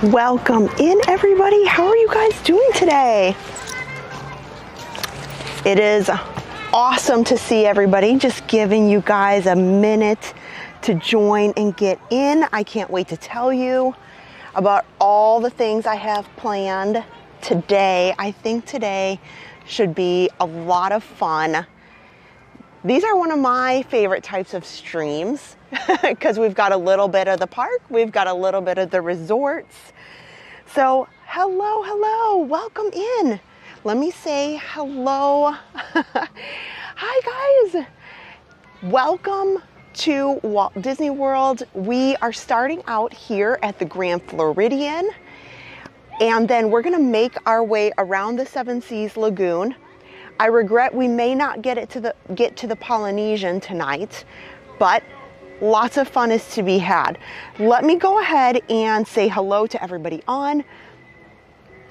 Welcome in, everybody. How are you guys doing today? It is awesome to see everybody. Just giving you guys a minute to join and get in. I can't wait to tell you about all the things I have planned today. I think today should be a lot of fun. These are one of my favorite types of streams because we've got a little bit of the park, we've got a little bit of the resorts. So hello, welcome in. Let me say hello. Hi guys, welcome to Walt Disney World. We are starting out here at the Grand Floridian, and then we're gonna make our way around the Seven Seas Lagoon. I regret we may not get to the Polynesian tonight, but lots of fun is to be had. Let me go ahead and say hello to everybody on.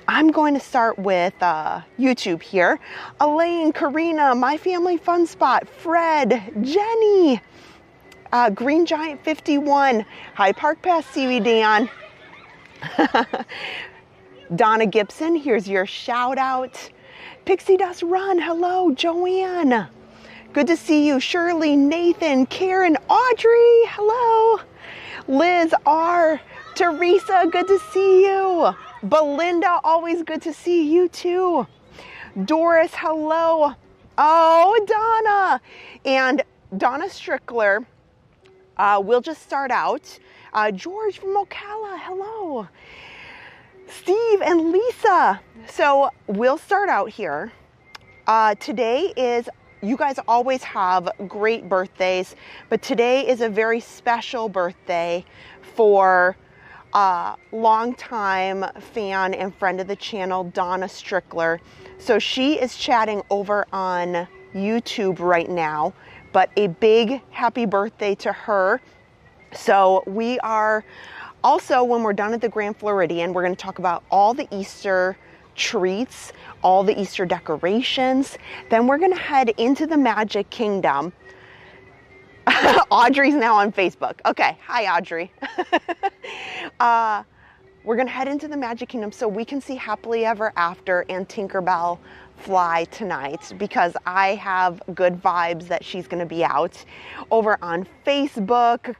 I'm going to start with YouTube here. Elaine, Karina, My Family Fun Spot, Fred, Jenny, Green Giant 51, Hi Park Pass, Seaweed Dan. Donna Gibson, here's your shout out. Pixie Dust Run, hello, Joanne. Good to see you. Shirley, Nathan, Karen, Audrey, hello. Liz R, Teresa, good to see you. Belinda, always good to see you too. Doris, hello. Oh, Donna. And Donna Strickler, we'll just start out. George from Ocala, hello. Steve and Lisa. So we'll start out here. Today is, you guys always have great birthdays, but today is a very special birthday for longtime fan and friend of the channel, Donna Strickler. So she is chatting over on YouTube right now, but a big happy birthday to her. So we are also, when we're done at the Grand Floridian, we're going to talk about all the Easter treats, all the Easter decorations. Then we're going to head into the Magic Kingdom. Audrey's now on Facebook. Okay, hi Audrey. We're going to head into the Magic Kingdom so we can see Happily Ever After and Tinkerbell fly tonight, because I have good vibes that she's going to be out. Over on Facebook,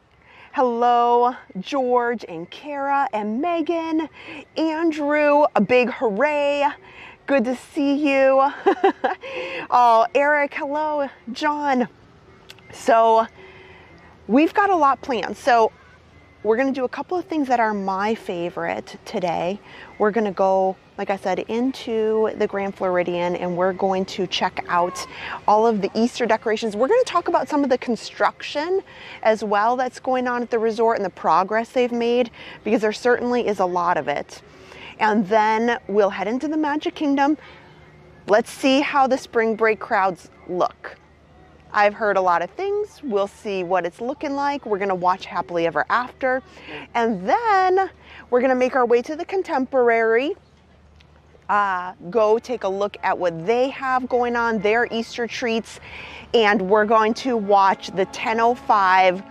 hello, George and Kara and Megan, Andrew, a big hooray. Good to see you. Oh, Eric, hello, John. So we've got a lot planned. So we're going to do a couple of things that are my favorite today. We're going to go, like I said, into the Grand Floridian, and we're going to check out all of the Easter decorations. We're going to talk about some of the construction as well that's going on at the resort and the progress they've made, because there certainly is a lot of it. And then we'll head into the Magic Kingdom. Let's see how the spring break crowds look. I've heard a lot of things. We'll see what it's looking like. We're going to watch Happily Ever After. And then we're going to make our way to the Contemporary. Go take a look at what they have going on, their Easter treats. And we're going to watch the 10:05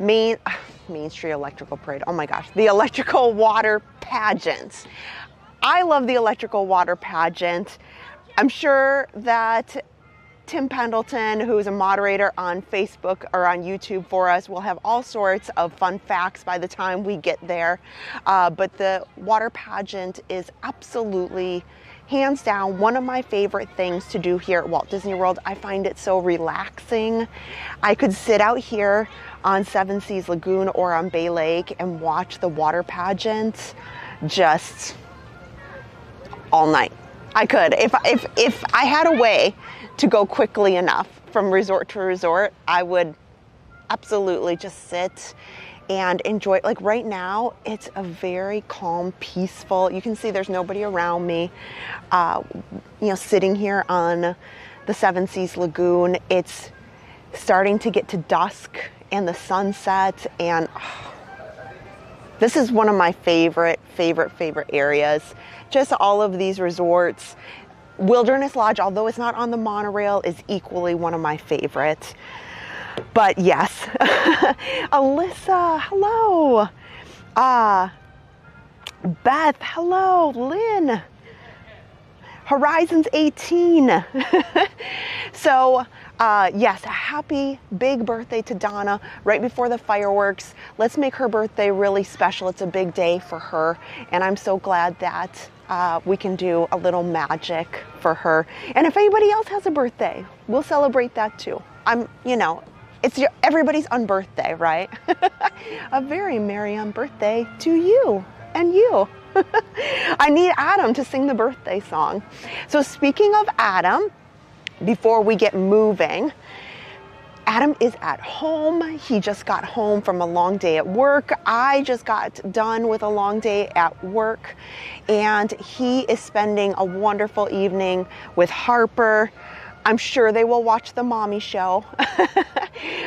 Main Street Electrical Parade. Oh my gosh, the Electrical Water Pageant. I love the Electrical Water Pageant. I'm sure that Tim Pendleton, who is a moderator on Facebook or on YouTube for us, will have all sorts of fun facts by the time we get there. But the water pageant is absolutely, hands down, one of my favorite things to do here at Walt Disney World. I find it so relaxing. I could sit out here on Seven Seas Lagoon or on Bay Lake and watch the water pageant just all night. I could. If I had a way to go quickly enough from resort to resort, I would absolutely just sit and enjoy it. Like right now, it's a very calm, peaceful, you can see there's nobody around me, sitting here on the Seven Seas Lagoon. It's starting to get to dusk and the sunset, and this is one of my favorite areas. Just all of these resorts. Wilderness Lodge, although it's not on the monorail, is equally one of my favorites. But yes, Alyssa, hello. Beth, hello. Lynn, Horizons 18. So, yes, a happy big birthday to Donna right before the fireworks. Let's make her birthday really special. It's a big day for her, and I'm so glad that we can do a little magic for her. And if anybody else has a birthday, we'll celebrate that too. It's everybody's unbirthday, right? A very merry unbirthday to you and you. I need Adam to sing the birthday song. So speaking of Adam, before we get moving, Adam is at home. He just got home from a long day at work. I just got done with a long day at work, and he is spending a wonderful evening with Harper. I'm sure they will watch the mommy show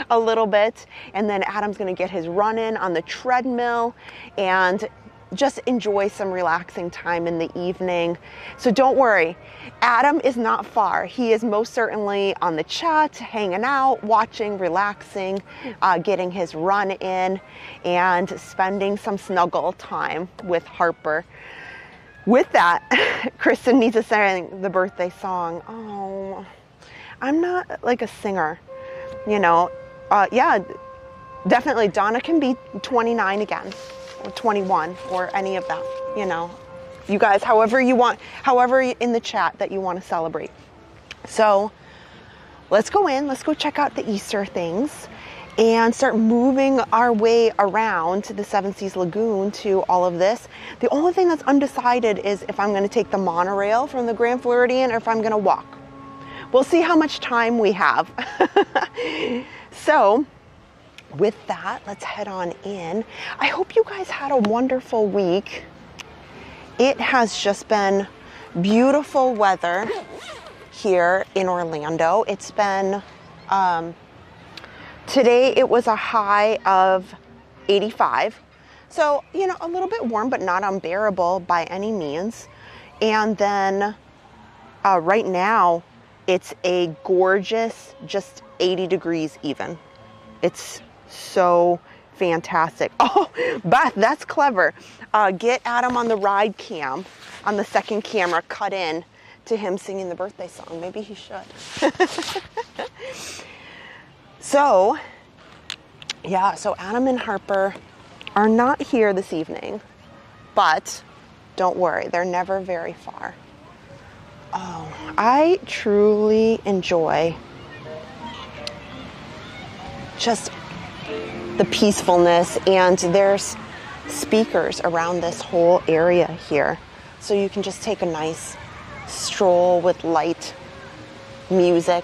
a little bit, and then Adam's going to get his run in on the treadmill and just enjoy some relaxing time in the evening. So don't worry, Adam is not far. He is most certainly on the chat, hanging out, watching, relaxing, getting his run in, and spending some snuggle time with Harper. With that, Kristen needs to sing the birthday song. Oh, I'm not like a singer, yeah, definitely Donna can be 29 again, or 21, or any of that, you guys, however in the chat that you want to celebrate. So let's go check out the Easter things and start moving our way around the Seven Seas Lagoon to all of this. The only thing that's undecided is if I'm going to take the monorail from the Grand Floridian or if I'm going to walk. We'll see how much time we have. So with that, let's head on in. I hope you guys had a wonderful week. It has just been beautiful weather here in Orlando. It's been, today it was a high of 85. So, a little bit warm, but not unbearable by any means. And then right now, it's a gorgeous, just 80 degrees even. It's so fantastic. Oh, Beth, that's clever. Get Adam on the ride cam, on the second camera, cut in to him singing the birthday song. Maybe he should. So, yeah, so Adam and Harper are not here this evening, but don't worry, they're never very far. Oh, I truly enjoy just the peacefulness, and there's speakers around this whole area here. So you can just take a nice stroll with light music.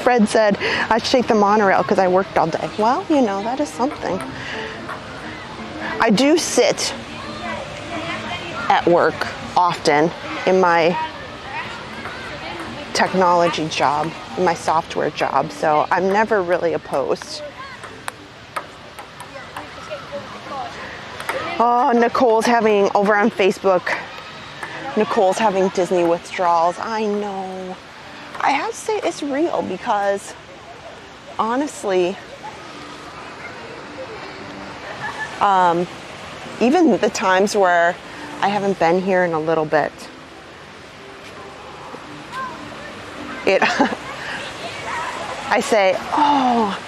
Fred said, I should take the monorail because I worked all day. Well, that is something. I do sit at work often in my technology job, in my software job, so I'm never really opposed. Oh, Nicole's having, over on Facebook, Nicole's having Disney withdrawals. I know. I have to say it's real because, honestly, even the times where I haven't been here in a little bit, I say, oh,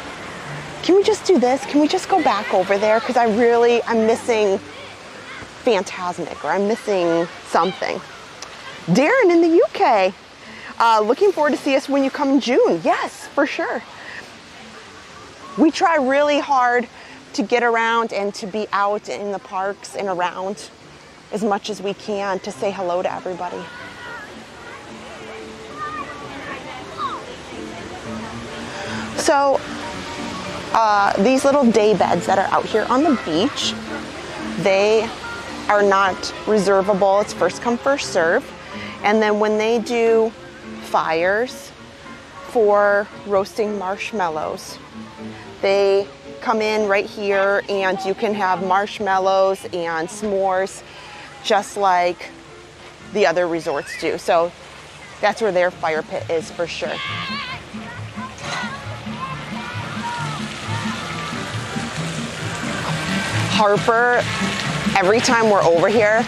can we just do this? Can we just go back over there? Because I'm missing Phantasmic, or I'm missing something. Darren in the UK, looking forward to see us when you come in June. Yes, for sure. We try really hard to get around and to be out in the parks and around as much as we can to say hello to everybody. So these little day beds that are out here on the beach, they are not reservable. It's first come, first serve. And then when they do fires for roasting marshmallows, they come in right here and you can have marshmallows and s'mores just like the other resorts do. So that's where their fire pit is for sure. Harper, every time we're over here,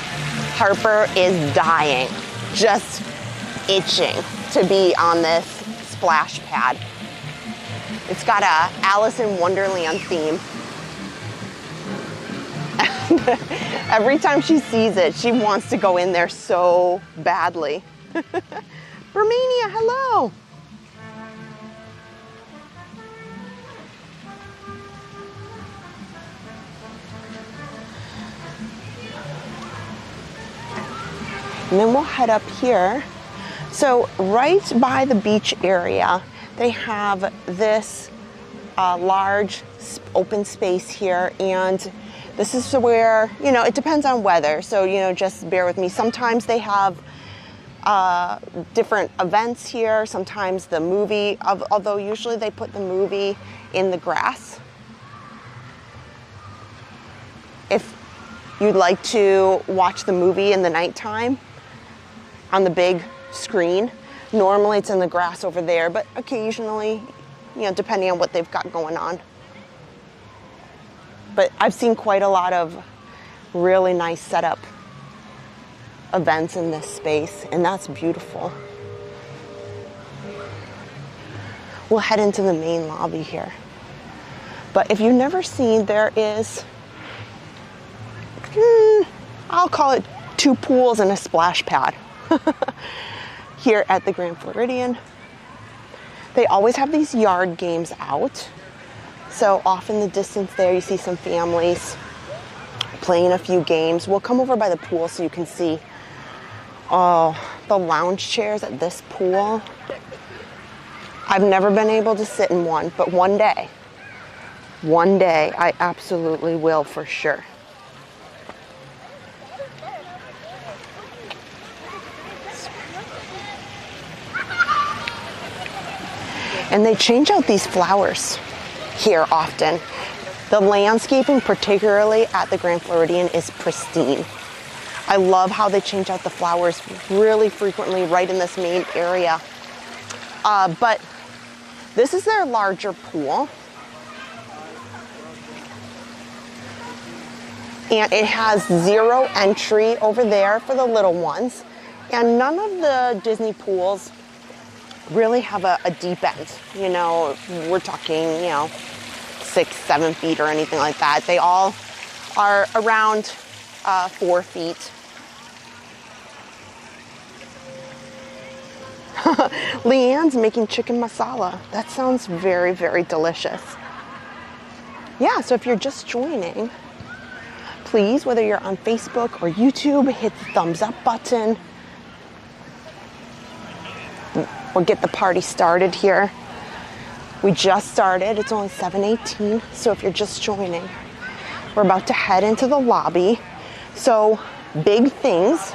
Harper is dying, just itching to be on this splash pad. It's got a Alice in Wonderland theme. Every time she sees it, she wants to go in there so badly. Bermania, hello. And then we'll head up here. So right by the beach area, they have this large open space here, and this is where, you know, it depends on weather, so, you know, just bear with me. Sometimes they have different events here, sometimes the movie, although usually they put the movie in the grass. If you'd like to watch the movie in the nighttime on the big screen, normally it's in the grass over there, but occasionally, you know, depending on what they've got going on. But I've seen quite a lot of really nice setup events in this space, and that's beautiful. We'll head into the main lobby here. But if you've never seen, there is, I'll call it 2 pools and a splash pad here at the Grand Floridian. They always have these yard games out. So off in the distance there, you see some families playing a few games. We'll come over by the pool so you can see, oh, the lounge chairs at this pool. I've never been able to sit in one, but one day I absolutely will for sure. And they change out these flowers here often. The landscaping, particularly at the Grand Floridian, is pristine. I love how they change out the flowers really frequently right in this main area. But this is their larger pool. And it has 0 entry over there for the little ones. And none of the Disney pools really have a deep end. You know, we're talking, you know, 6-7 feet or anything like that. They all are around 4 feet. Leanne's making chicken masala. That sounds very, very delicious. Yeah, so if you're just joining, please, whether you're on Facebook or YouTube, hit the thumbs up button. We'll get the party started here. We just started, it's only 7:18, so if you're just joining, we're about to head into the lobby. So big things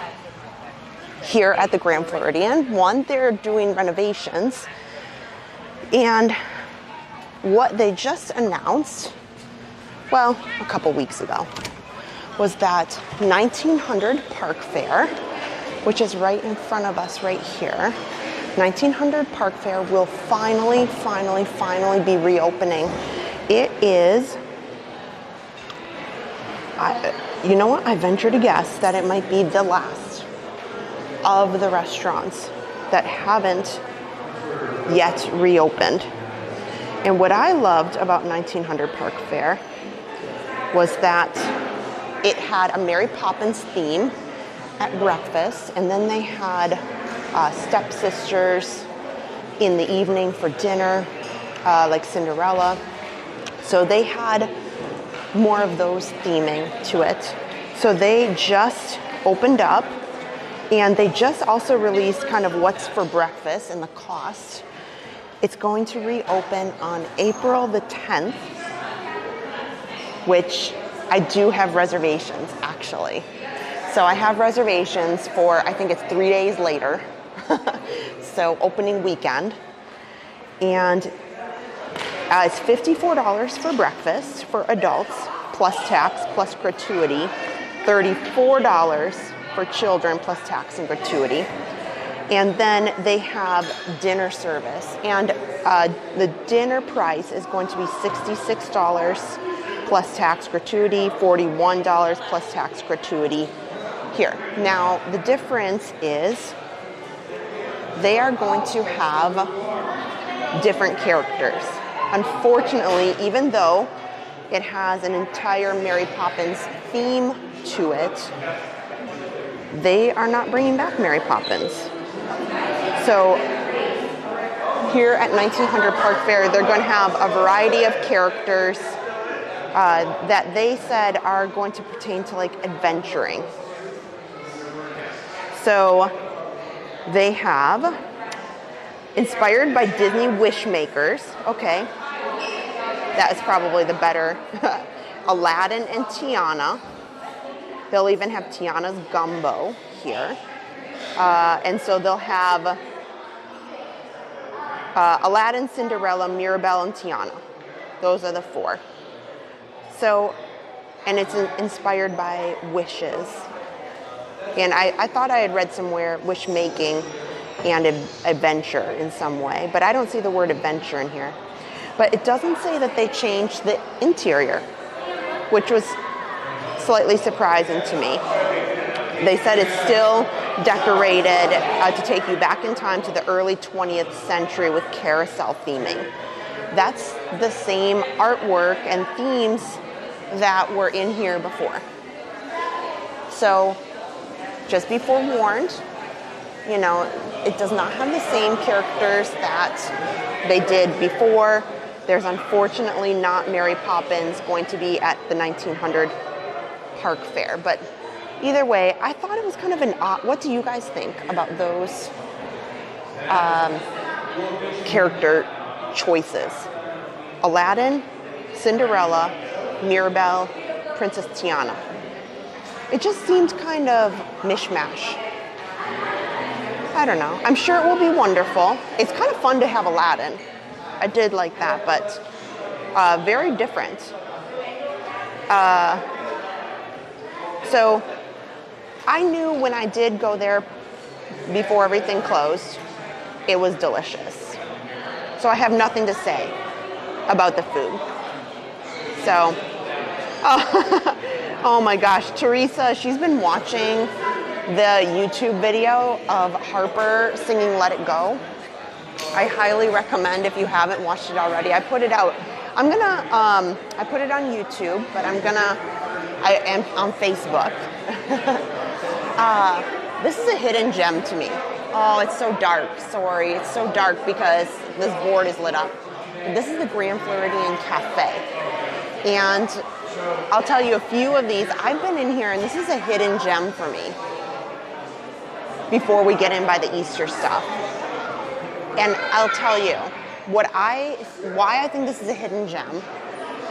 here at the Grand Floridian. One, they're doing renovations, and what they just announced, well, a couple weeks ago, was that 1900 Park Fair, which is right in front of us right here. 1900 Park Fair will finally be reopening. It is, you know what, I venture to guess that it might be the last of the restaurants that haven't yet reopened. And what I loved about 1900 Park Fair was that it had a Mary Poppins theme at breakfast, and then they had stepsisters in the evening for dinner, like Cinderella. So they had more of those theming to it. So they just opened up, and they just also released kind of what's for breakfast and the cost. It's going to reopen on April the 10th, which I do have reservations actually. So I have reservations for, I think it's 3 days later. So opening weekend. And it's $54 for breakfast for adults, plus tax, plus gratuity. $34 for children, plus tax and gratuity. And then they have dinner service. And the dinner price is going to be $66 plus tax gratuity, $41 plus tax gratuity here. Now, the difference is they are going to have different characters. Unfortunately, even though it has an entire Mary Poppins theme to it, they are not bringing back Mary Poppins. So here at 1900 Park Fair, they're going to have a variety of characters that they said are going to pertain to like adventuring. So they have inspired by Disney wish makers. Okay, that is probably the better. Aladdin and Tiana. They'll even have Tiana's gumbo here. And so they'll have Aladdin, Cinderella, Mirabelle, and Tiana. Those are the four. So, and it's inspired by wishes. And I thought I had read somewhere wish making and adventure in some way, but I don't see the word adventure in here. But it doesn't say that they changed the interior, which was slightly surprising to me. They said it's still decorated to take you back in time to the early 20th century with carousel theming. That's the same artwork and themes that were in here before. So just be forewarned, you know, it does not have the same characters that they did before. There's unfortunately not Mary Poppins going to be at the 1900 Park Fair, but either way, I thought it was kind of an odd. What do you guys think about those character choices? Aladdin, Cinderella, Mirabelle, Princess Tiana. It just seemed kind of mishmash. I don't know. I'm sure it will be wonderful. It's kind of fun to have Aladdin. I did like that, but very different. So I knew when I did go there before everything closed, it was delicious. So I have nothing to say about the food. So, oh my gosh, Teresa, she's been watching the YouTube video of Harper singing Let It Go. I highly recommend if you haven't watched it already. I put it out. I put it on YouTube, but I am on Facebook. This is a hidden gem to me. Oh, it's so dark. Sorry, it's so dark because this board is lit up. This is the Grand Floridian Cafe. And I'll tell you a few of these. I've been in here and this is a hidden gem for me before we get in by the Easter stuff. And I'll tell you, why I think this is a hidden gem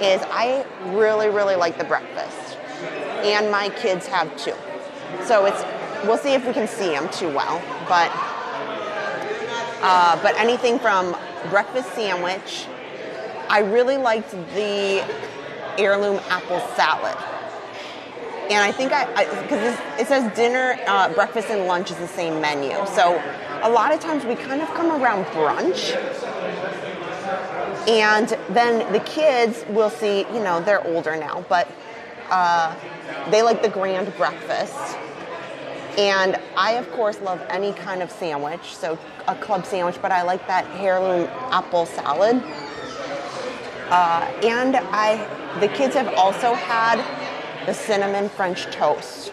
is I really, really like the breakfast. And my kids have too. So we'll see if we can see them too well. But anything from breakfast sandwich, I really liked the heirloom apple salad. And I think because it says dinner, breakfast, and lunch is the same menu. So a lot of times we kind of come around brunch. And then the kids will see, you know, they're older now, but they like the grand breakfast. And I, of course, love any kind of sandwich, so a club sandwich, but I like that heirloom apple salad. And the kids have also had the cinnamon French toast.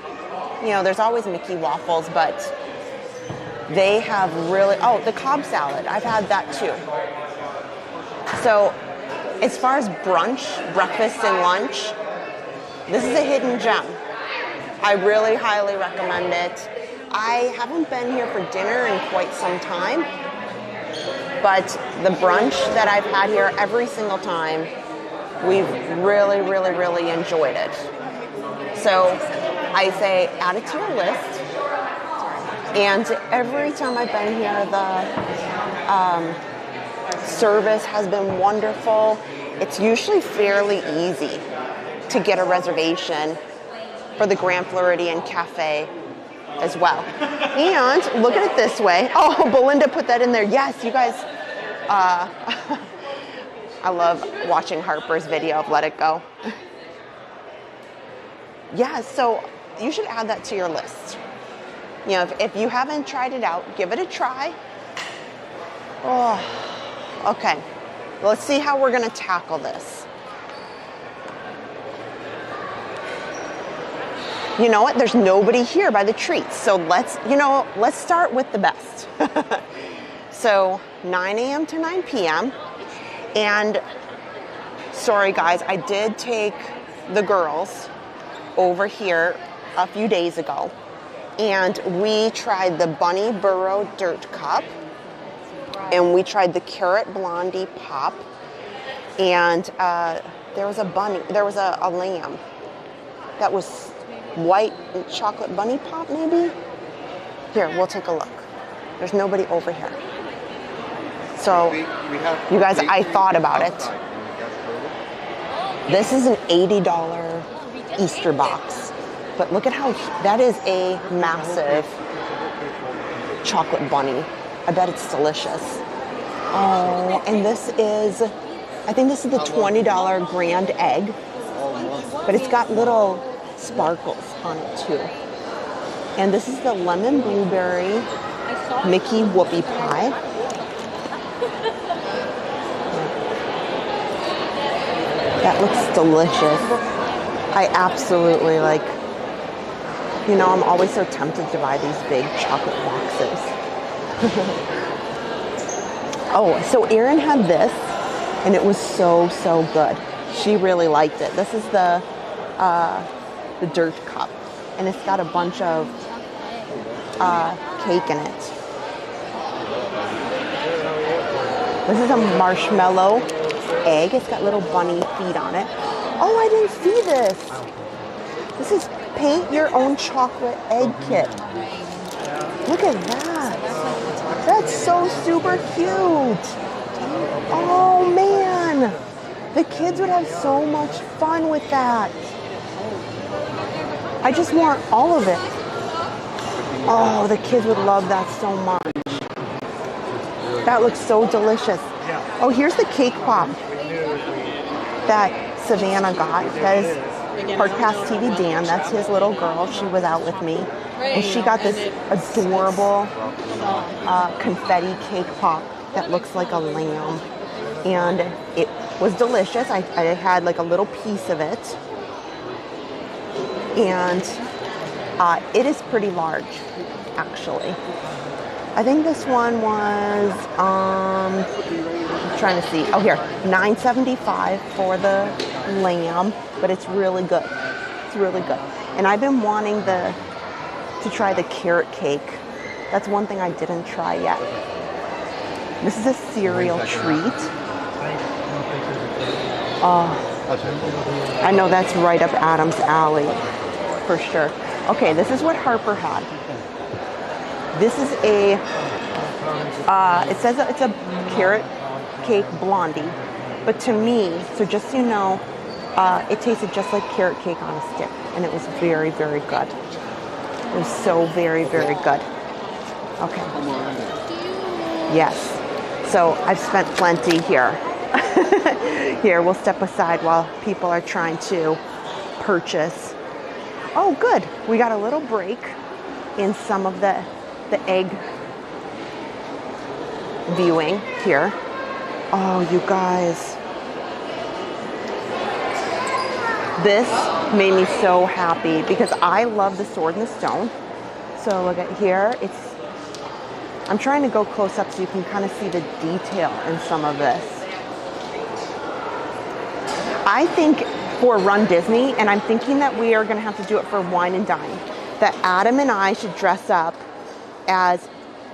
You know, there's always Mickey waffles, but they have really, the Cobb salad. I've had that too. So as far as brunch, breakfast, and lunch, this is a hidden gem. I really highly recommend it. I haven't been here for dinner in quite some time, but the brunch that I've had here every single time, we've really, really, really enjoyed it. So I say add it to your list. And every time I've been here, the service has been wonderful. It's usually fairly easy to get a reservation for the Grand Floridian Cafe as well. And look at it this way. Oh, Belinda put that in there. Yes, you guys, I love watching Harper's video of Let It Go. Yeah, so you should add that to your list. You know, if you haven't tried it out, give it a try. Oh, okay. Let's see how we're gonna tackle this. You know what? There's nobody here by the treats. So let's start with the best. So 9 a.m. to 9 p.m. And sorry guys, I did take the girls over here a few days ago. And we tried the Bunny Burrow Dirt Cup. And we tried the Carrot Blondie Pop. And there was a lamb that was white chocolate bunny pop, maybe? Here, we'll take a look. There's nobody over here. So, you guys, I thought about it. This is an $80 Easter box. But look at how, that is a massive chocolate bunny. I bet it's delicious. Oh, and this is, I think this is the $20 grand egg. But it's got little sparkles on it too. And this is the lemon blueberry Mickey whoopie pie. That looks delicious. I absolutely like, you know, I'm always so tempted to buy these big chocolate boxes. Oh, so Erin had this and it was so good. She really liked it. This is the dirt cup, and it's got a bunch of cake in it. This is a marshmallow egg. It's got little bunny feet on it. Oh, I didn't see this. This is paint your own chocolate egg kit. Look at that. That's so super cute. Oh man, the kids would have so much fun with that. I just want all of it. Oh, the kids would love that so much. That looks so delicious. Oh, here's the cake pop that Savannah got. That is Park Pass TV Dan. That's his little girl. She was out with me. And she got this adorable confetti cake pop that looks like a lamb. And it was delicious. I had like a little piece of it. And it is pretty large, actually. I think this one was, I'm trying to see. Oh, here, $9.75 for the lamb, but it's really good. It's really good. And I've been wanting to try the carrot cake. That's one thing I didn't try yet. This is a cereal treat. I know that's right up Adam's alley, for sure. Okay, this is what Harper had. This is a, it says it's a carrot cake blondie, but to me, so just so you know, it tasted just like carrot cake on a stick, and it was very good. It was so very good. Okay. Yes. So I've spent plenty here. Here, we'll step aside while people are trying to purchase. Oh, good. We got a little break in some of the egg viewing here. Oh, you guys. This made me so happy because I love the Sword in the Stone. So look at here. I'm trying to go close up so you can kind of see the detail in some of this. I think for Run Disney, and I'm thinking that we are going to have to do it for Wine and Dine, that Adam and I should dress up as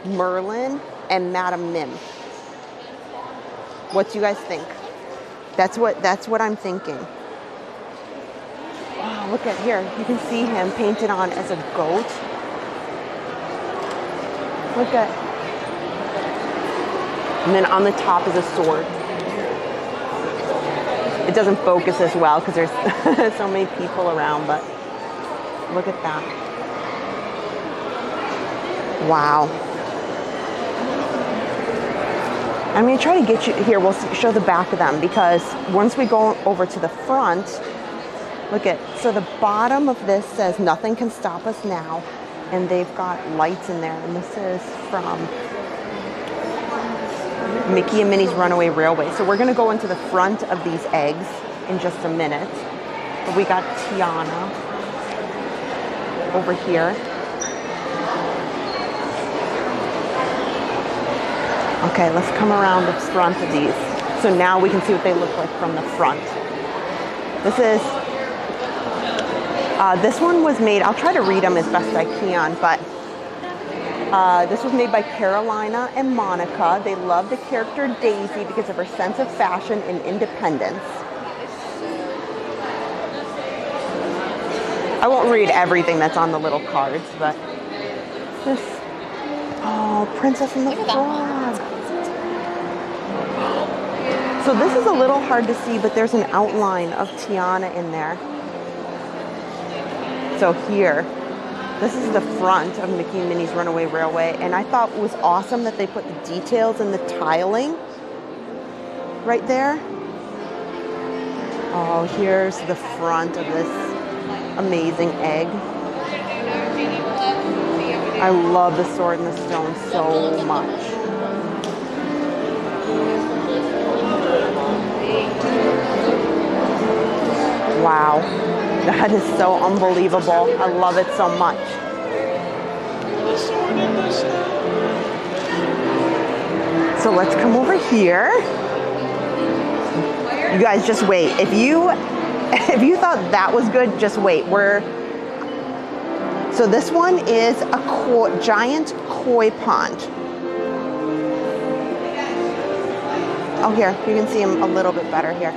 Merlin and Madame Mim. What do you guys think? That's what I'm thinking. Oh, look at here. You can see him painted on as a goat. Look at. And then on the top is a sword. It doesn't focus as well because there's so many people around, but look at that. Wow. I'm going to try to get you here. We'll show the back of them because once we go over to the front, Look at, so the bottom of this says nothing can stop us now. And they've got lights in there. And this is from Mickey and Minnie's Runaway Railway. So we're gonna go into the front of these eggs in just a minute. But we got Tiana over here. Okay, let's come around the front of these. So now we can see what they look like from the front. This one was made, I'll try to read them as best I can, but this was made by Carolina and Monica. They love the character Daisy because of her sense of fashion and independence. I won't read everything that's on the little cards, but this, oh, Princess and the Frog. So this is a little hard to see, but there's an outline of Tiana in there. So here, this is the front of Mickey and Minnie's Runaway Railway, and I thought it was awesome that they put the details and the tiling right there. Oh, here's the front of this amazing egg. I love the Sword in the Stone so much. Wow, that is so unbelievable. I love it so much. So let's come over here. You guys just wait. If you thought that was good, just wait. So this one is a giant koi pond. Oh, here, you can see him a little bit better here.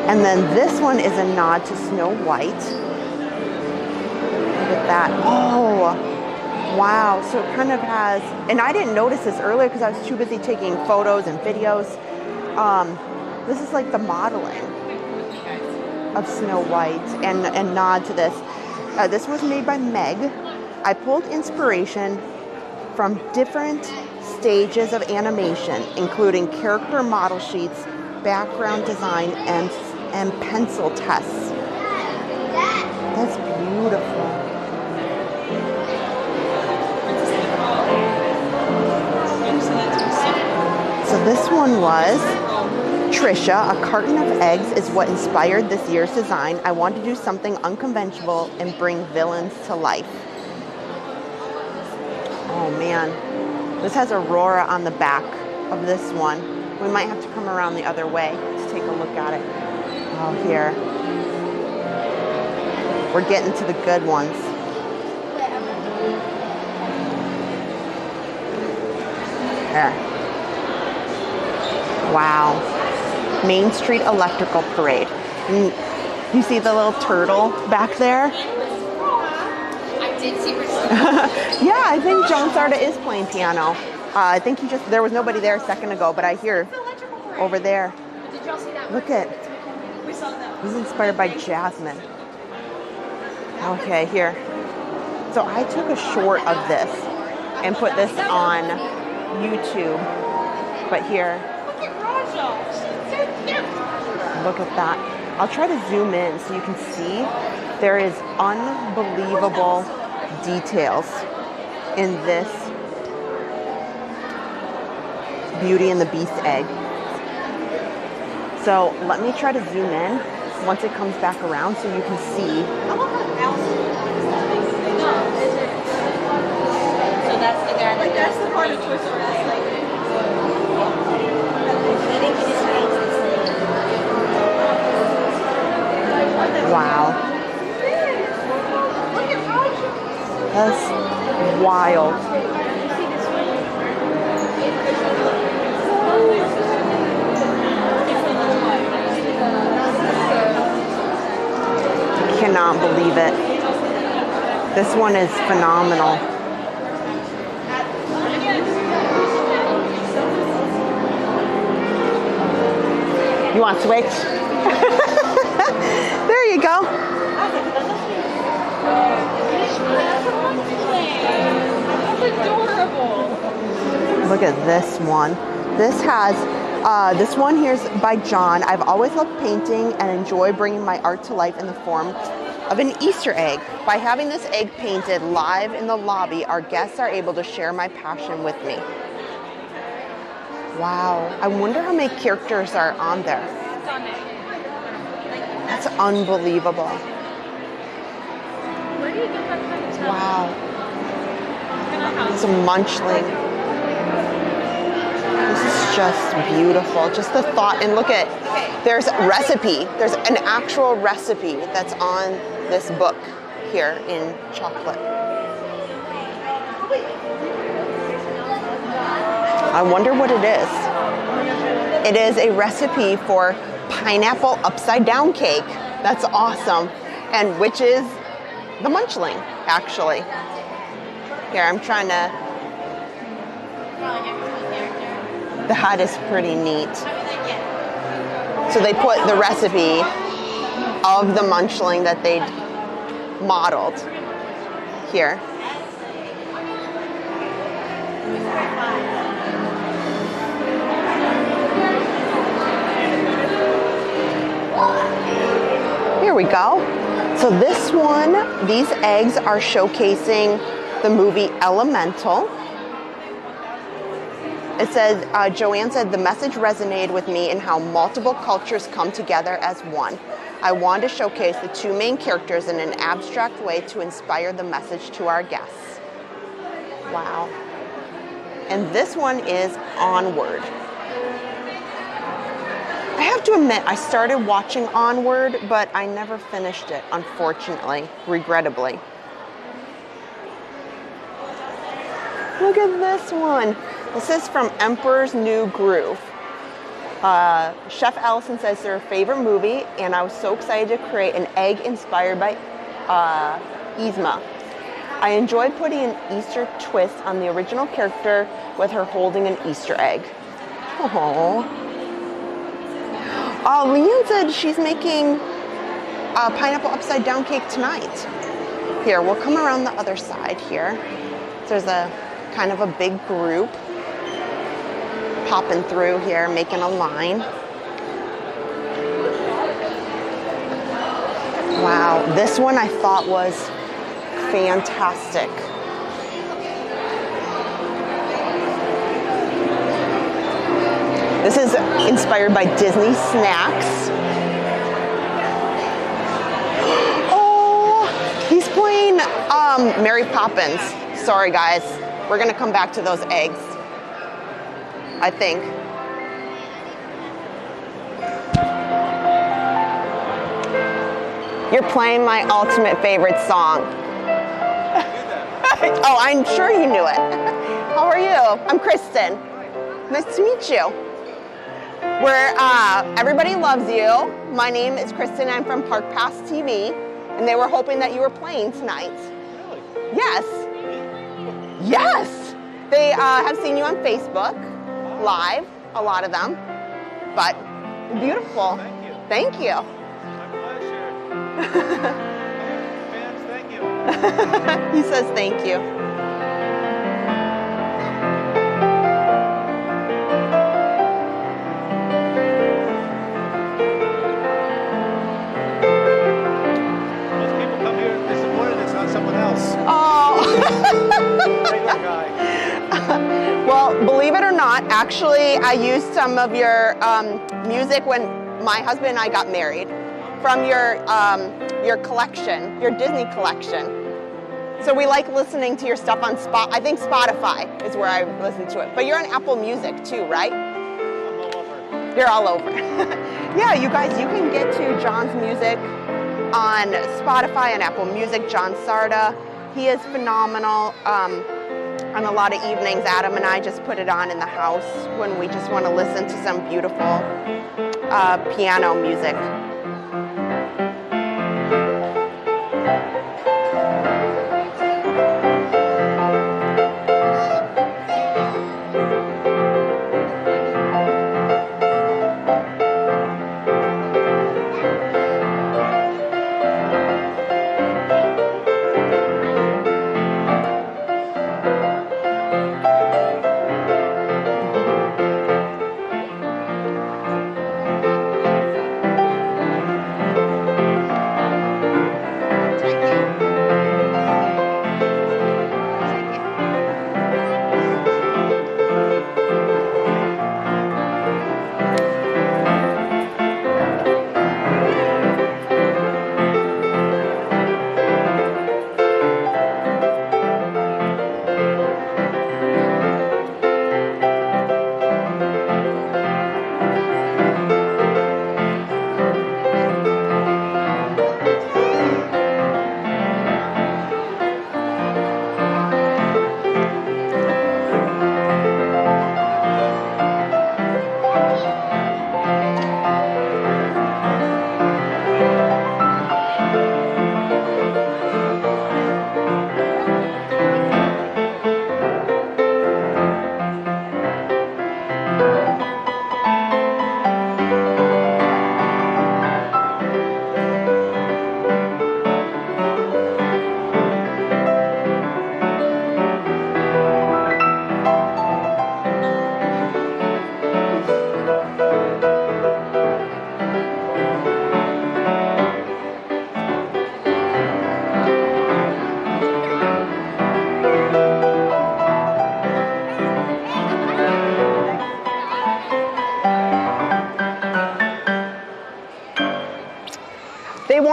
And then this one is a nod to Snow White. Look at that. Oh, wow. So it kind of has, and I didn't notice this earlier because I was too busy taking photos and videos. This is like the modeling of Snow White and nod to this. This was made by Meg. I pulled inspiration from different stages of animation, including character model sheets, background design, and pencil tests. That's beautiful. So this one was Trisha. A carton of eggs is what inspired this year's design. I want to do something unconventional and bring villains to life. Oh man, this has Aurora on the back of this one. We might have to come around the other way to take a look at it. Oh, here. We're getting to the good ones. There. Wow. Main Street Electrical Parade. And you see the little turtle back there? I did see her. Yeah, I think John Sarda is playing piano. I think there was nobody there a second ago, but I hear over there. Did y'all see that? Look at, We saw that. this is inspired by Jasmine. Okay, here. So I took a short of this and put this on YouTube. But here, Look at Raja. So cute. look at that. I'll try to zoom in so you can see there is unbelievable details in this Beauty and the Beast egg. So let me try to zoom in once it comes back around so you can see. So that's the guy. Like that's the part of Toy Story that's like. Wow. Look at Raja. That's wild. Cannot believe it. This one is phenomenal. You want to switch? There you go. That's adorable. Look at this one. This has This one here's by John. I've always loved painting and enjoy bringing my art to life in the form of an Easter egg. By having this egg painted live in the lobby, our guests are able to share my passion with me. Wow, I wonder how many characters are on there. That's unbelievable. Where do you get that kind of stuff? Wow. It's a munchling. This is just beautiful. Just the thought, and look at, there's a recipe. There's an actual recipe that's on this book here in chocolate. I wonder what it is. It is a recipe for pineapple upside down cake. That's awesome. And which is the munchling, actually. Here, I'm trying to, that is pretty neat. So they put the recipe of the munchling that they modeled here. Here we go. So this one, these eggs are showcasing the movie Elemental. It says, Joanne said, the message resonated with me in how multiple cultures come together as one. I wanted to showcase the two main characters in an abstract way to inspire the message to our guests. Wow. And this one is Onward. I have to admit, I started watching Onward, but I never finished it, unfortunately, regrettably. Look at this one. This is from Emperor's New Groove. Chef Allison says their favorite movie, and I was so excited to create an egg inspired by Yzma. I enjoyed putting an Easter twist on the original character with her holding an Easter egg. Aww. Leanne said she's making a pineapple upside down cake tonight. Here, we'll come around the other side here. There's a kind of a big group popping through here, making a line. Wow, this one I thought was fantastic. This is inspired by Disney snacks. Oh, he's playing Mary Poppins. Sorry guys, we're gonna come back to those eggs, I think. You're playing my ultimate favorite song. Oh, I'm sure you knew it. How are you? I'm Kristen. Nice to meet you. Where everybody loves you. My name is Kristen. I'm from Park Pass TV, and they were hoping that you were playing tonight. Really? Yes. Yes. They have seen you on Facebook live, a lot of them, but beautiful. Thank you. Thank you. My pleasure. Fans, thank you. He says thank you. Most people come here disappointed it's not someone else. Oh. Regular guy. Well, believe it or not, actually, I used some of your music when my husband and I got married from your collection, your Disney collection. So we like listening to your stuff on I think Spotify is where I listen to it. But you're on Apple Music too, right? I'm all over. You're all over. Yeah, you guys, you can get to John's music on Spotify and Apple Music, John Sarda. He is phenomenal. On a lot of evenings, Adam and I just put it on in the house when we just want to listen to some beautiful piano music.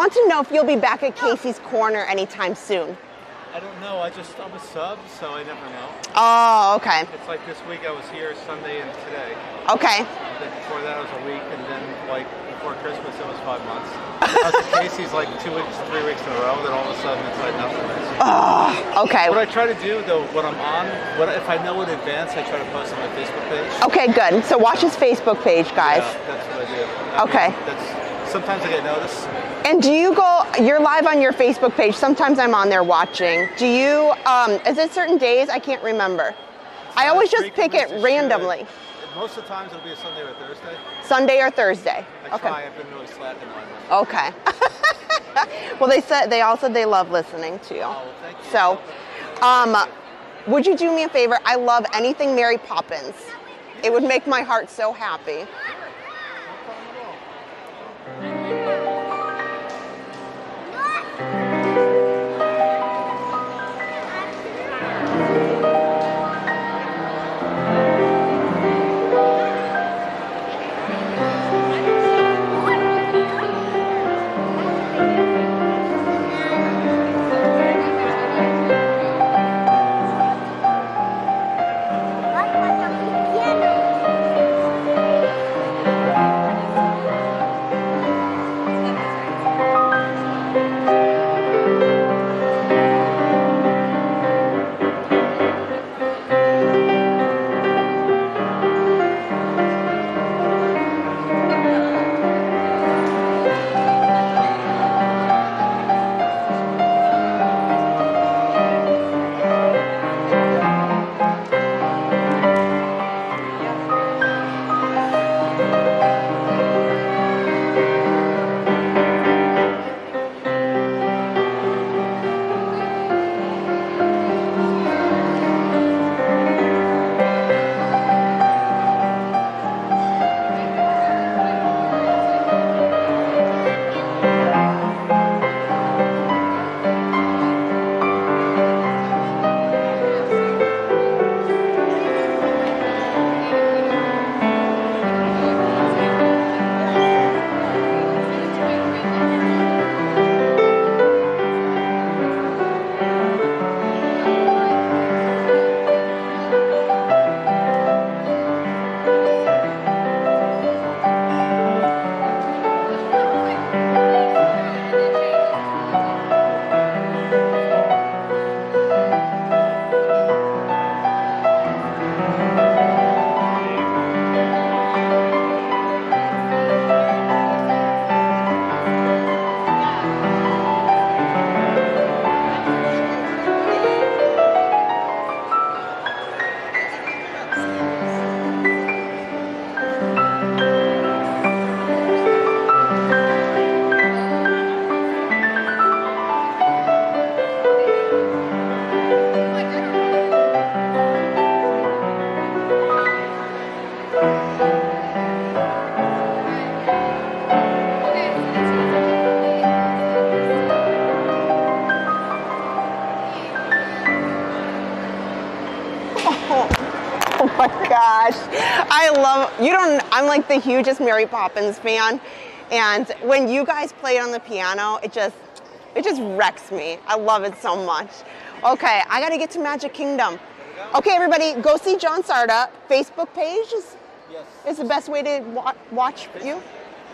want to know if you'll be back at Casey's Corner anytime soon. I don't know. I'm a sub, so I never know. Oh, okay. It's like this week I was here Sunday and today. Okay. And then before that it was a week, and then like before Christmas it was 5 months. I was at Casey's like 2 weeks, 3 weeks in a row. Then all of a sudden it's like nothing. Oh, okay. What I try to do though, when I'm on, if I know in advance, I try to post on my Facebook page. Okay, good. So watch his Facebook page, guys. Yeah, that's what I do. Okay. Sometimes I get noticed. And do you you're live on your Facebook page. Sometimes I'm on there watching. Do you, is it certain days? I can't remember. I always just pick it randomly. Most of the times it'll be a Sunday or a Thursday. Sunday or Thursday. I okay. try. I've been really slacking on this. Okay. Well, they all said they love listening to you. Oh, well, thank you. So, would you do me a favor? I love anything Mary Poppins. It would make my heart so happy. Oh my gosh. I'm like the hugest Mary Poppins fan. And when you guys play on the piano, it just wrecks me. I love it so much. Okay, I gotta get to Magic Kingdom. Okay, everybody, go see John Sarda. Facebook page is the best way to watch you.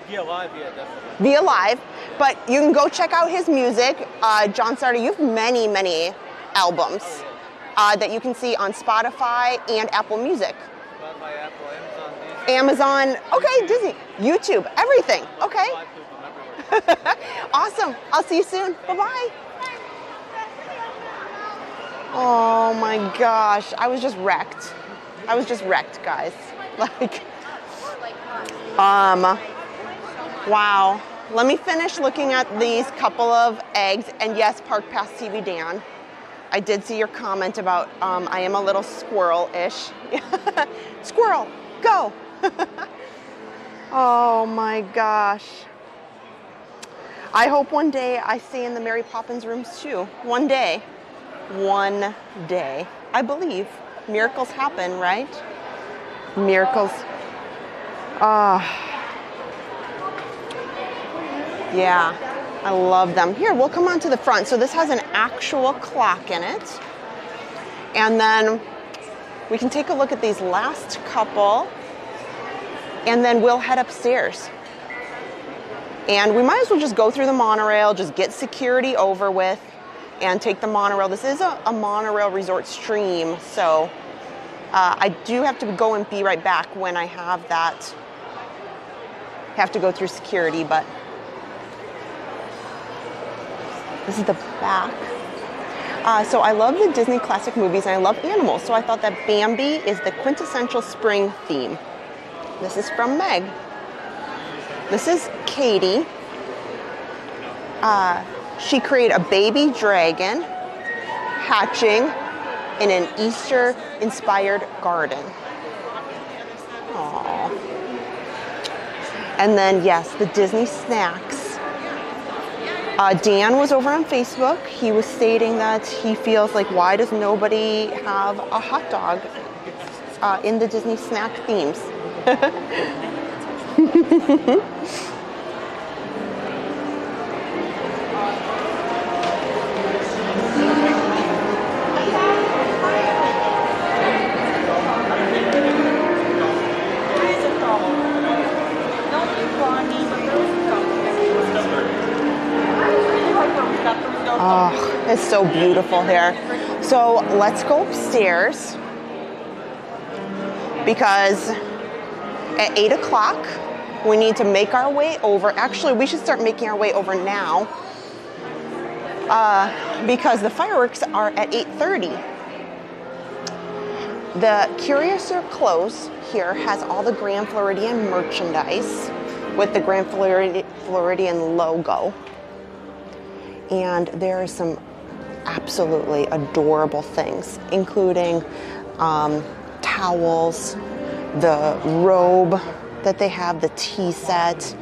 Via Live, yeah, definitely. Via Live, but you can go check out his music. John Sarda, you have many, many albums that you can see on Spotify and Apple Music. Spotify, Apple, Amazon, Disney. Okay, Disney, YouTube, everything. Okay. Awesome. I'll see you soon. Bye-bye. Oh my gosh, I was just wrecked. Guys. Wow. Let me finish looking at these couple of eggs. And yes, Park Pass TV Dan, I did see your comment about I am a little squirrel-ish. Squirrel, go. Oh my gosh. I hope one day I stay in the Mary Poppins rooms too. One day. One day. I believe. Miracles happen, right? Miracles. Yeah. I love them. Here, we'll come on to the front. So this has an actual clock in it. And then we can take a look at these last couple. And then we'll head upstairs. And we might as well just go through the monorail, just get security over with, and take the monorail. This is a monorail resort stream, so I do have to go and be right back when I have that. Have to go through security, but this is the back. So I love the Disney classic movies and I love animals, so I thought that Bambi is the quintessential spring theme. This is from Meg. This is Katie. She created a baby dragon hatching in an Easter-inspired garden. Aww. And then, yes, the Disney snacks. Dan was over on Facebook. He was stating that he feels like, why does nobody have a hot dog in the Disney snack themes? Oh, it's so beautiful here. So let's go upstairs because at 8 o'clock we need to make our way over. Actually, we should start making our way over now because the fireworks are at 8:30. The Curiouser Close here has all the Grand Floridian merchandise with the Grand Floridian logo. And there are some absolutely adorable things, including towels, the robe that they have, the tea set,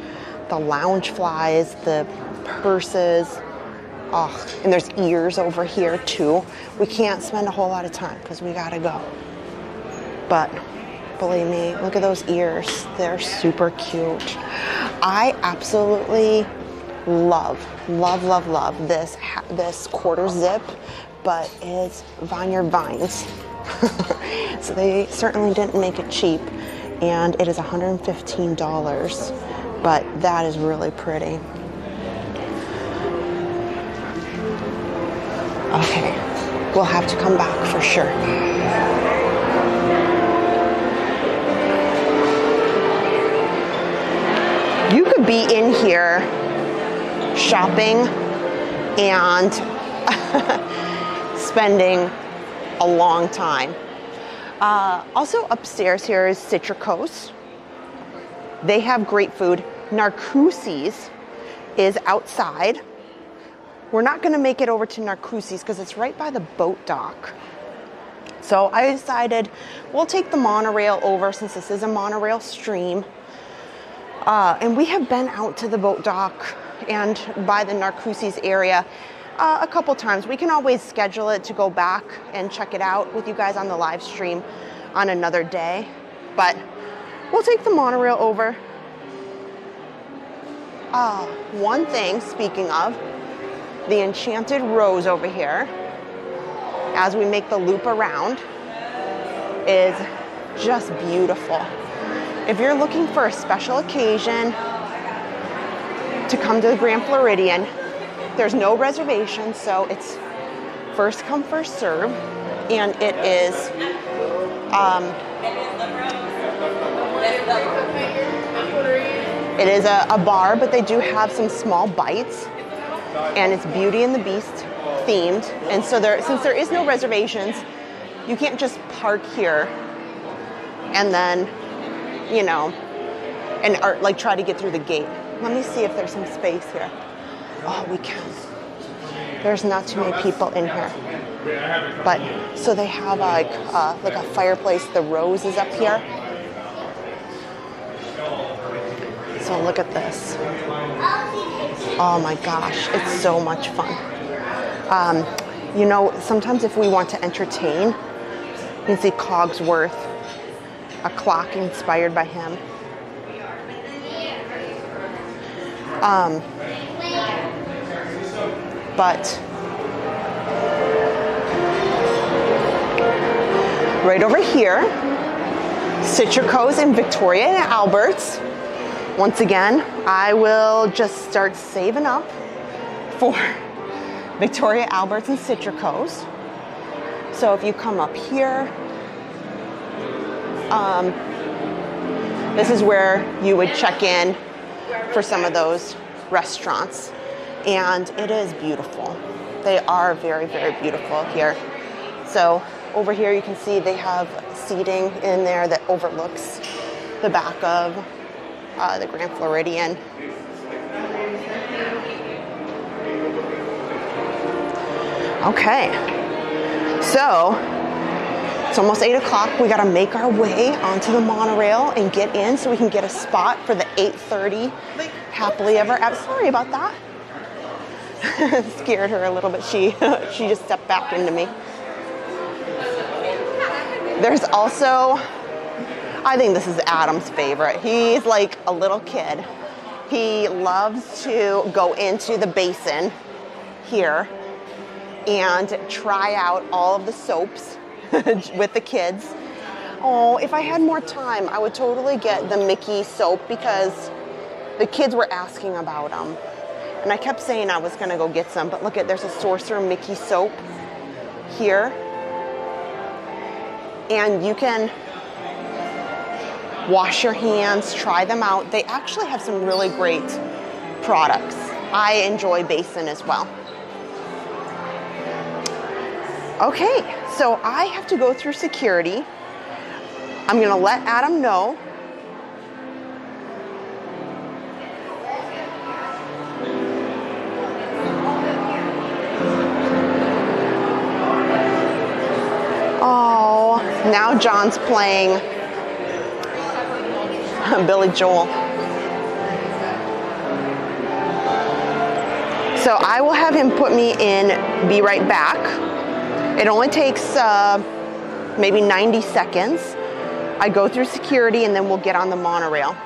the lounge flies, the purses. Oh, and there's ears over here too. We can't spend a whole lot of time because we gotta go. But believe me, look at those ears. They're super cute. I absolutely love this quarter zip, but it's Vineyard Vines. So they certainly didn't make it cheap, and it is $115, but that is really pretty. Okay, we'll have to come back for sure. You could be in here shopping and spending a long time. Also upstairs here is Citricos. They have great food. Narcoossee's is outside. We're not going to make it over to Narcoossee's because it's right by the boat dock. So I decided we'll take the monorail over since this is a monorail stream. And we have been out to the boat dock and by the Narcoossee's area a couple times. We can always schedule it to go back and check it out with you guys on the live stream on another day. But we'll take the monorail over. One thing, speaking of, the Enchanted Rose over here, as we make the loop around, is just beautiful. If you're looking for a special occasion to come to the Grand Floridian, there's no reservation, so it's first come, first serve, and it is a bar, but they do have some small bites, and it's Beauty and the Beast themed, and so since there is no reservations, you can't just park here and then, you know, and like try to get through the gate. Let me see if there's some space here. Oh, we can. There's not too many people in here. But, so they have like a fireplace. The rose is up here. So look at this. Oh my gosh, it's so much fun. You know, sometimes if we want to entertain, you can see Cogsworth, a clock inspired by him. but right over here, Citrico's and Victoria and Albert's. Once again, I will just start saving up for Victoria, Albert's, and Citrico's. So if you come up here, this is where you would check in for some of those restaurants. And it is beautiful. They are very, very beautiful here. So over here you can see they have seating in there that overlooks the back of the Grand Floridian. Okay, so it's almost 8 o'clock. We gotta make our way onto the monorail and get in so we can get a spot for the 8:30 Happily Ever After. Sorry about that. Scared her a little bit. She just stepped back into me. There's also, I think this is Adam's favorite. He's like a little kid. He loves to go into the basin here and try out all of the soaps with the kids. Oh, if I had more time, I would totally get the Mickey soap because the kids were asking about them. And I kept saying I was gonna go get some, but look at, there's a Sorcerer Mickey soap here. And you can wash your hands, try them out. They actually have some really great products. I enjoy Basin as well. Okay, so I have to go through security. I'm gonna let Adam know. Oh, now John's playing Billy Joel. So I will have him put me in Be Right Back. It only takes maybe 90 seconds. I go through security and then we'll get on the monorail.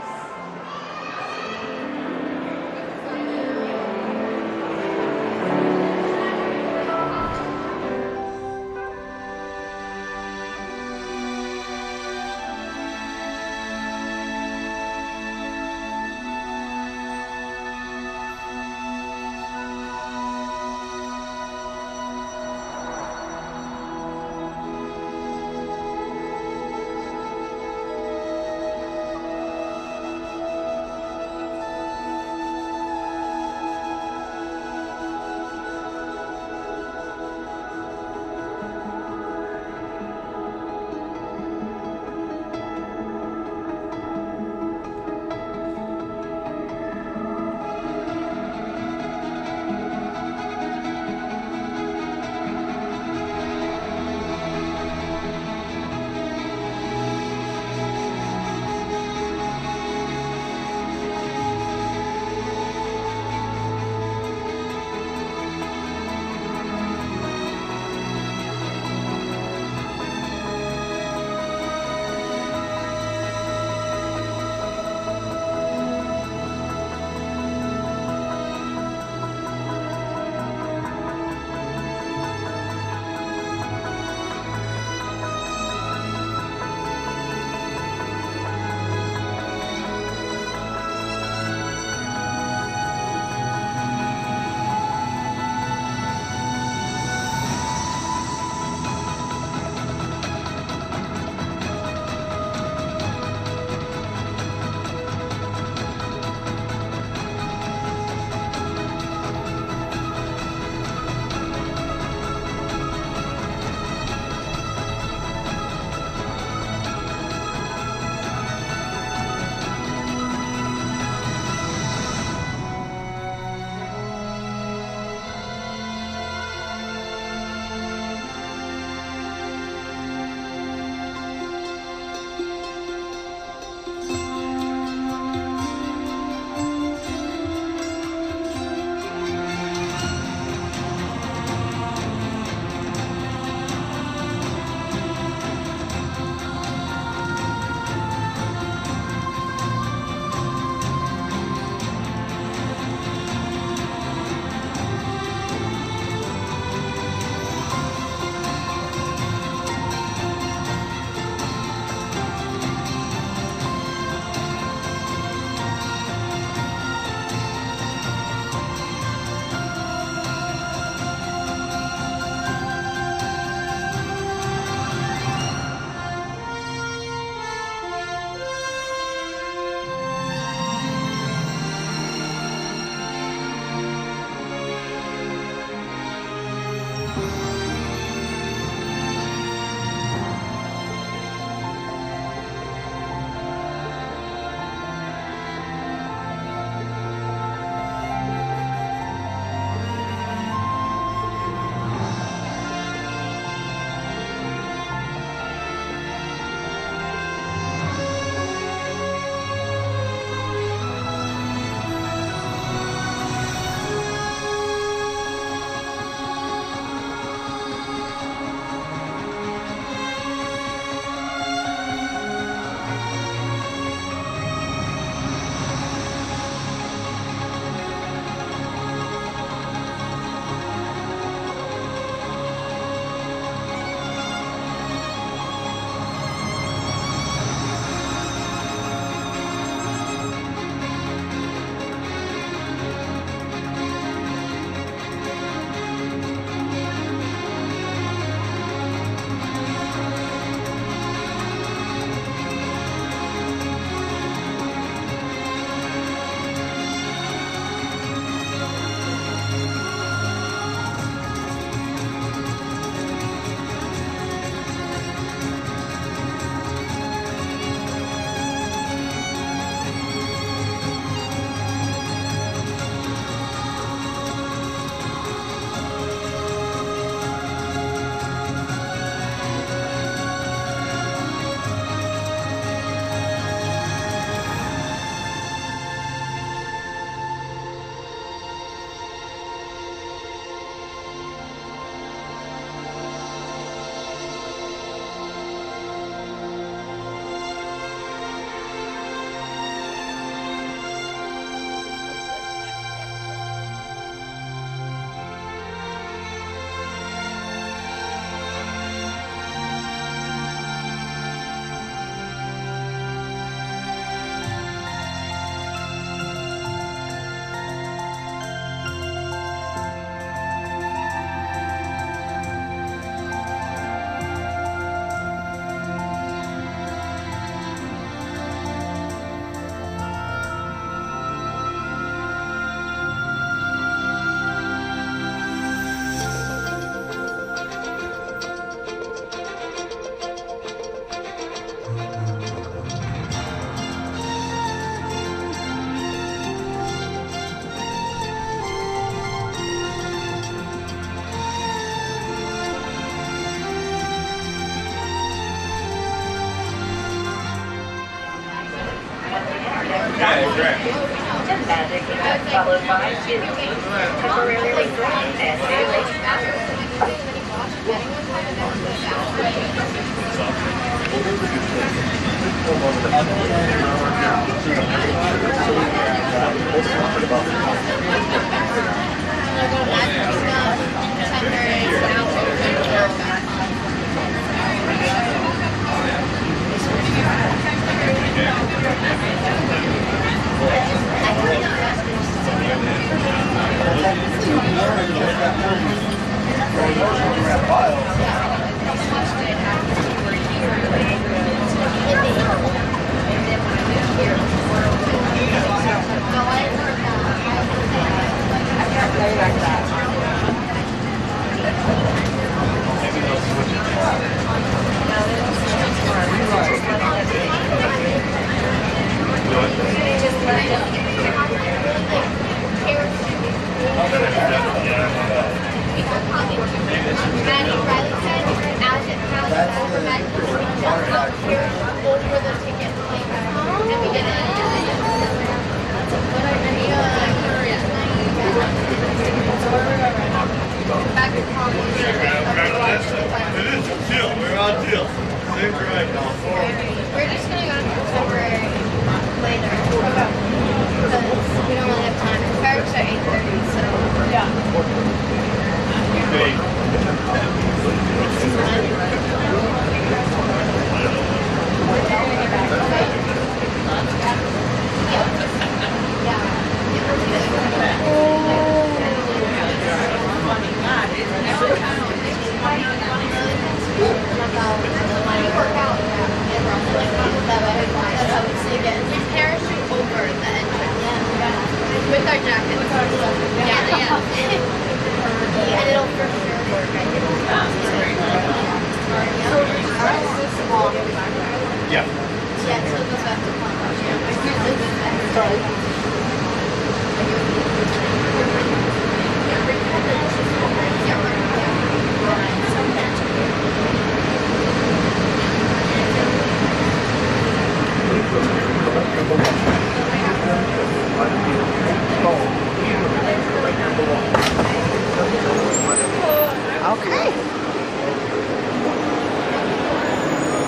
Magic event followed by Disney, temporarily withdrawn and We're just gonna go to Contemporary later. Because we don't really have time. The fireworks are 8:30, so yeah. Parachute over the entrance. With our jackets. Yeah. And it'll for sure work. Yeah. Yeah, so it goes back to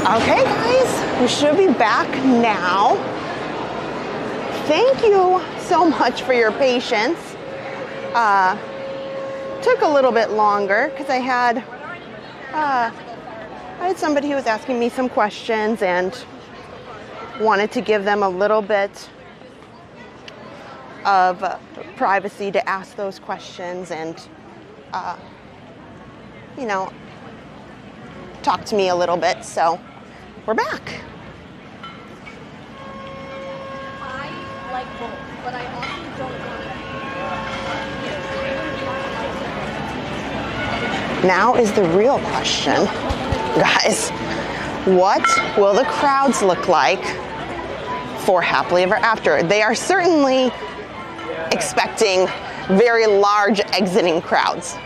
Okay guys, we should be back now. Thank you so much for your patience. Took a little bit longer because I had somebody who was asking me some questions and wanted to give them a little bit of privacy to ask those questions and you know, talk to me a little bit. So we're back. I like both, but I also don't want to. Now is the real question, guys. What will the crowds look like for Happily Ever After? They are certainly expecting very large exiting crowds.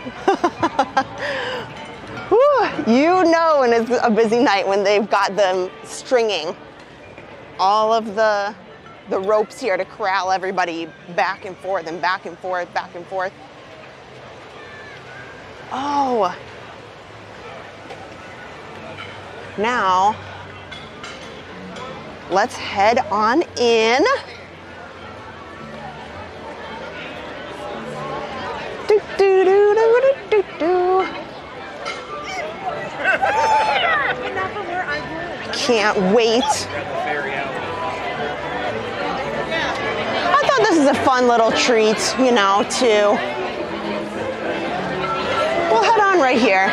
Whew, you know when it's a busy night when they've got them stringing all of the ropes here to corral everybody back and forth and back and forth, back and forth. Oh. Now, let's head on in. Do, do, do, do, do, do. Can't wait. I thought this is a fun little treat, you know, to... We'll head on right here.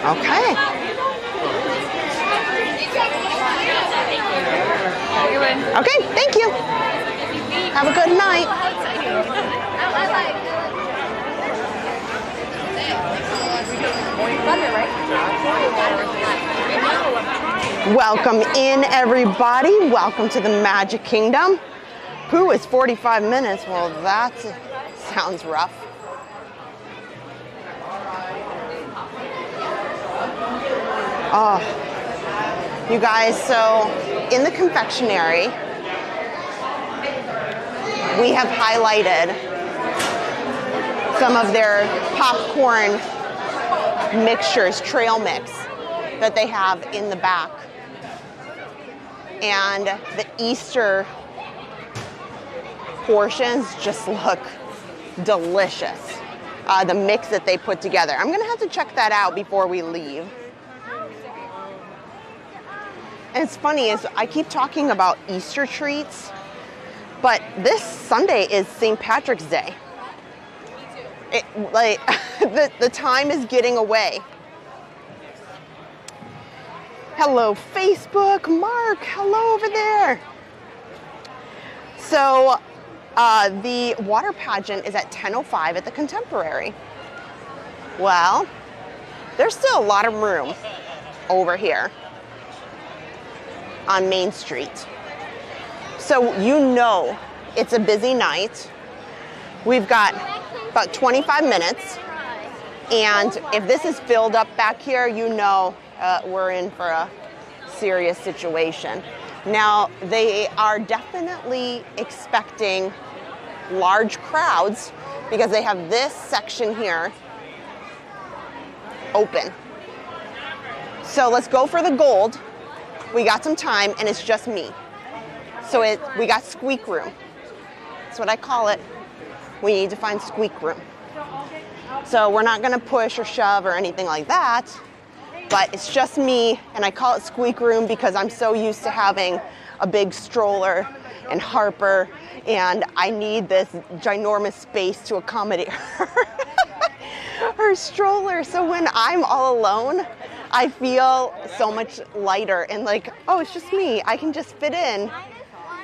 Okay. Okay, thank you. Have a good night. Welcome in, everybody. Welcome to the Magic Kingdom. Who is 45 minutes? Well, that sounds rough. Oh, you guys, so in the confectionery, we have highlighted some of their popcorn mixtures, trail mix, that they have in the back. And the Easter portions just look delicious. The mix that they put together. I'm gonna have to check that out before we leave. And it's funny, is I keep talking about Easter treats, but this Sunday is St. Patrick's Day. The time is getting away. Hello, Facebook. Mark, hello over there. So the water pageant is at 10:05 at the Contemporary. Well, there's still a lot of room over here on Main Street. So you know it's a busy night. We've got about 25 minutes, and if this is filled up back here, you know we're in for a serious situation. Now, they are definitely expecting large crowds because they have this section here open. So let's go for the gold. We got some time, and it's just me. So we got squeak room. That's what I call it. We need to find squeak room. So we're not gonna push or shove or anything like that, but it's just me, and I call it squeak room because I'm so used to having a big stroller and Harper, and I need this ginormous space to accommodate her stroller. So when I'm all alone, I feel so much lighter and like, oh, it's just me. I can just fit in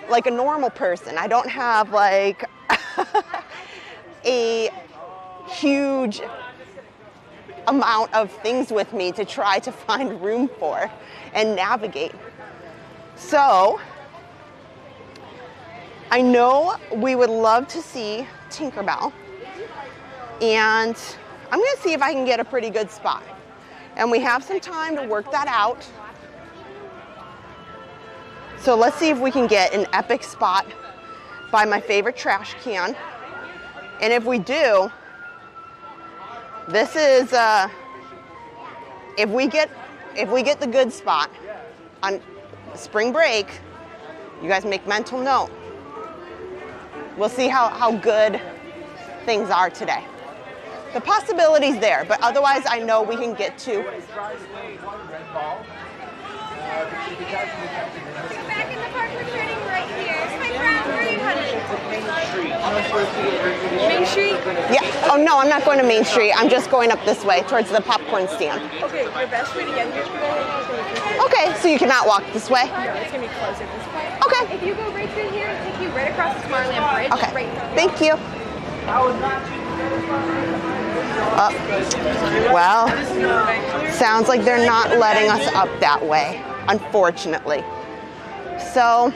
like a normal person. I don't have like a huge amount of things with me to try to find room for and navigate. So I know we would love to see Tinkerbell, and I'm gonna see if I can get a pretty good spot. And we have some time to work that out. So let's see if we can get an epic spot by my favorite trash can. And if we do, this is, if we get the good spot on spring break, you guys make mental note. We'll see how good things are today. The possibility's there, but otherwise I know we can get to. Back in the park, we're turning right here. It's my friend. Where are you headed? Main Street? Yeah. Oh no, I'm not going to Main Street. I'm just going up this way towards the popcorn stand. Okay, your best way to get here is to go. Okay, so you cannot walk this way? No, it's gonna be closer this way. Okay. If you go right through here, it'll take you right across the Tomorrowland Bridge. Okay. Right. Thank you. Well, sounds like they're not letting us up that way, unfortunately. So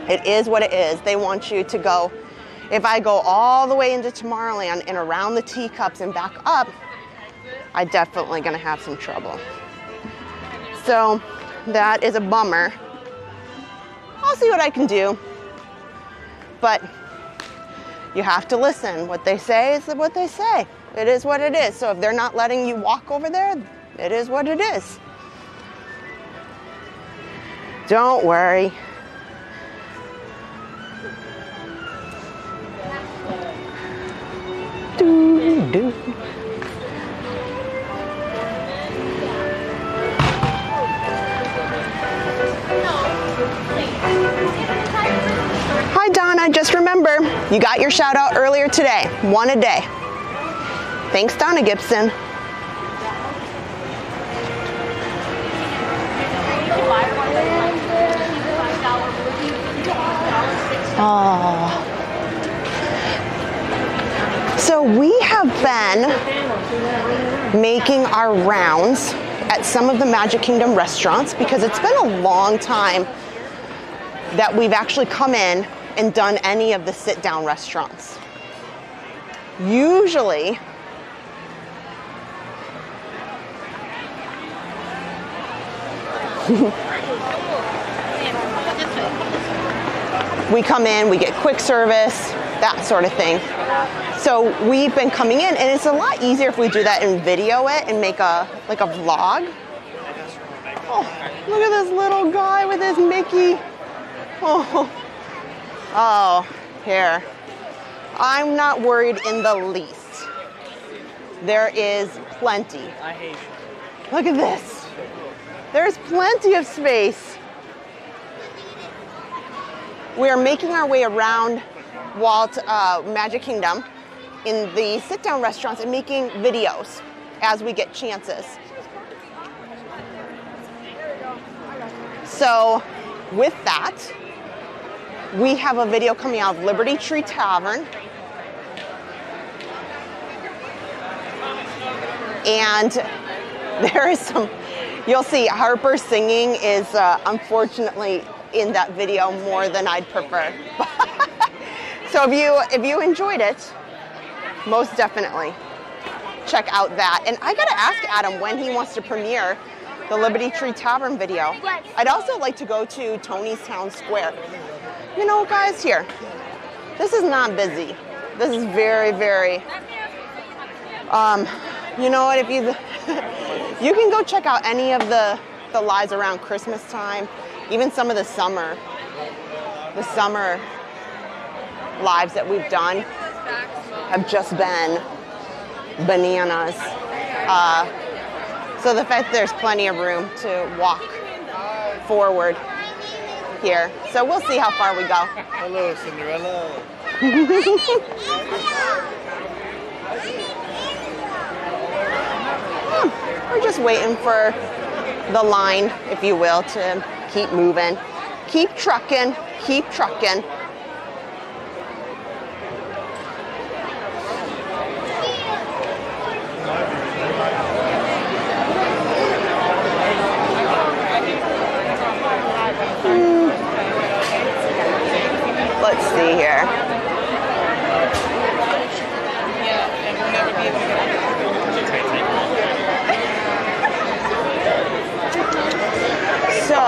it is what it is. They want you to go. If I go all the way into Tomorrowland and around the teacups and back up, I'm definitely gonna have some trouble. So that is a bummer. I'll see what I can do. But you have to listen. What they say is what they say. It is what it is. So if they're not letting you walk over there, it is what it is. Don't worry. Doo-doo. Hi Donna, just remember, you got your shout out earlier today. One a day. Thanks, Donna Gibson. Oh. So we have been making our rounds at some of the Magic Kingdom restaurants because it's been a long time that we've actually come in and done any of the sit-down restaurants. Usually, We come in, we get quick service, that sort of thing. So we've been coming in, and it's a lot easier if we do that and video it and make a like a vlog. Oh, look at this little guy with his Mickey. Oh, here. I'm not worried in the least. There is plenty. I hate you. Look at this. There's plenty of space. We are making our way around Walt Magic Kingdom in the sit-down restaurants and making videos as we get chances. So with that, we have a video coming out of Liberty Tree Tavern. And there is some, you'll see Harper singing is unfortunately in that video more than I'd prefer. So if you enjoyed it, most definitely check out that. And I gotta ask Adam when he wants to premiere the Liberty Tree Tavern video. I'd also like to go to Tony's Town Square. You know, guys, here, this is not busy. This is very, very, you know what, if you, you can go check out any of the lives around Christmas time, even some of the summer lives that we've done have just been bananas. So the fact that there's plenty of room to walk forward here. So we'll see how far we go. Hello, Cinderella. We're just waiting for the line, if you will, to keep moving. Keep trucking, keep trucking. Let's see here. So,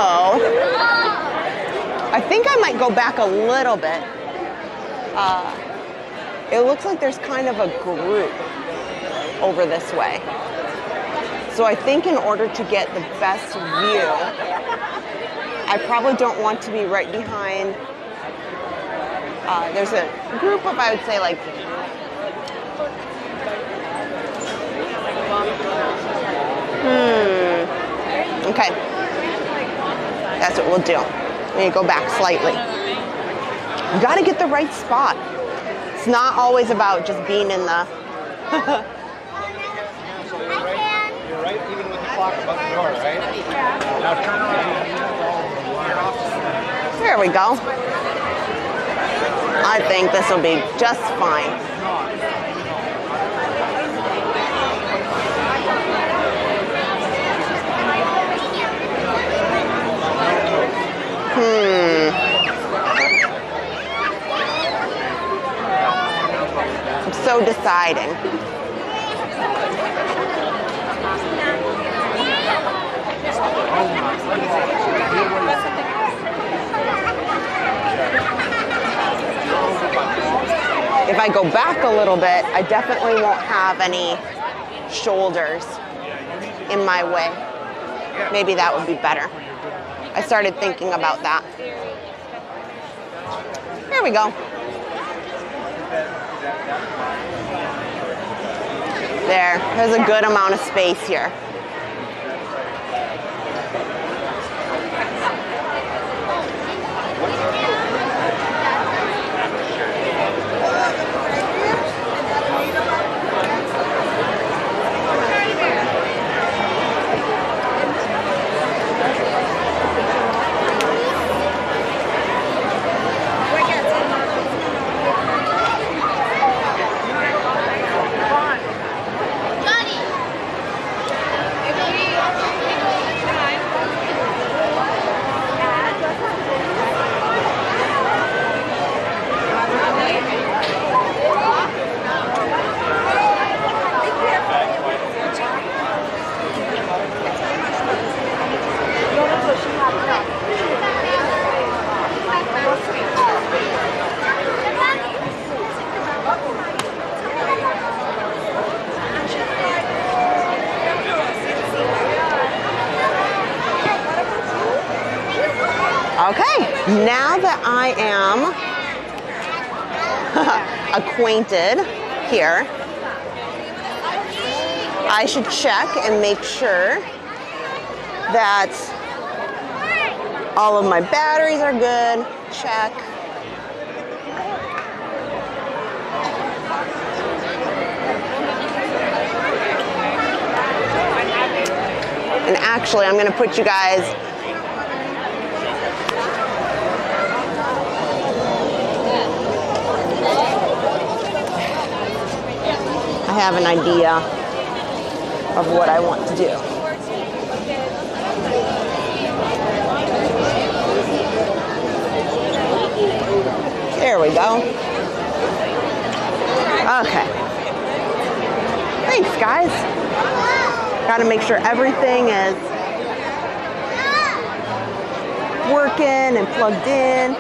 I think I might go back a little bit. It looks like there's kind of a group over this way. So I think in order to get the best view, I probably don't want to be right behind. There's a group of, I would say, like, okay. That's what we'll do. Let me go back slightly. You gotta get the right spot. It's not always about just being in the... You're right, even with the clock above the door, right? Now turn around. There we go. I think this will be just fine. I'm so deciding. If I go back a little bit, I definitely won't have any shoulders in my way. Maybe that would be better. I started thinking about that. There we go. There's a good amount of space here. Okay, now that I am acquainted here, I should check and make sure that all of my batteries are good. Check. And actually, I'm going to put you guys I have an idea of what I want to do. There we go. Okay. Thanks, guys. Got to make sure everything is working and plugged in.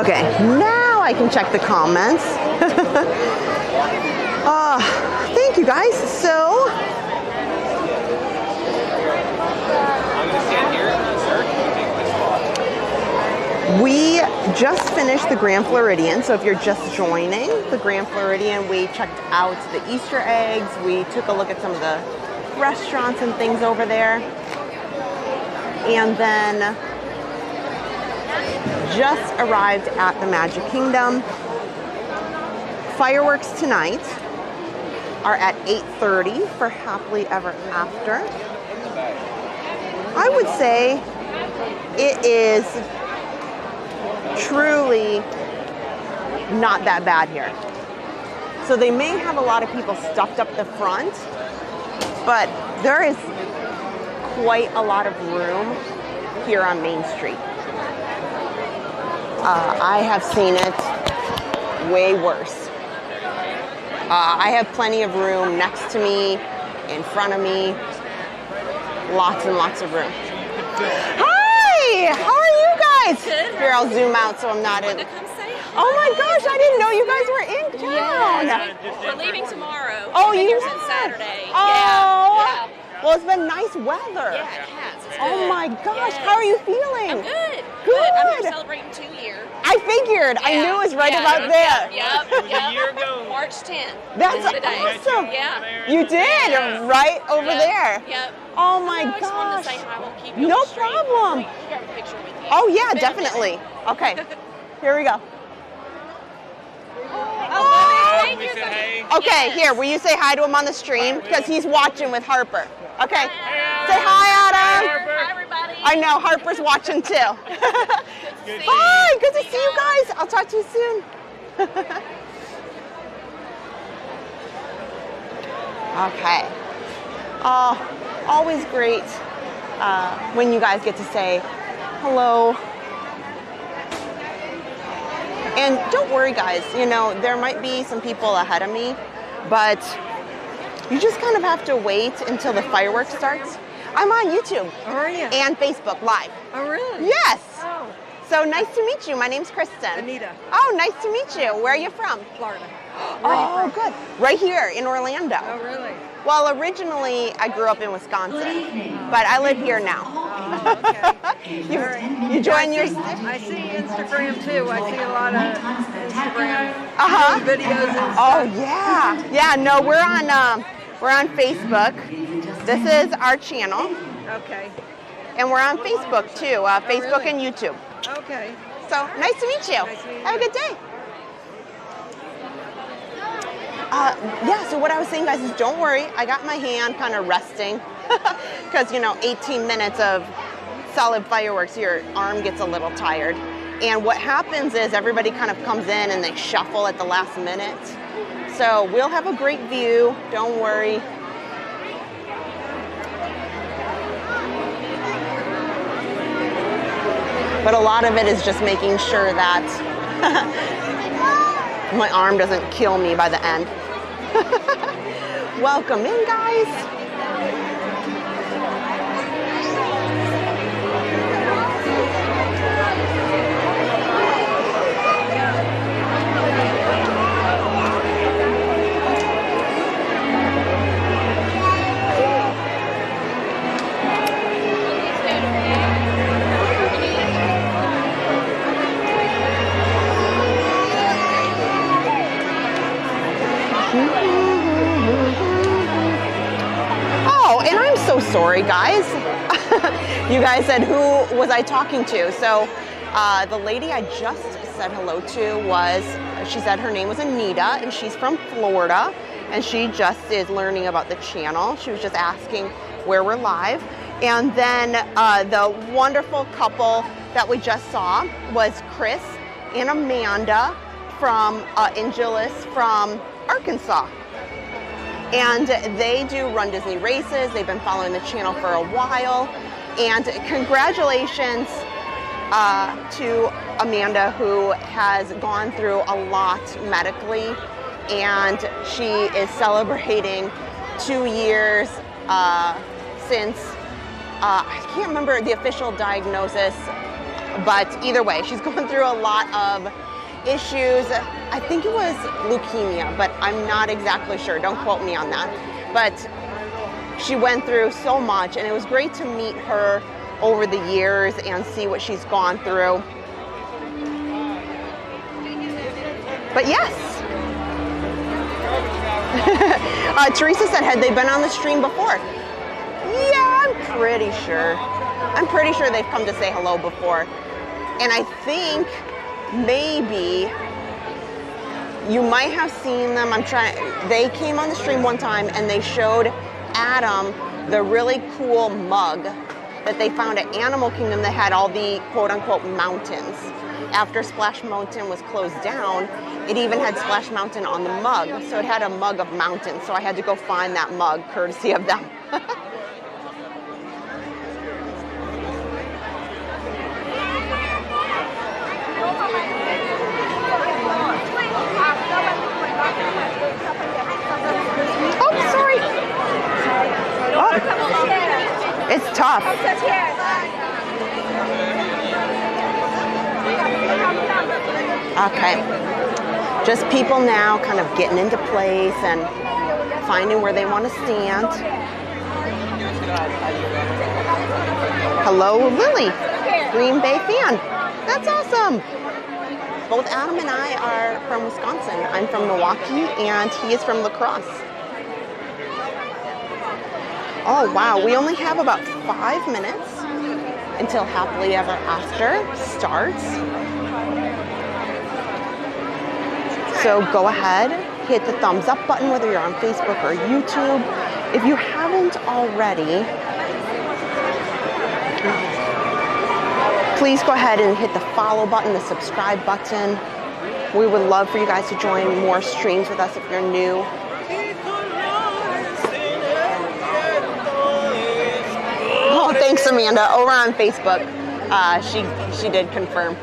Okay, now I can check the comments. Thank you guys. So, we just finished the Grand Floridian. So if you're just joining the Grand Floridian, we checked out the Easter eggs. We took a look at some of the restaurants and things over there. And then just arrived at the Magic Kingdom. Fireworks tonight are at 8:30 for Happily Ever After. I would say it is truly not that bad here. So they may have a lot of people stuffed up the front, but there is quite a lot of room here on Main Street. I have seen it way worse. I have plenty of room next to me, in front of me, lots and lots of room. Hi! How are you guys? Good. Here, I'll zoom out so I'm not in. Come say hi. Oh my gosh, I didn't know you guys were in town. We're leaving tomorrow. Oh, you on are? Saturday. Oh. Yeah. Well, it's been nice weather. Yeah, it has. It's Oh good. my gosh, Yes. how are you feeling? I'm good. Good. I'm here celebrating 2 years. I figured. I knew it was right about there. Yep. a year ago. March 10th. That's is the day. awesome. Yeah. You did, Yeah. right over Yep. there. Yep. Oh my I just wanted to gosh. say hi. I won't keep you No on the street. problem. We got a picture with you. Oh yeah, It's been a definitely. Okay, here we go. Oh, thank you. Okay, here, will you say hi to him on the stream? Because he's watching with Harper. Okay, say hi, Adam. Hi, everybody. I know, Harper's watching too. Bye, good to see you guys. I'll talk to you soon. Okay. Always great when you guys get to say hello. And don't worry, guys, you know, there might be some people ahead of me, but you just kind of have to wait until the fireworks starts. I'm on YouTube. How are you? And Facebook Live. Oh, really? Yes. Oh, So nice to meet you. My name's Kristen. Anita, Oh, nice to meet you. Where are you from? Florida. Oh, good. Right here in Orlando. Oh, really? Well, originally I grew up in Wisconsin, but I live here now. Oh, okay. You join your... I see Instagram too. I see a lot of Instagram Uh-huh. videos and Oh stuff. yeah, yeah. No, we're on Facebook. This is our channel, Okay. and we're on Facebook too. Facebook really? and YouTube. Okay. So nice to meet you. Nice to meet you. Have a good day. Yeah. So what I was saying, guys, is don't worry. I got my hand kind of resting because 18 minutes of solid fireworks, your arm gets a little tired. And what happens is everybody kind of comes in and they shuffle at the last minute. So we'll have a great view, don't worry. But a lot of it is just making sure that my arm doesn't kill me by the end. Welcome in, guys. Oh, and I'm so sorry, guys. You guys said, who was I talking to? So the lady I just said hello to she said her name was Anita, and she's from Florida, and she just is learning about the channel. She was just asking where we're live. And then the wonderful couple that we just saw was Chris and Amanda from Angeles from Arkansas. And they do Run Disney races. They've been following the channel for a while. And congratulations to Amanda, who has gone through a lot medically. And she is celebrating 2 years since, I can't remember the official diagnosis, but either way, she's going through a lot of issues. I think it was leukemia, but I'm not exactly sure. Don't quote me on that. But she went through so much, and it was great to meet her over the years and see what she's gone through. But yes. Teresa said, had they been on the stream before? Yeah, I'm pretty sure. I'm pretty sure they've come to say hello before. And I think maybe you might have seen them. They came on the stream one time and they showed Adam the really cool mug that they found at Animal Kingdom that had all the quote-unquote mountains. After Splash Mountain was closed down, it even had Splash Mountain on the mug. So it had a mug of mountains. So I had to go find that mug courtesy of them. Oh, sorry. Oh, it's tough. Okay. Just people now kind of getting into place and finding where they want to stand. Hello, Lily. Green Bay fan. That's awesome. Both Adam and I are from Wisconsin. I'm from Milwaukee, and he is from La Crosse. Oh, wow. We only have about 5 minutes until Happily Ever After starts. So go ahead, hit the thumbs up button, whether you're on Facebook or YouTube. If you haven't already, please go ahead and hit the follow button, the subscribe button. We would love for you guys to join more streams with us if you're new. Oh, thanks, Amanda. Over on Facebook, she did confirm.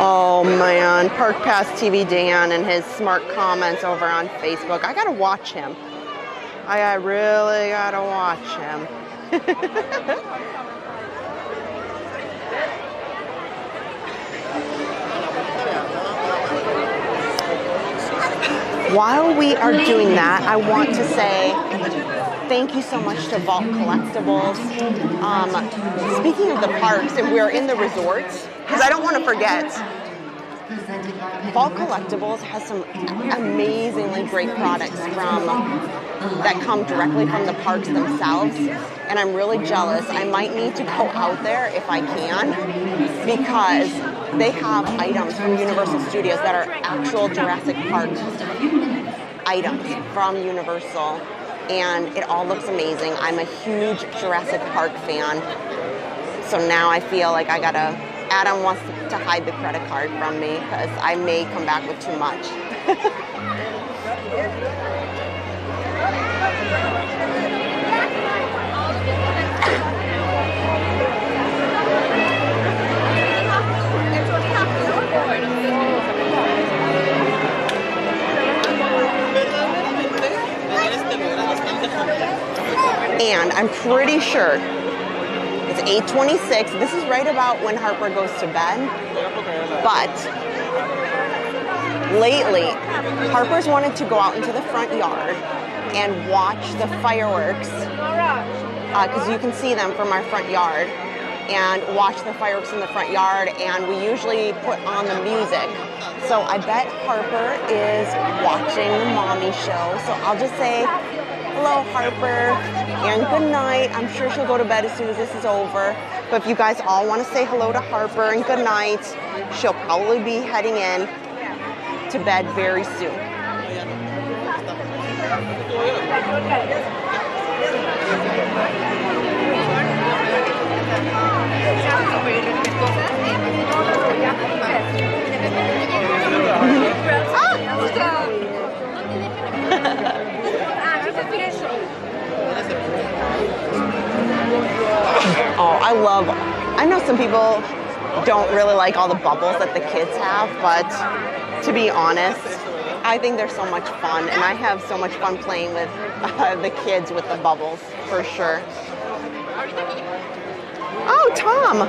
Oh man, Park Pass TV Dan and his smart comments over on Facebook. I gotta watch him. I really gotta watch him. While we are doing that, I want to say thank you so much to Vault Collectibles. Speaking of the parks, and we're in the resorts, because I don't want to forget, Vault Collectibles has some amazingly great products that come directly from the parks themselves, and I'm really jealous. I might need to go out there if I can, because they have items from Universal Studios that are actual Jurassic Park items from Universal, and it all looks amazing. I'm a huge Jurassic Park fan, so now I feel like Adam wants to hide the credit card from me because I may come back with too much. And I'm pretty sure it's 8:26. This is right about when Harper goes to bed. But lately, Harper's wanted to go out into the front yard and watch the fireworks, because you can see them from our front yard, and watch the fireworks in the front yard, and we usually put on the music. So I bet Harper is watching the mommy show. So I'll just say, hello, Harper, and good night. I'm sure she'll go to bed as soon as this is over. But if you guys all want to say hello to Harper and good night, she'll probably be heading in to bed very soon. Oh, I know some people don't really like all the bubbles that the kids have, but to be honest, I think they're so much fun, and I have so much fun playing with the kids with the bubbles, for sure. Oh, Tom,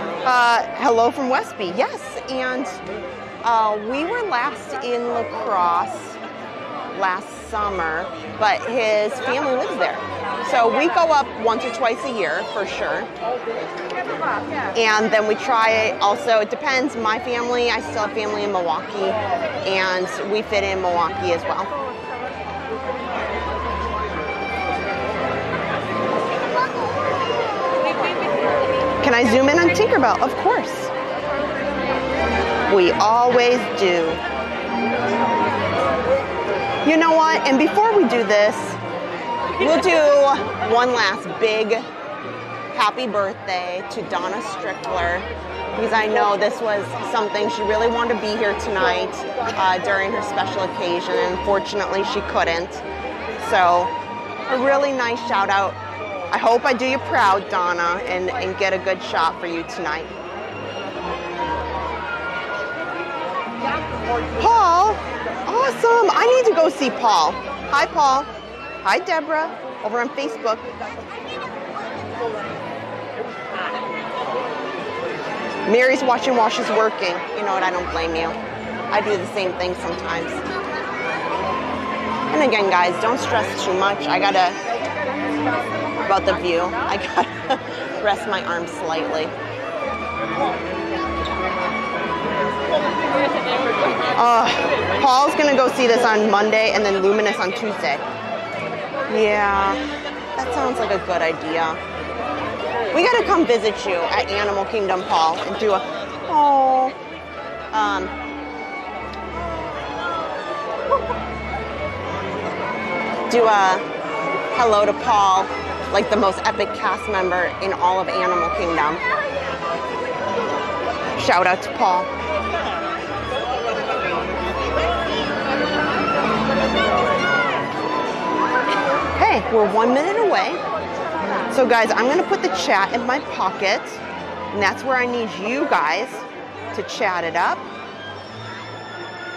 hello from Westby. Yes, and we were last in La Crosse last summer, but his family lives there. So we go up once or twice a year, for sure. And then we try also, it depends, my family, I still have family in Milwaukee, and we fit in Milwaukee as well. Can I zoom in on Tinkerbell? Of course. We always do. You know what? And before we do this, we'll do one last big happy birthday to Donna Strickler, because I know this was something she really wanted to be here tonight during her special occasion. Unfortunately, she couldn't. So a really nice shout out. I hope I do you proud, Donna, and get a good shot for you tonight. Paul, awesome. I need to go see Paul. Hi, Paul. Hi, Deborah, over on Facebook. Mary's watching while she's working. You know what, I don't blame you. I do the same thing sometimes. And again, guys, don't stress too much. About the view, I gotta rest my arms slightly. Paul's gonna go see this on Monday and then Luminous on Tuesday. Yeah, that sounds like a good idea. We gotta come visit you at Animal Kingdom, Paul, and do a hello to Paul, like the most epic cast member in all of Animal Kingdom. Shout out to Paul. Hey, we're 1 minute away. So guys, I'm gonna put the chat in my pocket, and that's where I need you guys to chat it up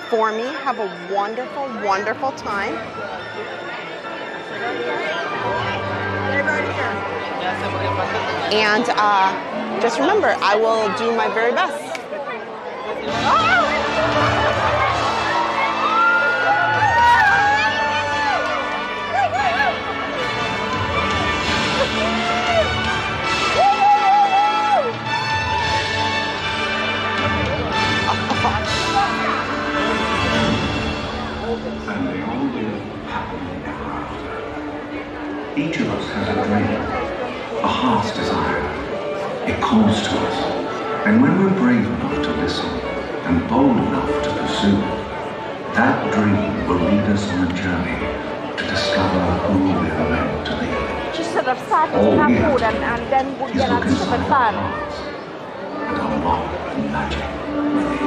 for me. Have a wonderful, wonderful time. And just remember, I will do my very best. And they all live happily ever after. Each of us has a dream, a heart's desire. It calls to us, and when we're brave enough to listen and bold enough to pursue, That dream will lead us on a journey to discover who we are meant to be. Just sort of sad All we have have food to and do then is get look on super inside our fun. hearts and unlock the magic within.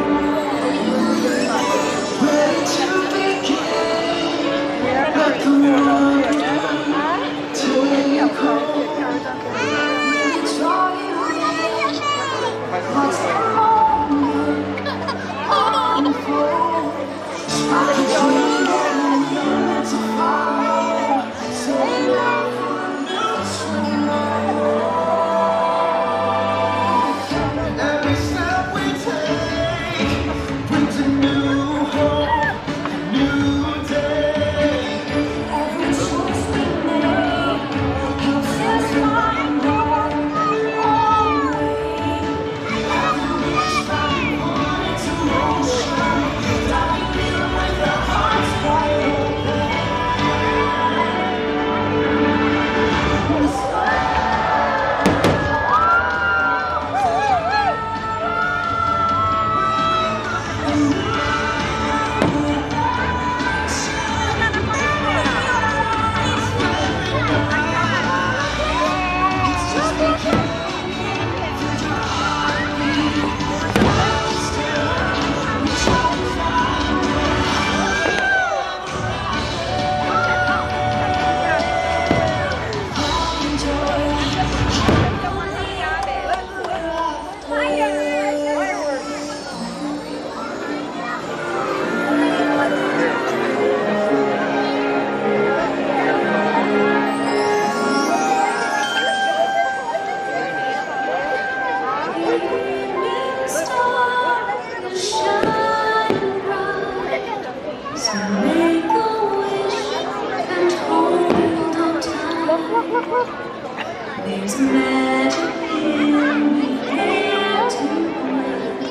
There's magic in the air tonight,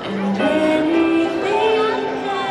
and anything can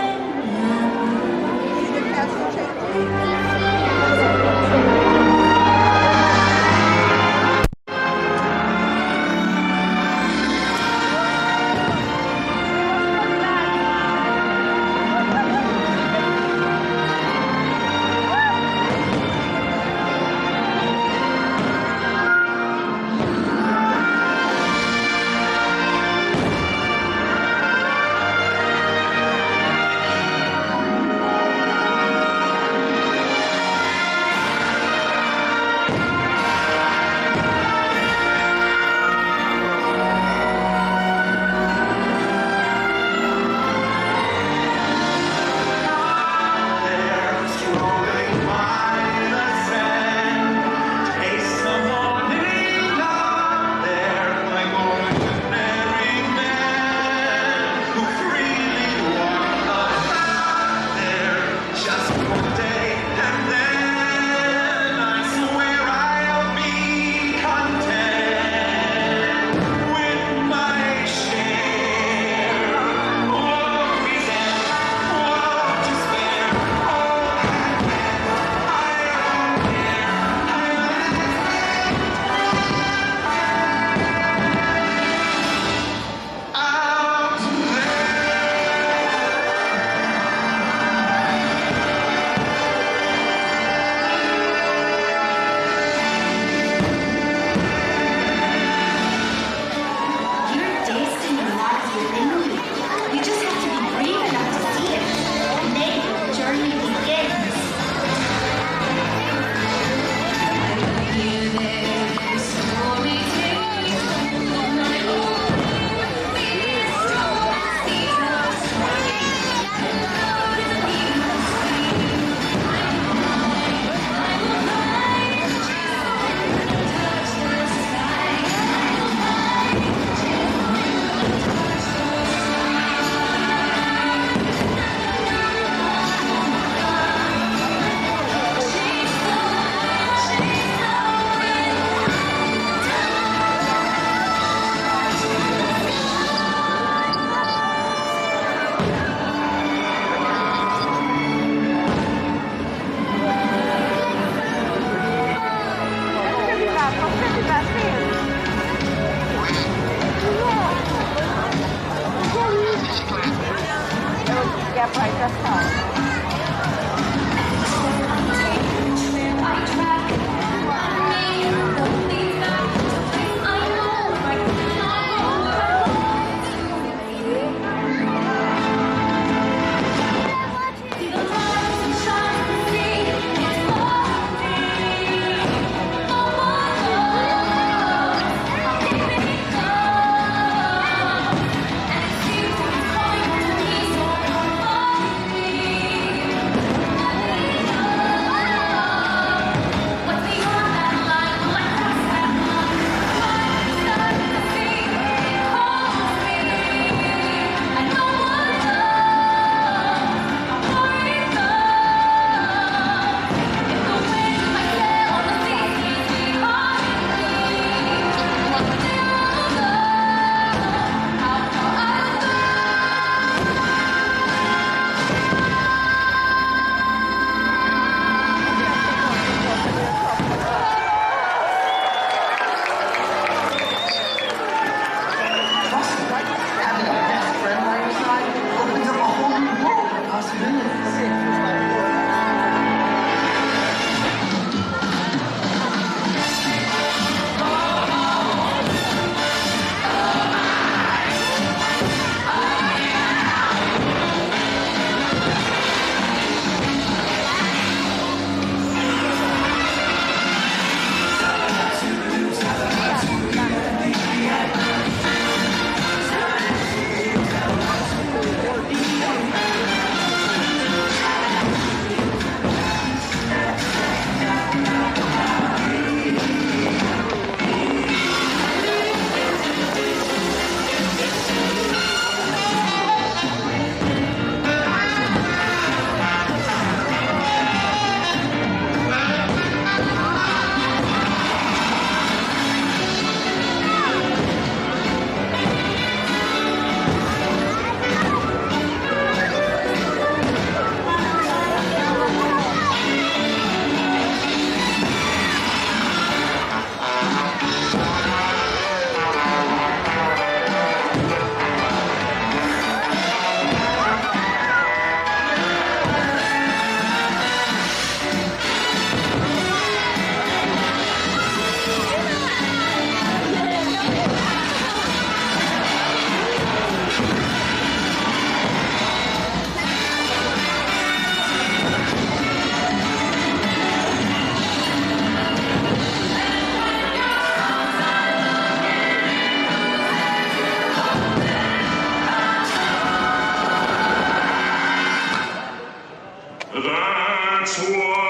That's what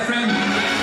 friends are.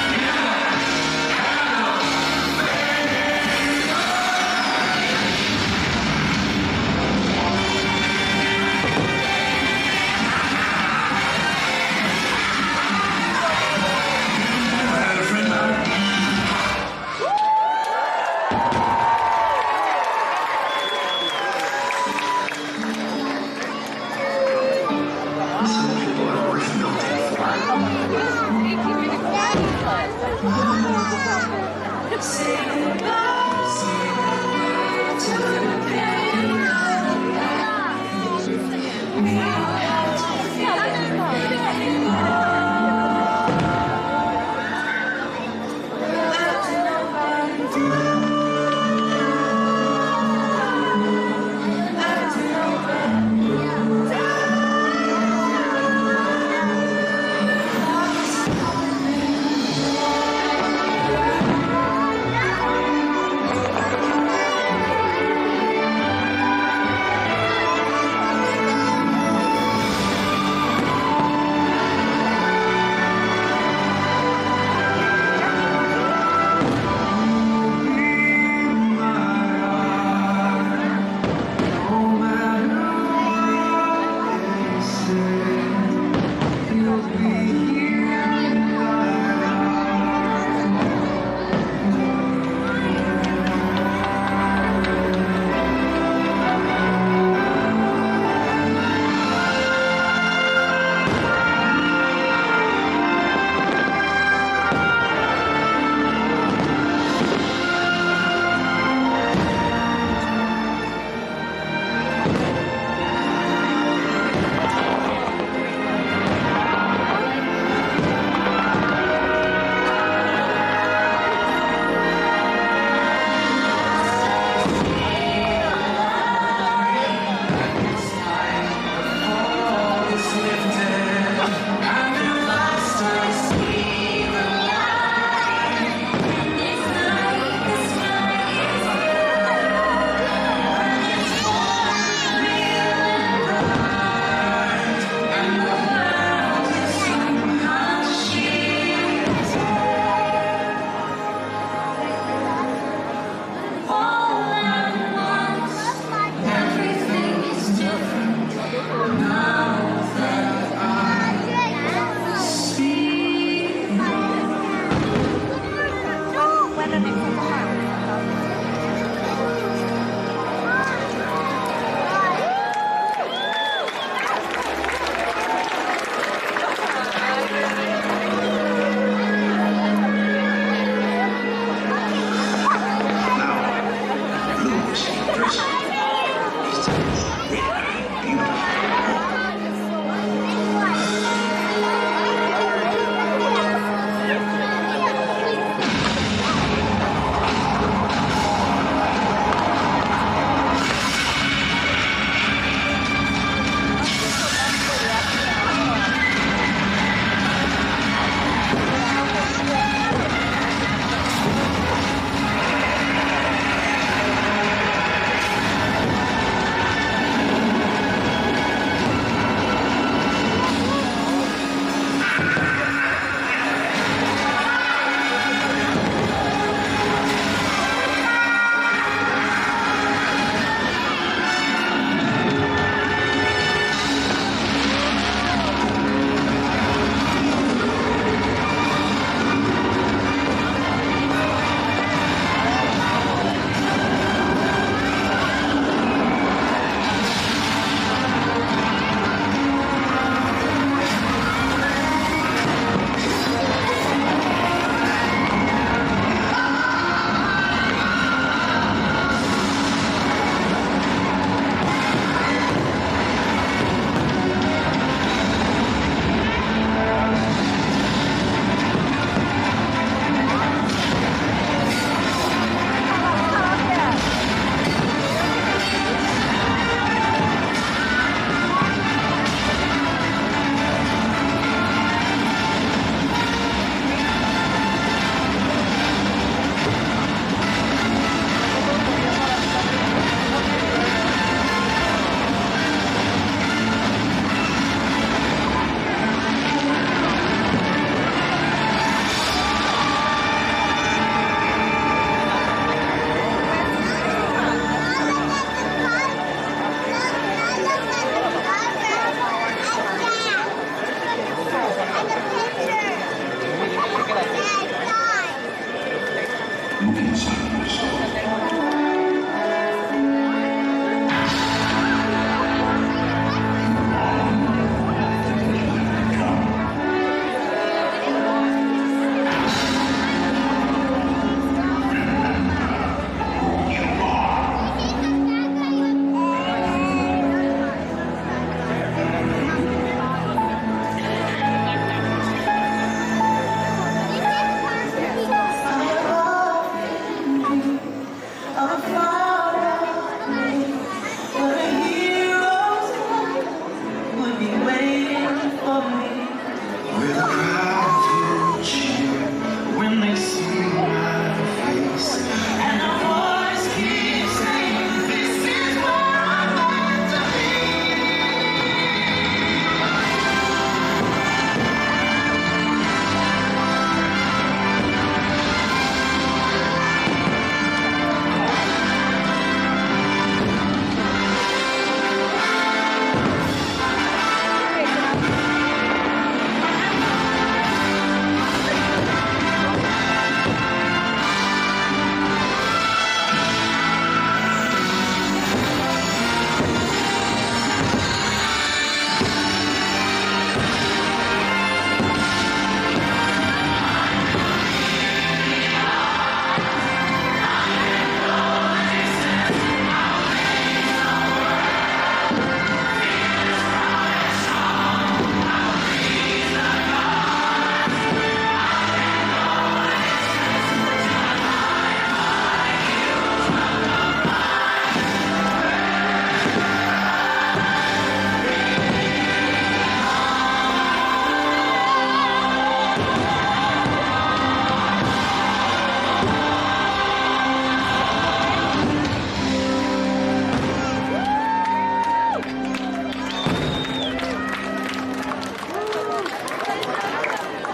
Look inside yourself.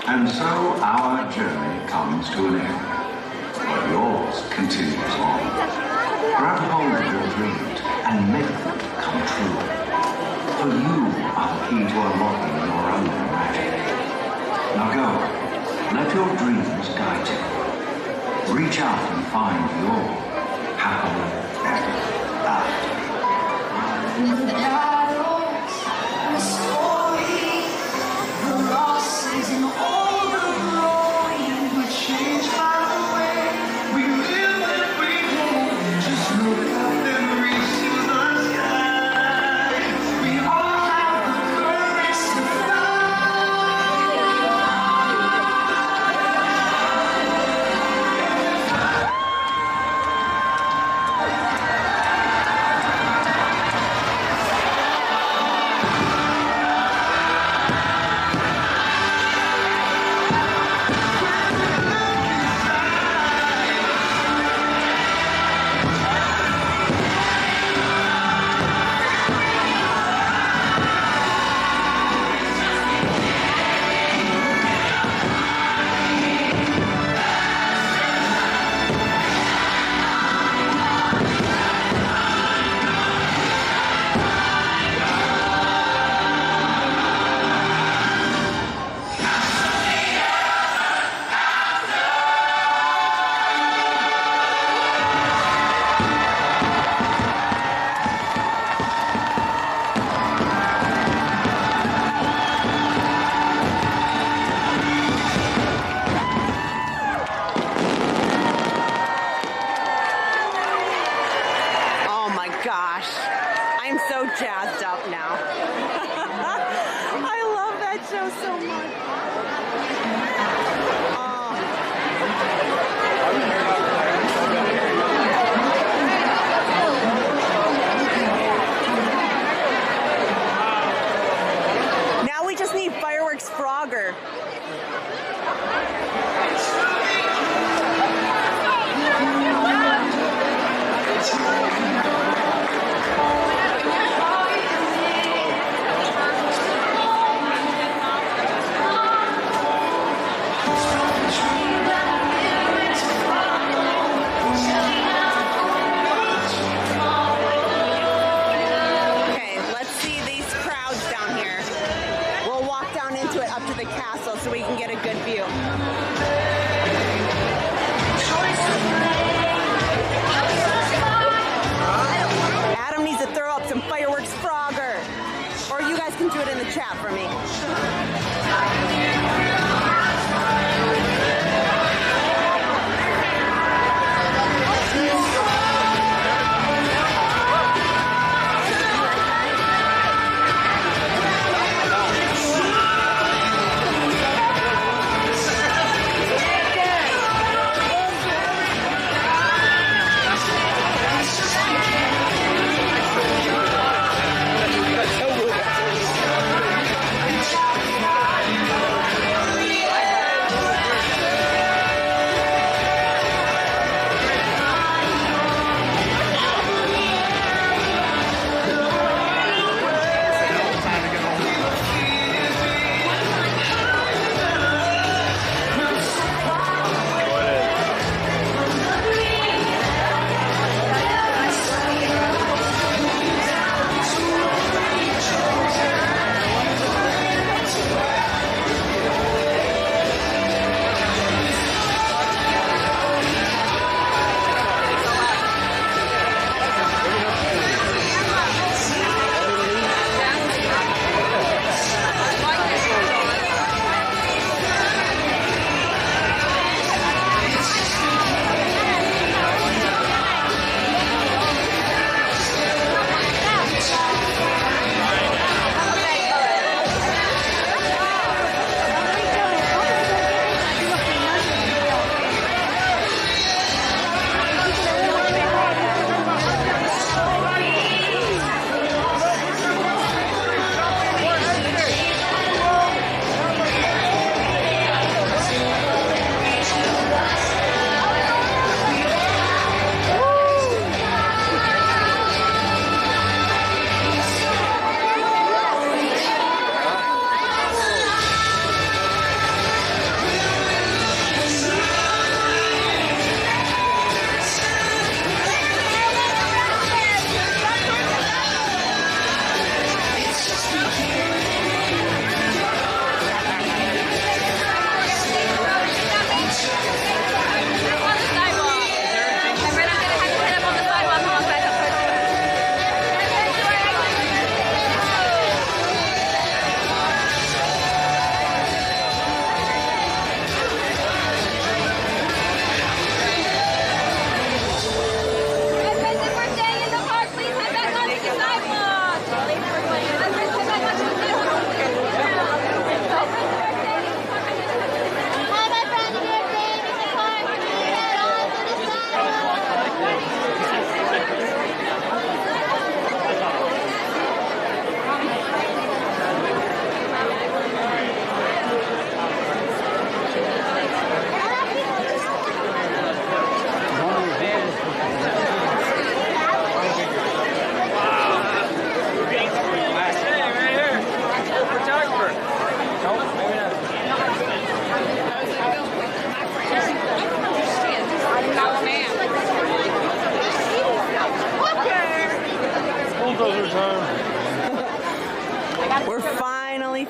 And so our journey comes to an end, but yours continues on. Grab hold of your dreams and make them come true. For you are the key to unlocking your own magic. Now go, let your dreams guide you. Reach out and find your happily ever after. The battles, the story, the losses, and all the glory will change by the way we live every day. Just look up and reach to the sky. We all have the courage to fly.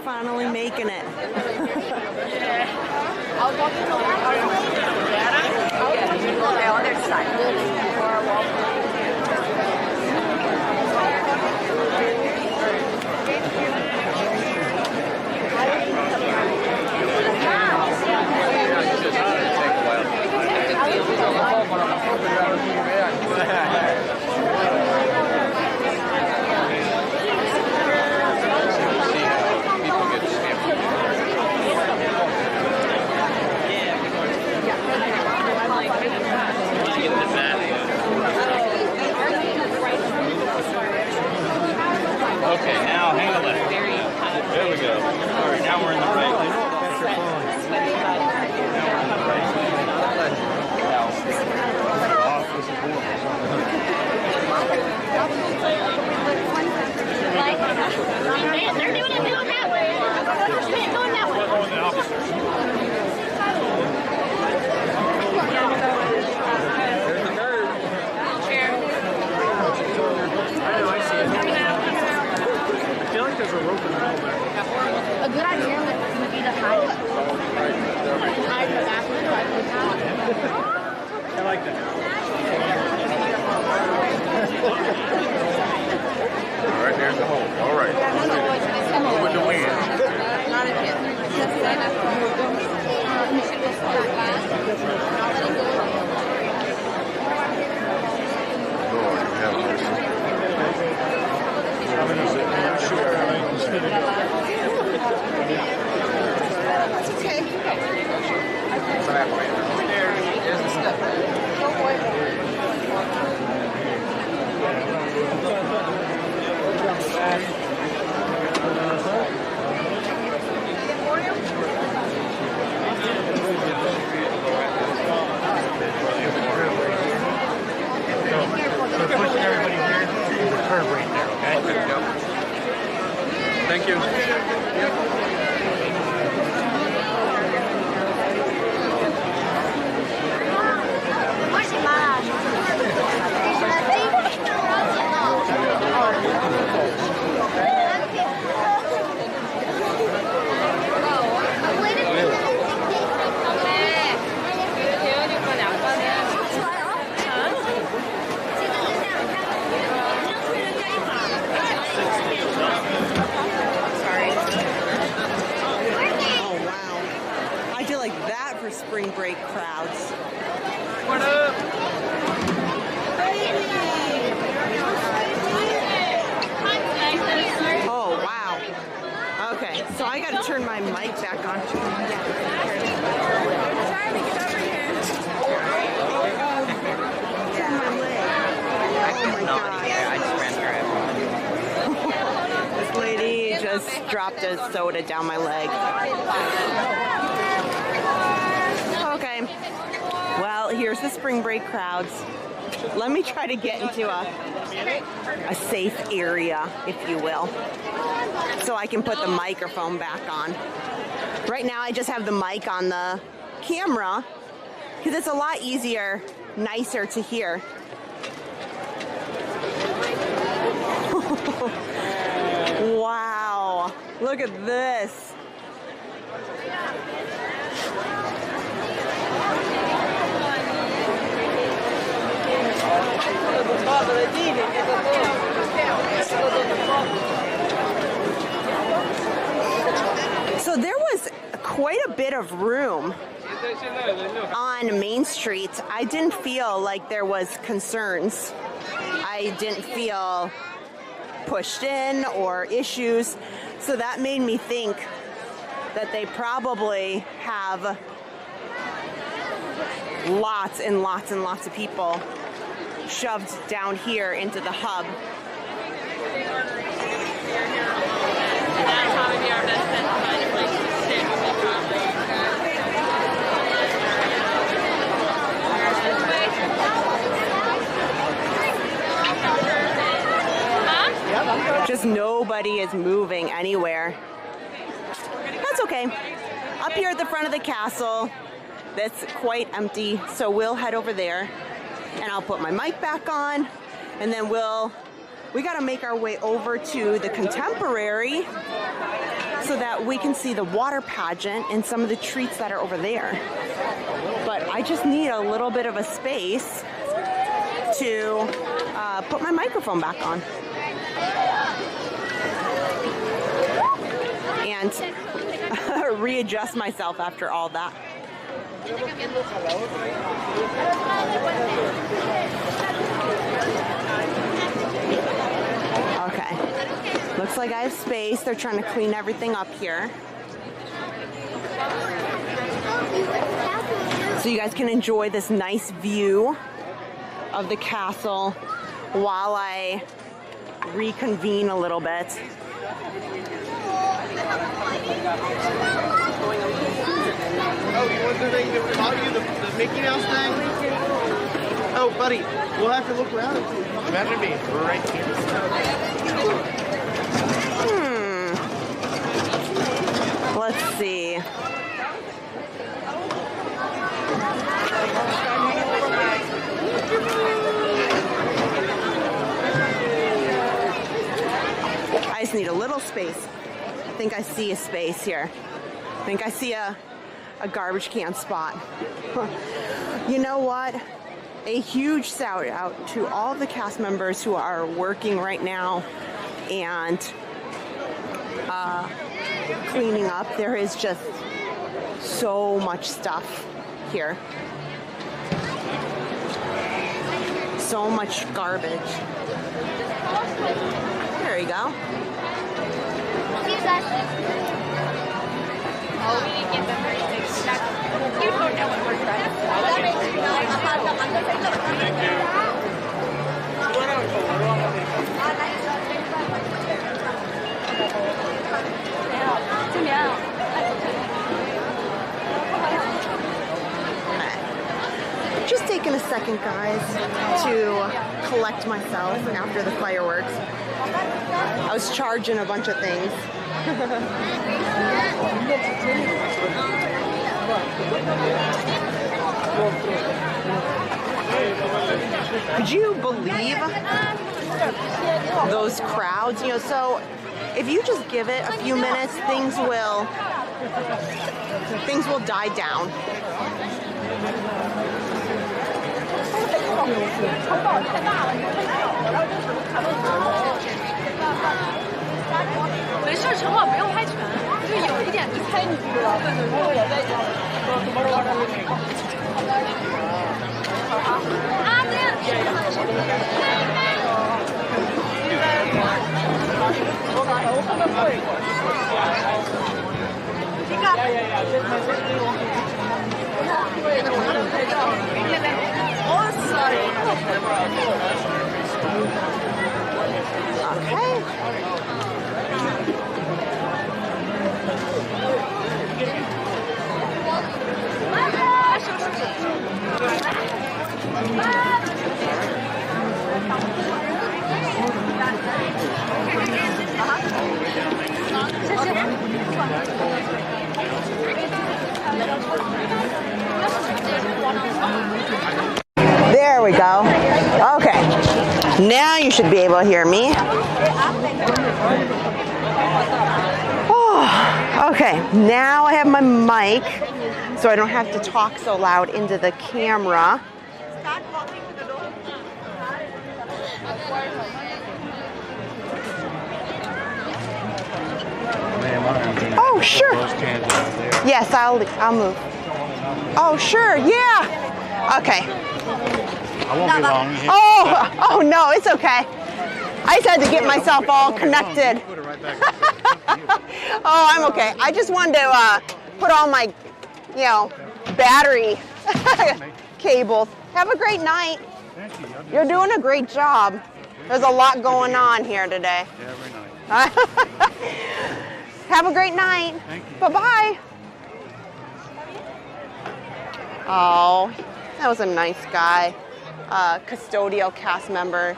finally making it. Okay, now hang on left. There we go. All right, now we're in the right. They're doing it that way. They're going that way. We're going the opposite. There's the nerd. I see it. I feel like there's a rope in the middle there. A good idea would be to hide it. Hide the back. I like that. All right, there's the hole. All right. With the wind. Not a kid. Lord, you have mercy. That's okay. There's the step. We're pushing everybody here. Curve right there, okay? Thank you. Spring break crowds. What up? Oh, wow. Okay, so I got to turn my mic back on. Turn my leg. Oh my God. This lady just dropped a soda down my leg. Okay, well, here's the spring break crowds. Let me try to get into a safe area, if you will, so I can put the microphone back on. Right now, I just have the mic on the camera because it's a lot easier, nicer to hear. Wow, look at this. So there was quite a bit of room on Main Street. I didn't feel like there was concerns. I didn't feel pushed in or issues. So that made me think that they probably have lots and lots and lots of people shoved down here into the hub. Just nobody is moving anywhere. That's okay. Up here at the front of the castle, that's quite empty, so we'll head over there and I'll put my mic back on, and then we gotta make our way over to the Contemporary so that we can see the water pageant and some of the treats that are over there. But I just need a little bit of a space to put my microphone back on. And readjust myself after all that. Okay, looks like I have space. They're trying to clean everything up here. So you guys can enjoy this nice view of the castle while I reconvene a little bit. Oh, you want the thing that we bought you, the Mickey Mouse thing? Oh, buddy, we'll have to look around and see. Imagine being right here. Let's see. I just need a little space. I think I see a space here. I think I see a garbage can spot. You know what? A huge shout out to all the cast members who are working right now and cleaning up. There is just so much stuff here. So much garbage. There you go. You don't know what we're trying to Just taking a second, guys, to collect myself after the fireworks. I was charging a bunch of things. Could you believe those crowds? You know, so if you just give it a few minutes, things will die down. There we go. Okay. Now you should be able to hear me. Oh, okay. Now I have my mic, so I don't have to talk so loud into the camera. Oh, sure. Yes, I'll move. Oh, sure. Yeah. Okay. I won't be long. Oh no, it's okay. I just had to get myself all connected. Oh, I'm okay. I just wanted to put all my, battery cables. Have a great night. Thank you. You're doing a great job. There's a lot going on here today. Yeah, every night. Have a great night. Thank you. Bye-bye. Oh, that was a nice guy. Custodial cast member.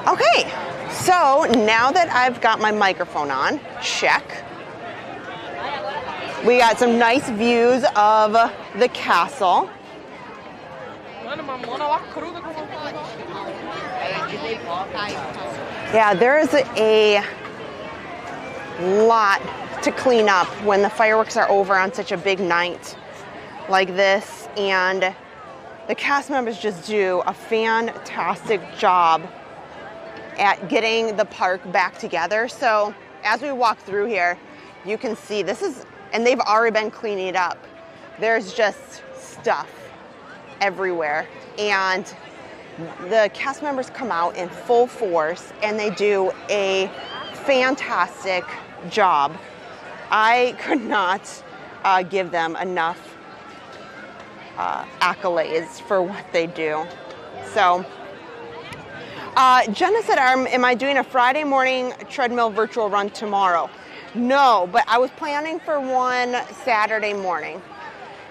Okay, so now that I've got my microphone on, check. We got some nice views of the castle. Yeah, there is a lot to clean up when the fireworks are over on such a big night like this, and the cast members just do a fantastic job at getting the park back together. So as we walk through here, you can see this is, and they've already been cleaning it up. There's just stuff everywhere, and the cast members come out in full force and they do a fantastic job. I could not give them enough accolades for what they do. So Jenna said, am I doing a Friday morning treadmill virtual run tomorrow? No, but I was planning for one Saturday morning.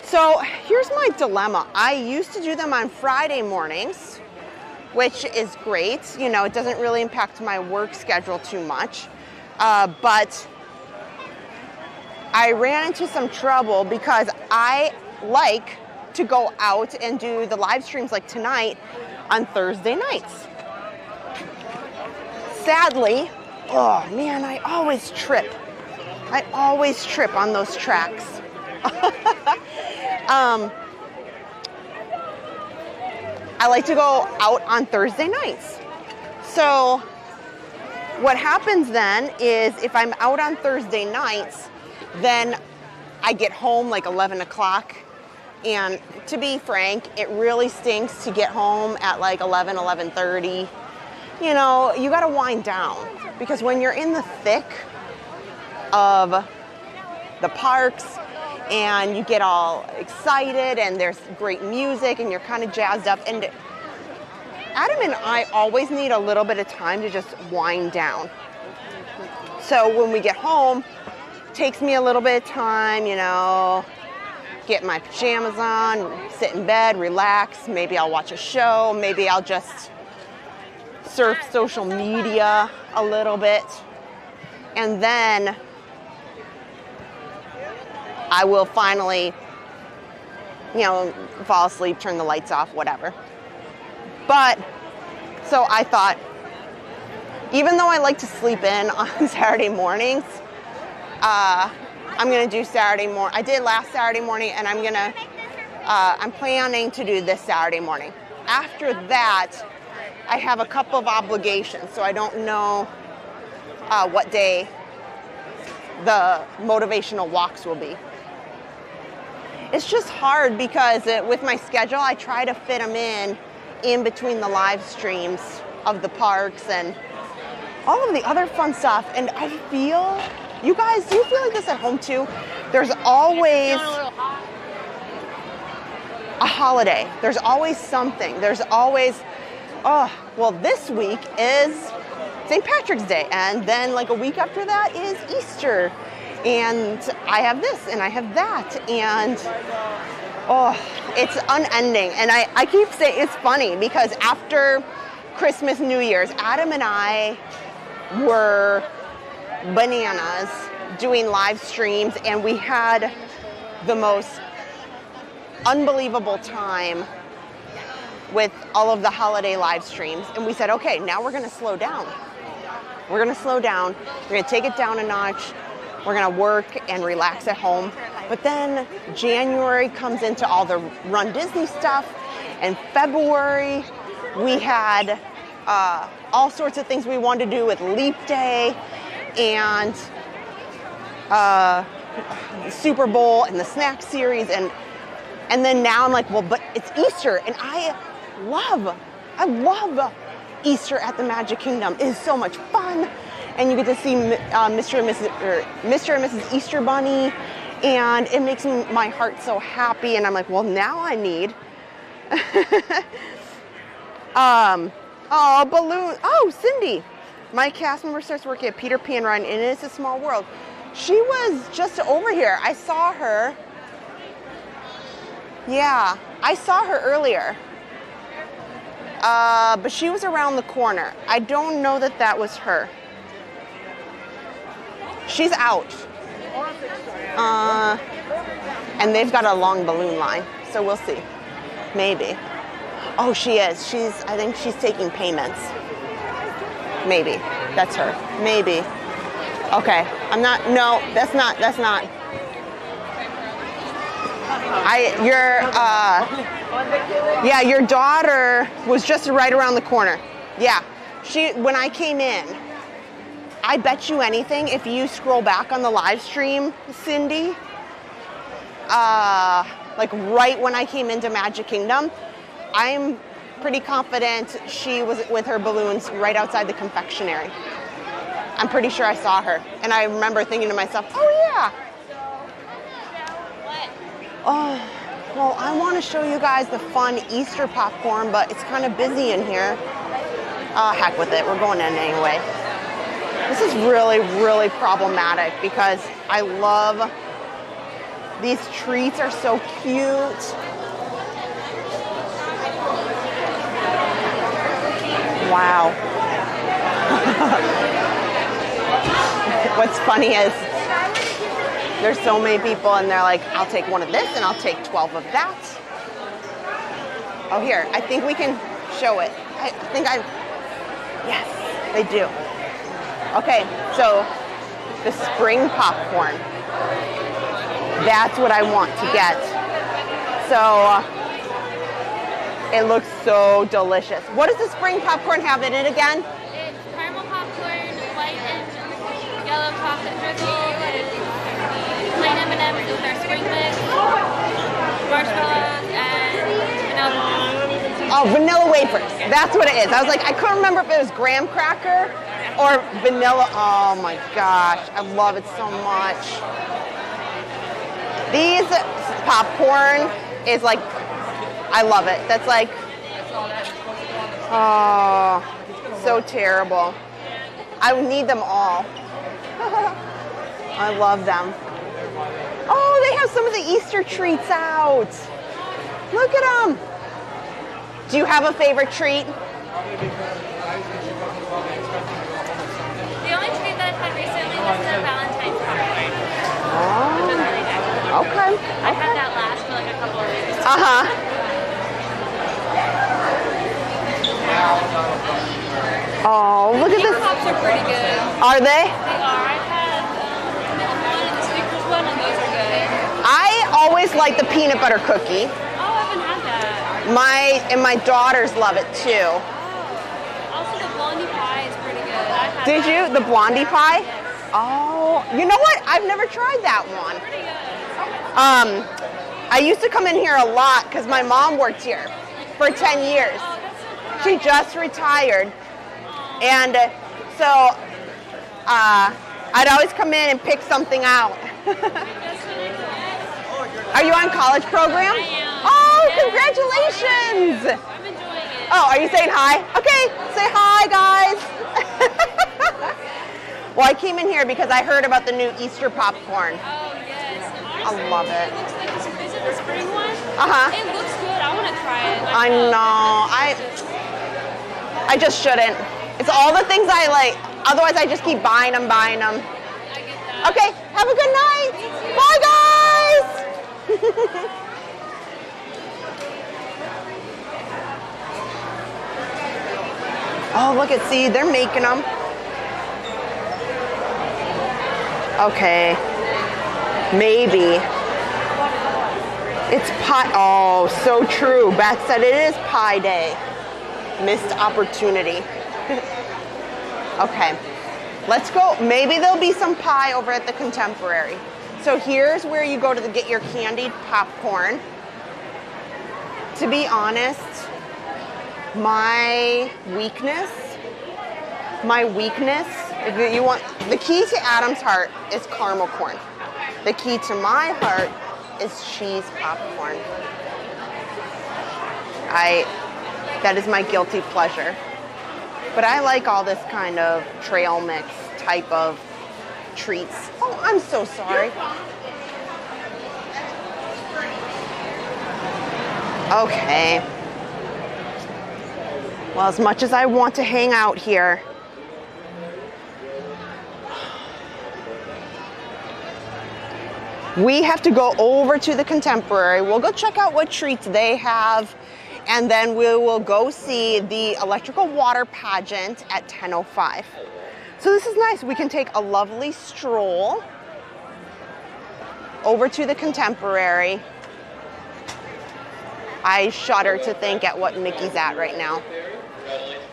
So here's my dilemma. I used to do them on Friday mornings, which is great. You know, it doesn't really impact my work schedule too much. But I ran into some trouble because I like to go out and do the live streams like tonight on Thursday nights. Sadly, oh man, I always trip. I always trip on those tracks. I like to go out on Thursday nights. So what happens then is if I'm out on Thursday nights, then I get home like 11 o'clock. And to be frank, it really stinks to get home at like 11:30. You know, you got to wind down because when you're in the thick of the parks and you get all excited and there's great music and you're kind of jazzed up, and Adam and I always need a little bit of time to just wind down. So when we get home, it takes me a little bit of time, you know, get my pajamas on, sit in bed, relax. Maybe I'll watch a show. Maybe I'll just surf social media a little bit. And then I will finally, you know, fall asleep, turn the lights off, whatever. But, so I thought, even though I like to sleep in on Saturday mornings, I'm gonna do Saturday morning. I did last Saturday morning, and I'm planning to do this Saturday morning. After that, I have a couple of obligations, so I don't know what day the motivational walks will be. It's just hard because with my schedule, I try to fit them in between the live streams of the parks and all of the other fun stuff. And I feel, you guys, do you feel like this at home too? There's always a holiday. There's always something. There's always, oh, well, this week is St. Patrick's Day. And then like a week after that is Easter. And I have this and I have that. And oh, it's unending. And I keep saying, it's funny because after Christmas, New Year's, Adam and I were bananas doing live streams, and we had the most unbelievable time with all of the holiday live streams. And we said, okay, now we're gonna slow down. We're gonna slow down. We're gonna take it down a notch. We're gonna work and relax at home. But then January comes into all the Run Disney stuff, and February we had all sorts of things we wanted to do with Leap Day and Super Bowl and the snack series, and then now I'm like, well, but it's Easter, and I love Easter at the Magic Kingdom. It is so much fun, and you get to see Mr. and Mrs. Easter Bunny, and it makes my heart so happy. And I'm like, well, now I need oh, balloon. Oh, Cindy, my cast member starts working at Peter Pan Run, and It's a Small World. She was just over here. I saw her. Yeah, I saw her earlier. But she was around the corner. I don't know that that was her. She's out. And they've got a long balloon line, so we'll see. Maybe. Oh, she is. I think she's taking payments. Maybe. That's her. Maybe. Okay. I'm not. No, that's not. That's not. Yeah, your daughter was just right around the corner. Yeah. When I came in, I bet you anything, if you scroll back on the live stream, Cindy, like right when I came into Magic Kingdom, I'm pretty confident she was with her balloons right outside the confectionery. I'm pretty sure I saw her. And I remember thinking to myself, oh yeah. Oh, well, I want to show you guys the fun Easter popcorn, but it's kind of busy in here. Heck with it, we're going in anyway. This is really, really problematic because I love these treats are so cute. Wow. What's funny is there's so many people and they're like, I'll take one of this and I'll take 12 of that. Oh, here, I think we can show it. Yes, they do. Okay, so the spring popcorn. That's what I want to get. So it looks so delicious. What does the spring popcorn have in it again? It's caramel popcorn, white and yellow chocolate drizzle, plain M&M's with our spring mix, marshmallows, and vanilla. Oh, vanilla wafers. That's what it is. I was like, I couldn't remember if it was graham cracker or vanilla. Oh my gosh, I love it so much. These popcorn is like, I love it. That's like, oh, so terrible. I would need them all. I love them. Oh, they have some of the Easter treats out. Look at them. Do you have a favorite treat? The only treat that I've had recently was the Valentine's popcorn. Oh, okay. I had that last for like a couple of weeks. Oh, look at this. Pops are pretty good. Are they? They are. I've had one and the Snickers one, and those are good. I always like the peanut butter cookie. Oh, I haven't had that. My daughters love it too. Oh. Also, the blondie pie is pretty good. I've had Did that. you? The blondie pie? Yes. Oh, you know what? I've never tried that one. Pretty good. I used to come in here a lot because my mom worked here for 10 years. Oh, that's so cool. She just retired. And so I'd always come in and pick something out. Are you on college program? I am. Oh, Yeah. congratulations. I'm enjoying it. Oh, are you saying hi? Okay, say hi, guys. Well, I came in here because I heard about the new Easter popcorn. Oh, yes. I love it. It looks like is it the spring one? Uh-huh. It looks good. I want to try it. I know. I just shouldn't. It's all the things I like. Otherwise, I just keep buying them. I get that. Okay, have a good night. Bye, guys. Oh, look at, see, they're making them. Okay, maybe. It's pie, oh, so true. Beth said it is pie day. Missed opportunity. Okay, let's go. Maybe there'll be some pie over at the Contemporary. So here's where you go to get your candied popcorn. To be honest, my weakness, if you want, the key to Adam's heart is caramel corn. The key to my heart is cheese popcorn. That is my guilty pleasure. But I like all this kind of trail mix type of treats. Oh, I'm so sorry. Okay. Well, as much as I want to hang out here, we have to go over to the Contemporary. We'll go check out what treats they have And then we will go see the electrical water pageant at 10:05. So this is nice. We can take a lovely stroll over to the Contemporary. I shudder to think at what Mickey's at right now.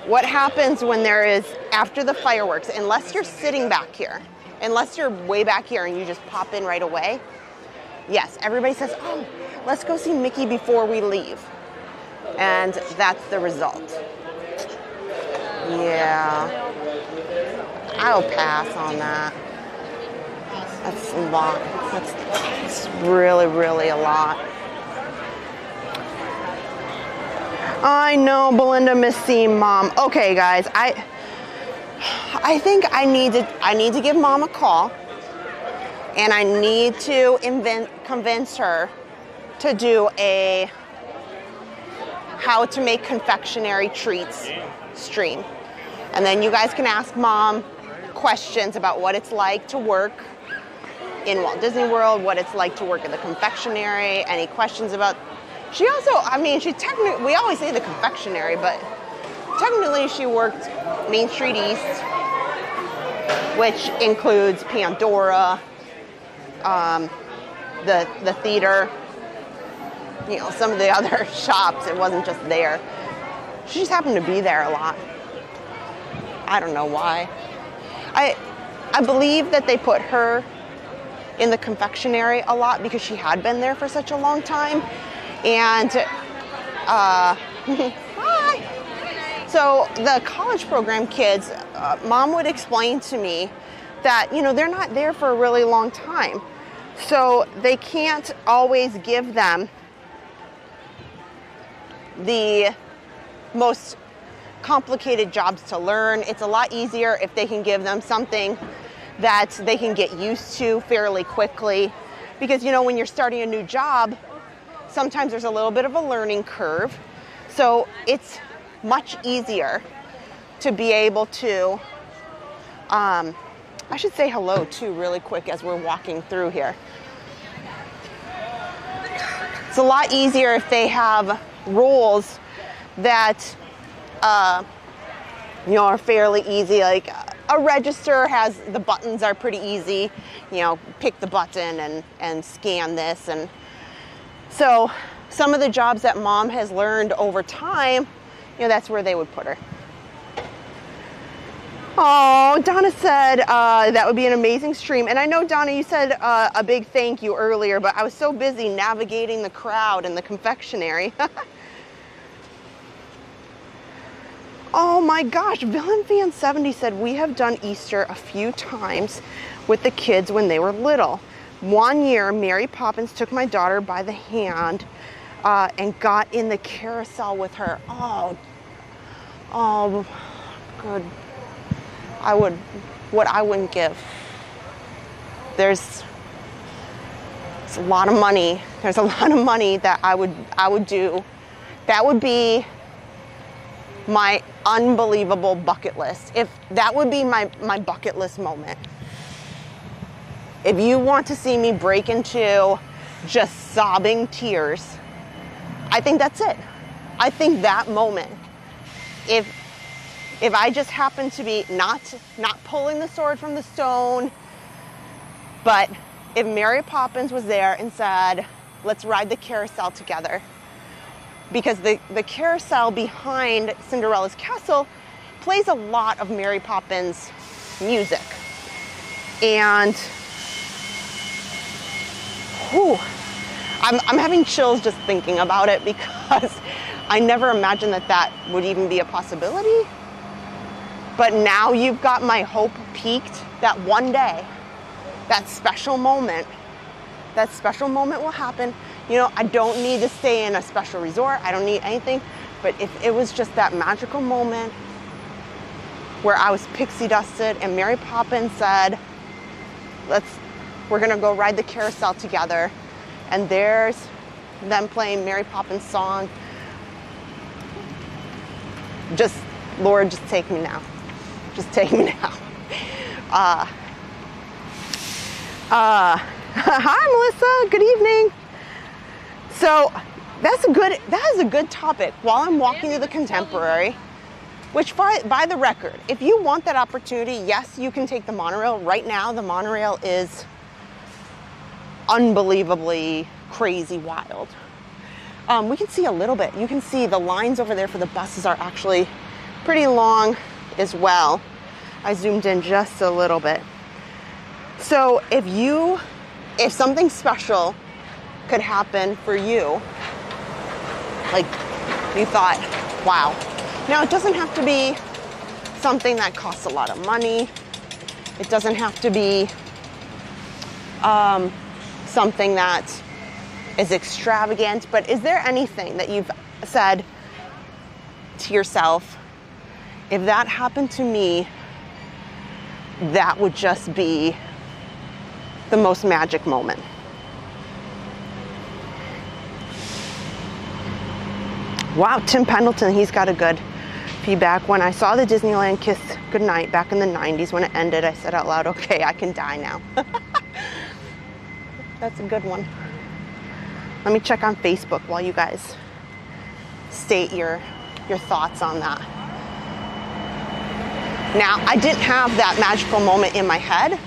What happens when there is, after the fireworks, unless you're sitting back here, unless you're way back here and you just pop in right away, yes, everybody says, oh, let's go see Mickey before we leave. And that's the result. Yeah. I'll pass on that. That's a lot. That's really, really a lot. I know, Belinda missed seeing Mom. Okay, guys, I think I need to give Mom a call, and I need to convince her to do a how to make confectionery treats stream. And then you guys can ask Mom questions about what it's like to work in Walt Disney World, what it's like to work at the confectionery, any questions about, she also, I mean, she technically, we always say the confectionery, but technically she worked Main Street East, which includes Pandora, the theater, you know, some of the other shops. It wasn't just there. She just happened to be there a lot. I don't know why. I believe that they put her in the confectionery a lot because she had been there for such a long time. And, hi. So the college program kids, Mom would explain to me that, you know, they're not there for a really long time. So they can't always give them the most complicated jobs to learn. It's a lot easier if they can give them something that they can get used to fairly quickly. Because, you know, when you're starting a new job, sometimes there's a little bit of a learning curve. So it's much easier to be able to, I should say hello too really quick as we're walking through here. It's a lot easier if they have roles that you know, are fairly easy. Like a register has, the buttons are pretty easy. You know, pick the button and scan this. And so some of the jobs that Mom has learned over time, you know, that's where they would put her. Oh, Donna said that would be an amazing stream. And I know, Donna, you said a big thank you earlier, but I was so busy navigating the crowd in the confectionery. Oh my gosh, Villain Fan 70 said, we have done Easter a few times with the kids when they were little. One year, Mary Poppins took my daughter by the hand and got in the carousel with her. Oh, good. What I wouldn't give. There's a lot of money. There's a lot of money that I would do. That would be my unbelievable bucket list. If that would be my bucket list moment. If you want to see me break into just sobbing tears, I think that's it. I think that moment, if I just happen to be not pulling the sword from the stone, but if Mary Poppins was there and said, let's ride the carousel together, because the carousel behind Cinderella's castle plays a lot of Mary Poppins music. And whew, I'm having chills just thinking about it, because I never imagined that would even be a possibility. But now you've got my hope peaked that one day, that special moment will happen. You know, I don't need to stay in a special resort. I don't need anything. But if it was just that magical moment where I was pixie dusted and Mary Poppins said, we're gonna go ride the carousel together, and there's them playing Mary Poppins song. Lord, just take me now. Just take me now. Hi, Melissa. Good evening. So that is a good topic. While I'm walking through the Contemporary, which by the record, if you want that opportunity, yes, you can take the monorail. Right now, the monorail is unbelievably crazy wild. We can see a little bit. You can see the lines over there for the buses are actually pretty long as well. I zoomed in just a little bit. So if something special could happen for you, like you thought, wow. Now it doesn't have to be something that costs a lot of money. It doesn't have to be something that is extravagant, but is there anything that you've said to yourself, if that happened to me, that would just be the most magic moment? Wow, Tim Pendleton, he's got a good feedback. When I saw the Disneyland Kiss Goodnight back in the 90s, when it ended, I said out loud, okay, I can die now. That's a good one. Let me check on Facebook while you guys state your thoughts on that. Now, I didn't have that magical moment in my head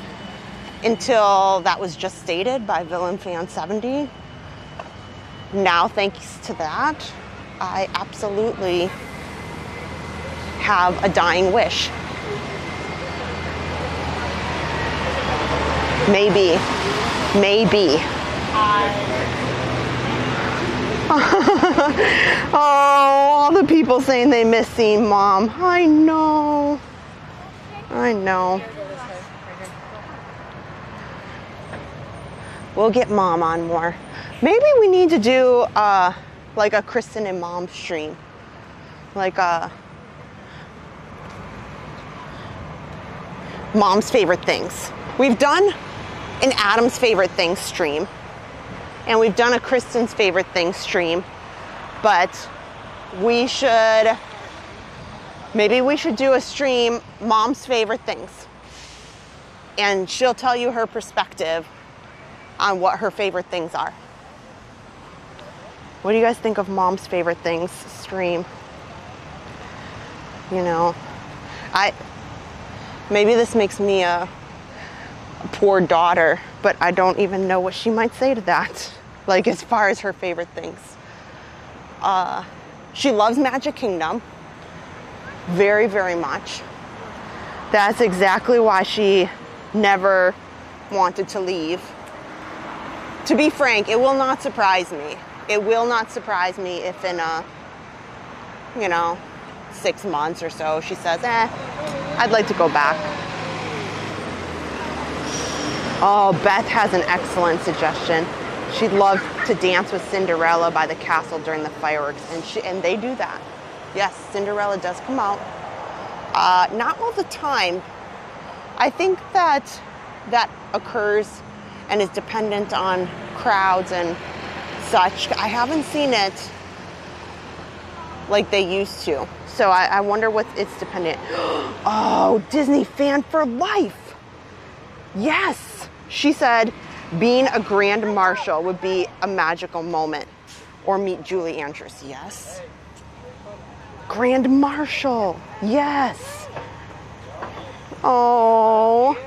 until that was just stated by Villain Fan 70. Now, thanks to that, I absolutely have a dying wish. Maybe. Oh, all the people saying they miss seeing Mom. I know. We'll get Mom on more. Maybe we need to do like a Kristen and Mom stream. Like a Mom's favorite things. We've done an Adam's favorite things stream. And we've done a Kristen's favorite things stream. But maybe we should do a stream, Mom's favorite things. And she'll tell you her perspective on what her favorite things are. What do you guys think of Mom's favorite things stream? You know, maybe this makes me a poor daughter, but I don't even know what she might say to that. Like as far as her favorite things. She loves Magic Kingdom very, very much. That's exactly why she never wanted to leave. To be frank, it will not surprise me. It will not surprise me if in 6 months or so she says, I'd like to go back. Oh, Beth has an excellent suggestion. She'd love to dance with Cinderella by the castle during the fireworks, and they do that. Yes, Cinderella does come out. Not all the time. I think that occurs and is dependent on crowds and such. I haven't seen it like they used to. So I wonder what it's dependent. Oh, Disney fan for life. Yes. She said being a Grand Marshal would be a magical moment. Or meet Julie Andrews. Yes. Grand Marshal. Yes. Oh.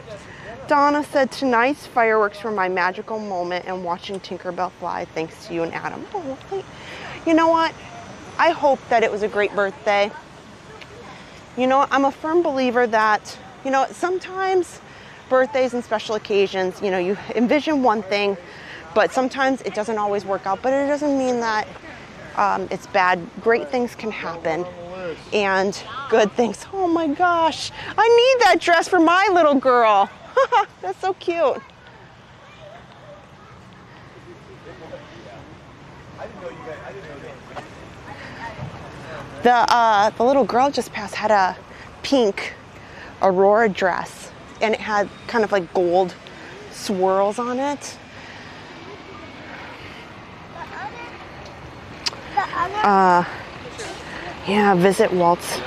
Donna said tonight's fireworks were my magical moment and watching Tinkerbell fly thanks to you and Adam. Oh, you know what? I hope that it was a great birthday. You know, I'm a firm believer that, sometimes birthdays and special occasions, you envision one thing, but sometimes it doesn't always work out. But it doesn't mean that it's bad. Great things can happen and good things. Oh my gosh, I need that dress for my little girl. That's so cute. The little girl just passed had a pink Aurora dress, and it had kind of like gold swirls on it. Yeah, visit Walt's.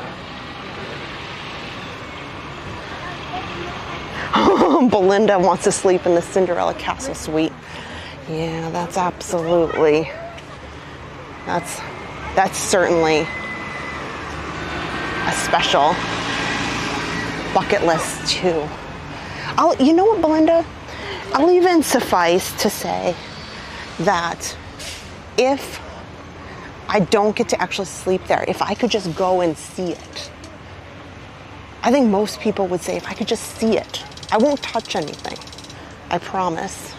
Belinda wants to sleep in the Cinderella Castle suite. Yeah, that's absolutely That's certainly a special bucket list too. You know what, Belinda? I'll even suffice to say that if I don't get to actually sleep there, if I could just go and see it, I think most people would say if I could just see it, I won't touch anything. I promise.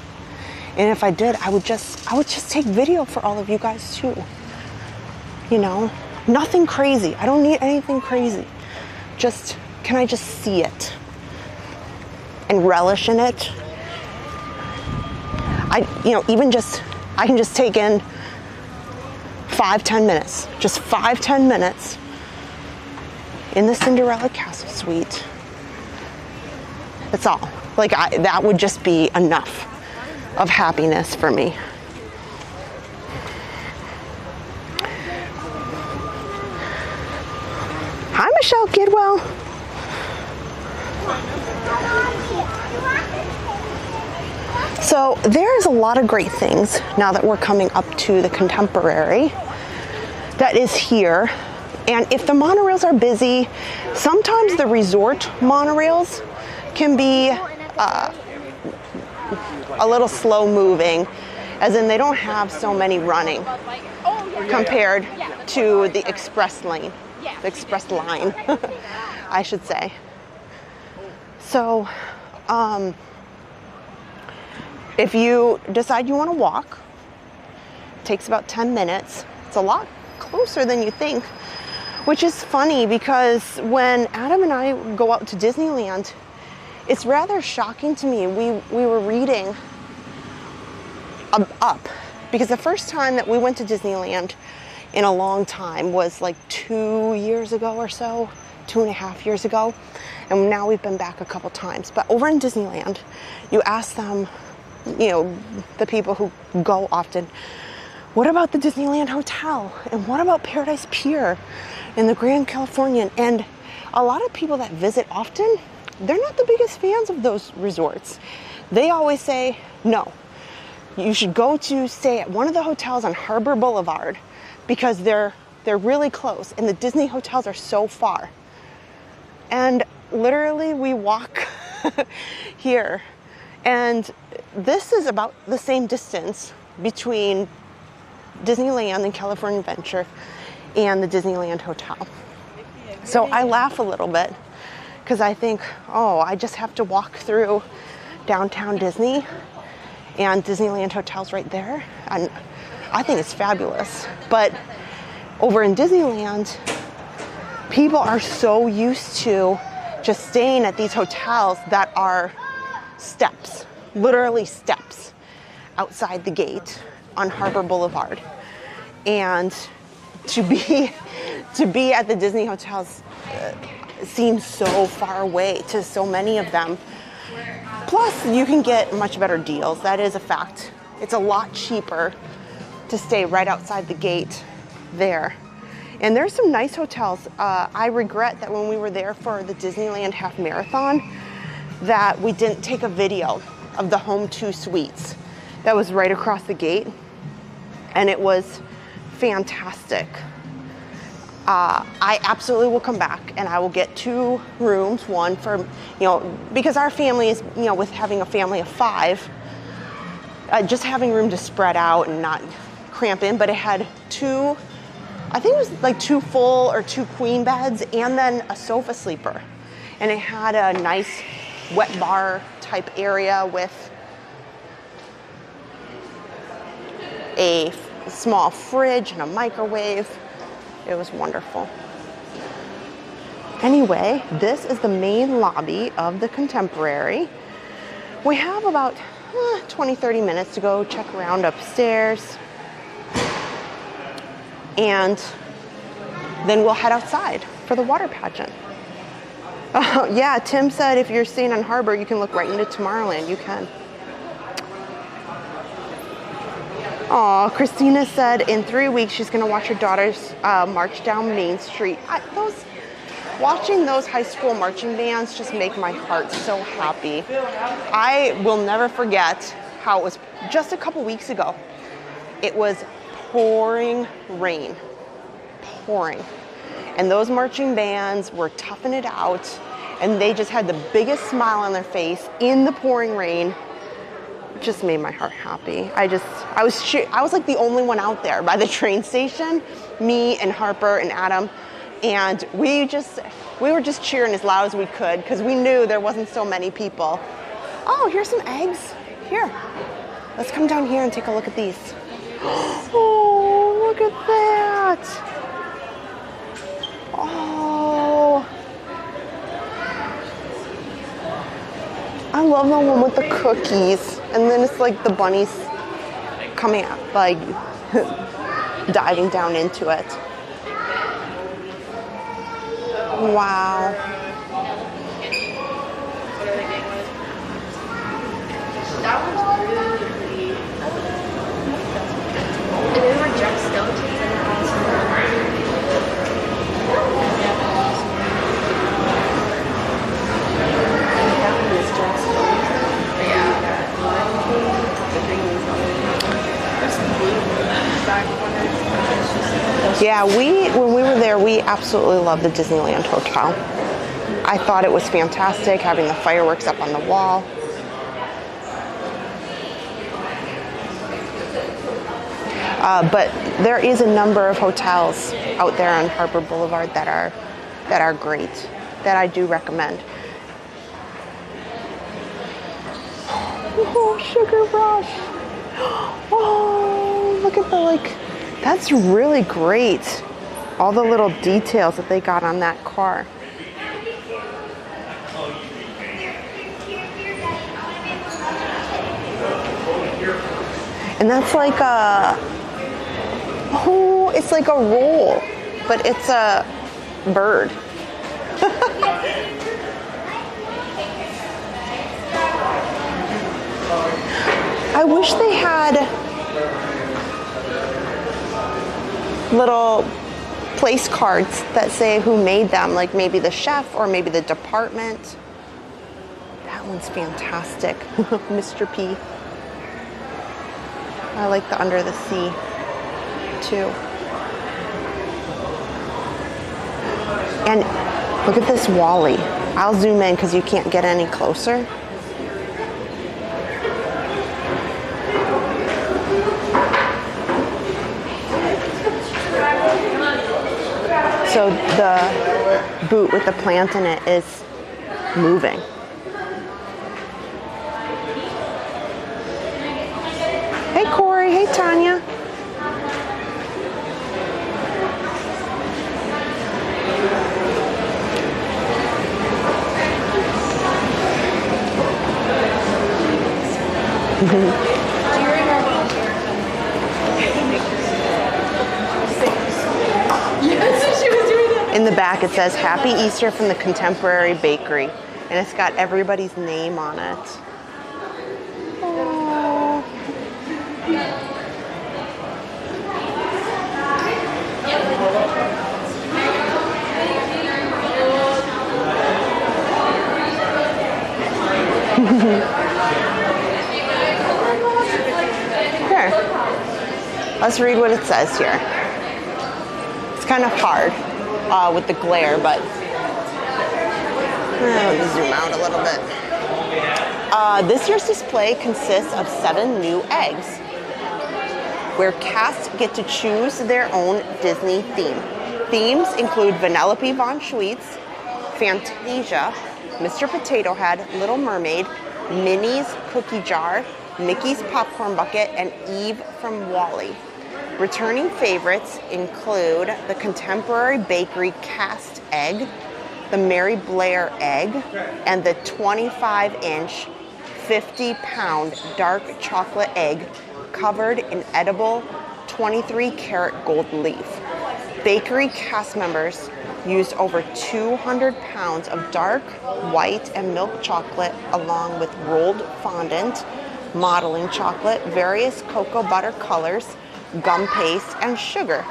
And if I did, I would just take video for all of you guys too. You know, nothing crazy. I don't need anything crazy. Just, can I just see it and relish in it? I can just take in 5-10 minutes, just 5-10 minutes in the Cinderella Castle Suite. That's all. Like, that would just be enough of happiness for me. Hi, Michelle Kidwell. So there's a lot of great things now that we're coming up to the Contemporary that is here. And if the monorails are busy, sometimes the resort monorails can be a little slow moving, as in they don't have so many running compared to the express line, I should say. So, if you decide you want to walk, it takes about 10 minutes. It's a lot closer than you think, which is funny because when Adam and I go out to Disneyland, it's rather shocking to me. We were reading up because the first time that we went to Disneyland in a long time was like 2 years ago or so, 2.5 years ago. And now we've been back a couple times. But over in Disneyland, you ask them, you know, the people who go often, what about the Disneyland Hotel? And what about Paradise Pier and the Grand Californian? And a lot of people that visit often, they're not the biggest fans of those resorts. They always say, no, you should go to stay at one of the hotels on Harbor Boulevard because they're really close and the Disney hotels are so far. And literally we walk here, and this is about the same distance between Disneyland and California Adventure and the Disneyland Hotel. So I laugh a little bit because I think, oh, I just have to walk through downtown Disney and Disneyland Hotel's right there. And I think it's fabulous. But over in Disneyland, people are so used to just staying at these hotels that are steps, literally steps outside the gate on Harbor Boulevard. And to be at the Disney hotels seems so far away to so many of them. Plus, you can get much better deals. That is a fact. It's a lot cheaper to stay right outside the gate there. And there's some nice hotels. I regret that when we were there for the Disneyland Half Marathon, that we didn't take a video of the Home 2 Suites that was right across the gate. And it was fantastic. I absolutely will come back and I will get 2 rooms, one for, you know, because our family is, you know, with having a family of 5, just having room to spread out and not cramp in, but it had 2, I think it was like 2 full or 2 queen beds and then a sofa sleeper. And it had a nice wet bar type area with a small fridge and a microwave. It was wonderful. Anyway, this is the main lobby of the Contemporary. We have about 20-30 minutes to go check around upstairs. And then we'll head outside for the water pageant. Oh, yeah, Tim said if you're staying on Harbor, you can look right into Tomorrowland. You can. Oh, Christina said in 3 weeks she's going to watch her daughters march down Main Street. Watching those high school marching bands just make my heart so happy. I will never forget how it was just a couple weeks ago. It was pouring rain. Pouring. And those marching bands were toughing it out, and they just had the biggest smile on their face in the pouring rain. It just made my heart happy. I was like the only one out there by the train station, me and Harper and Adam, and we were just cheering as loud as we could because we knew there wasn't so many people. Oh, here's some eggs. Here, let's come down here and take a look at these. Oh, look at that. Oh, I love the one with the cookies. And then it's like the bunnies coming up, like diving down into it. Wow. That one's really pretty. And then we're Jack Skeletons and they're awesome. Yeah, when we were there, we absolutely loved the Disneyland Hotel. I thought it was fantastic having the fireworks up on the wall. But there is a number of hotels out there on Harbor Boulevard that are great, that I do recommend. Oh, Sugar Rush. Oh, look at that's really great. All the little details that they got on that car. And that's like it's like a roll, but it's a bird. I wish they had little place cards that say who made them, like maybe the chef or maybe the department. That one's fantastic. Mr. P. I like the Under the Sea too. And look at this Wall-E. I'll zoom in because you can't get any closer. So the boot with the plant in it is moving. Hey Corey, hey Tanya. In the back it says Happy Easter from the Contemporary Bakery, and it's got everybody's name on it. Aww. Here, let's read what it says here. It's kind of hard with the glare, but let me zoom out a little bit. This year's display consists of 7 new eggs, where cast get to choose their own Disney theme. Themes include Vanellope Von Schweetz, Fantasia, Mr. Potato Head, Little Mermaid, Minnie's Cookie Jar, Mickey's Popcorn Bucket, and Eve from Wall-E. Returning favorites include the Contemporary Bakery Cast Egg, the Mary Blair Egg, and the 25-inch, 50-pound dark chocolate egg covered in edible 23-karat gold leaf. Bakery cast members used over 200 pounds of dark, white, and milk chocolate along with rolled fondant, modeling chocolate, various cocoa butter colors, gum paste, and sugar.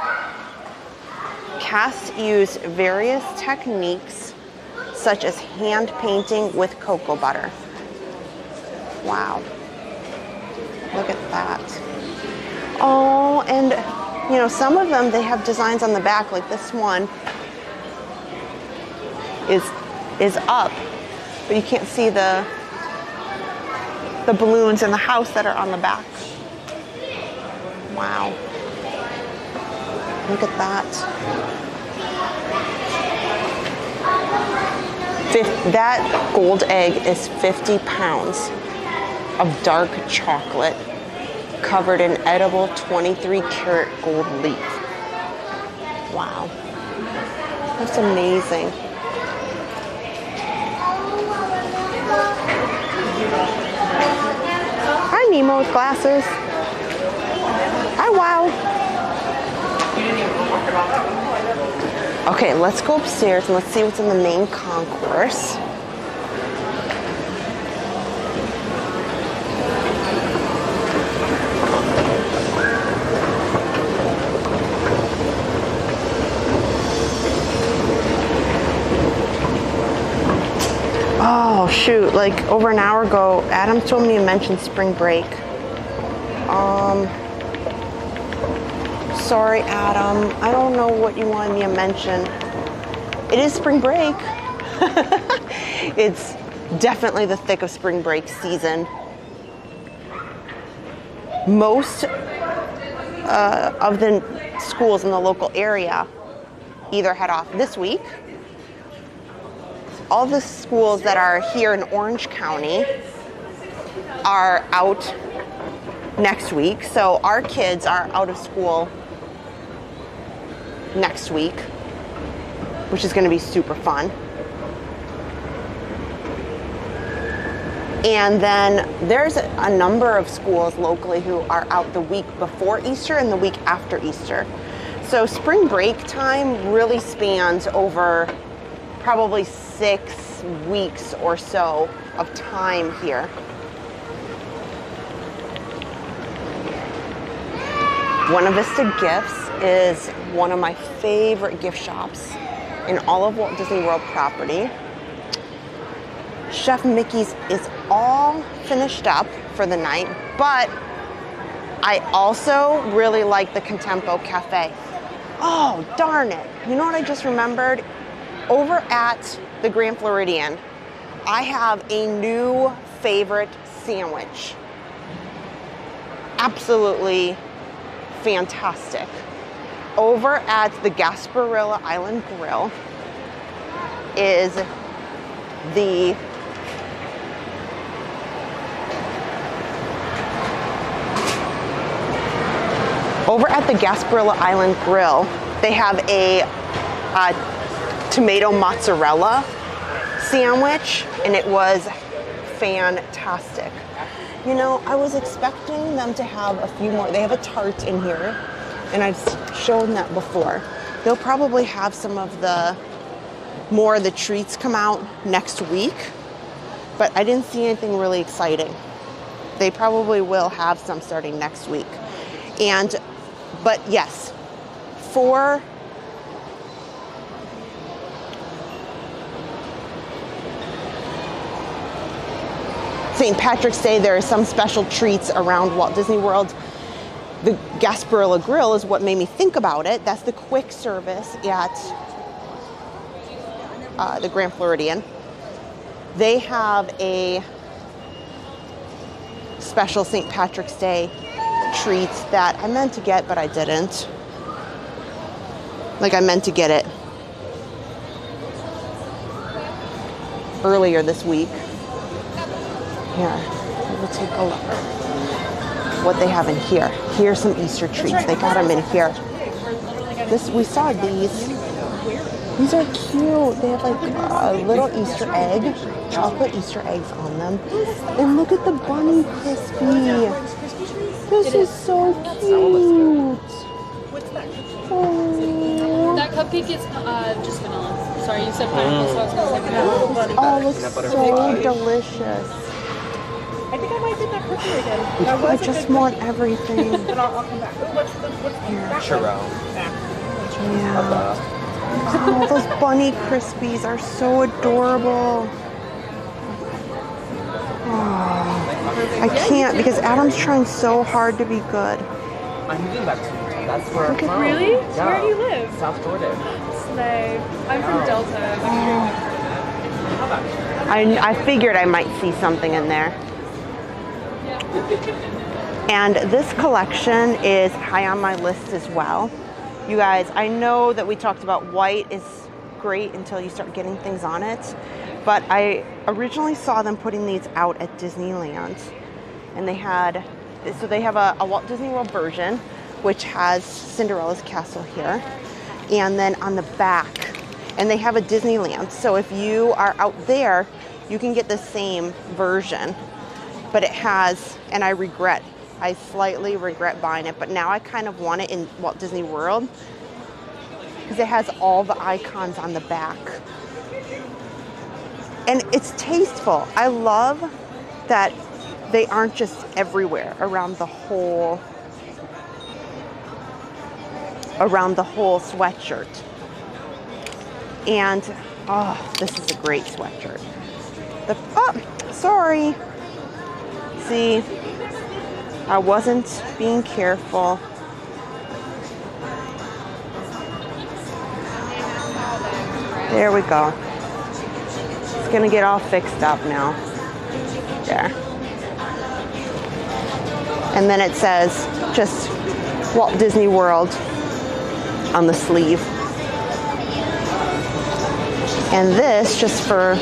Casts use various techniques such as hand painting with cocoa butter. Wow. Look at that. Oh, and You know, some of them, they have designs on the back, like this one is up, but you can't see the balloons in the house that are on the back. Wow. Look at that. That gold egg is 50 pounds of dark chocolate covered in edible 23 karat gold leaf. Wow. That's amazing. Hi, Nemo with glasses. Hi, Wow. Okay, let's go upstairs and let's see what's in the main concourse. Oh shoot, like over an hour ago, Adam told me to mention spring break. Sorry, Adam. I don't know what you wanted me to mention. It is spring break. It's definitely the thick of spring break season. Most of the schools in the local area either head off this week. All the schools that are here in Orange County are out next week. So our kids are out of school next week, which is going to be super fun. And then there's a number of schools locally who are out the week before Easter and the week after Easter. So spring break time really spans over probably 6 weeks or so of time here. Buena Vista Gifts is one of my favorite gift shops in all of Walt Disney World property. Chef Mickey's is all finished up for the night, but I also really like the Contempo Cafe. Oh, darn it. You know what I just remembered? Over at the Grand Floridian, I have a new favorite sandwich. Absolutely fantastic. Over at the Gasparilla Island Grill is the they have a tomato mozzarella sandwich, and it was fantastic. You know, I was expecting them to have a few more. They have a tart in here, and I've shown that before. They'll probably have some of the more of the treats come out next week, but I didn't see anything really exciting. They probably will have some starting next week. But yes, for St. Patrick's Day, there are some special treats around Walt Disney World. The Gasparilla Grill is what made me think about it. That's the quick service at the Grand Floridian. They have a special St. Patrick's Day treats that I meant to get, but I didn't. Like, I meant to get it earlier this week. Here, we'll take a look what they have in here. Here's some Easter treats. They got them in here. We saw these. These are cute. They have like a little Easter egg, chocolate Easter eggs on them. And look at the bunny crispy. This is so cute. Oh. That cupcake is just vanilla. Sorry, you said pineapple, so I was going to say vanilla. Oh, it looks so delicious. I think I might get that cookie again. I just want everything. But I'll come back. What's Churro. Yeah. Oh, those bunny crispies are so adorable. Oh, I can't because Adam's trying so hard to be good. I'm moving back to Utah. That's where I'm from. Really? Yeah. Where do you live? South Florida. Slay. I'm from Delta. I figured I might see something in there. And this collection is high on my list as well. You guys, I know that we talked about white is great until you start getting things on it, but I originally saw them putting these out at Disneyland, and they have a Walt Disney World version, which has Cinderella's castle here, and then on the back, and they have a Disneyland. So if you are out there, you can get the same version, but it has, and I slightly regret buying it, but now I kind of want it in Walt Disney World because it has all the icons on the back. And it's tasteful. I love that they aren't just everywhere around the whole sweatshirt. And oh, this is a great sweatshirt. Sorry. See, I wasn't being careful. There we go. It's gonna get all fixed up now. There. And then it says just Walt Disney World on the sleeve. And this just for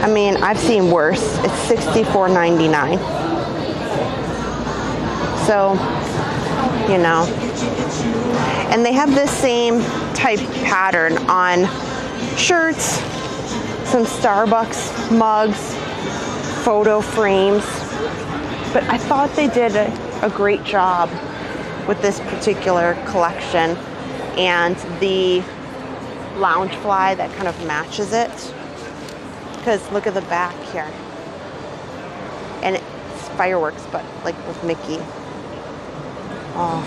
I mean, I've seen worse. It's $64.99. So, you know. And they have this same type pattern on shirts, some Starbucks mugs, photo frames. But I thought they did a great job with this particular collection, and the lounge fly that kind of matches it. Because look at the back here. And it's fireworks, but like with Mickey. Oh,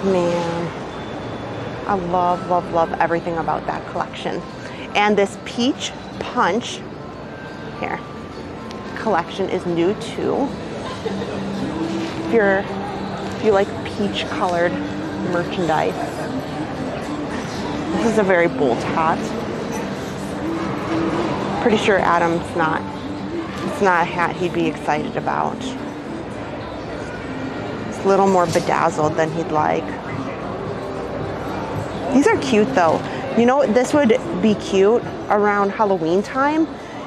man. I love, love, love everything about that collection. And this peach punch here collection is new too. If you like peach colored merchandise. This is a very bold hat. Pretty sure Adam's not. It's not a hat he'd be excited about. It's a little more bedazzled than he'd like. These are cute though. You know, this would be cute around Halloween time,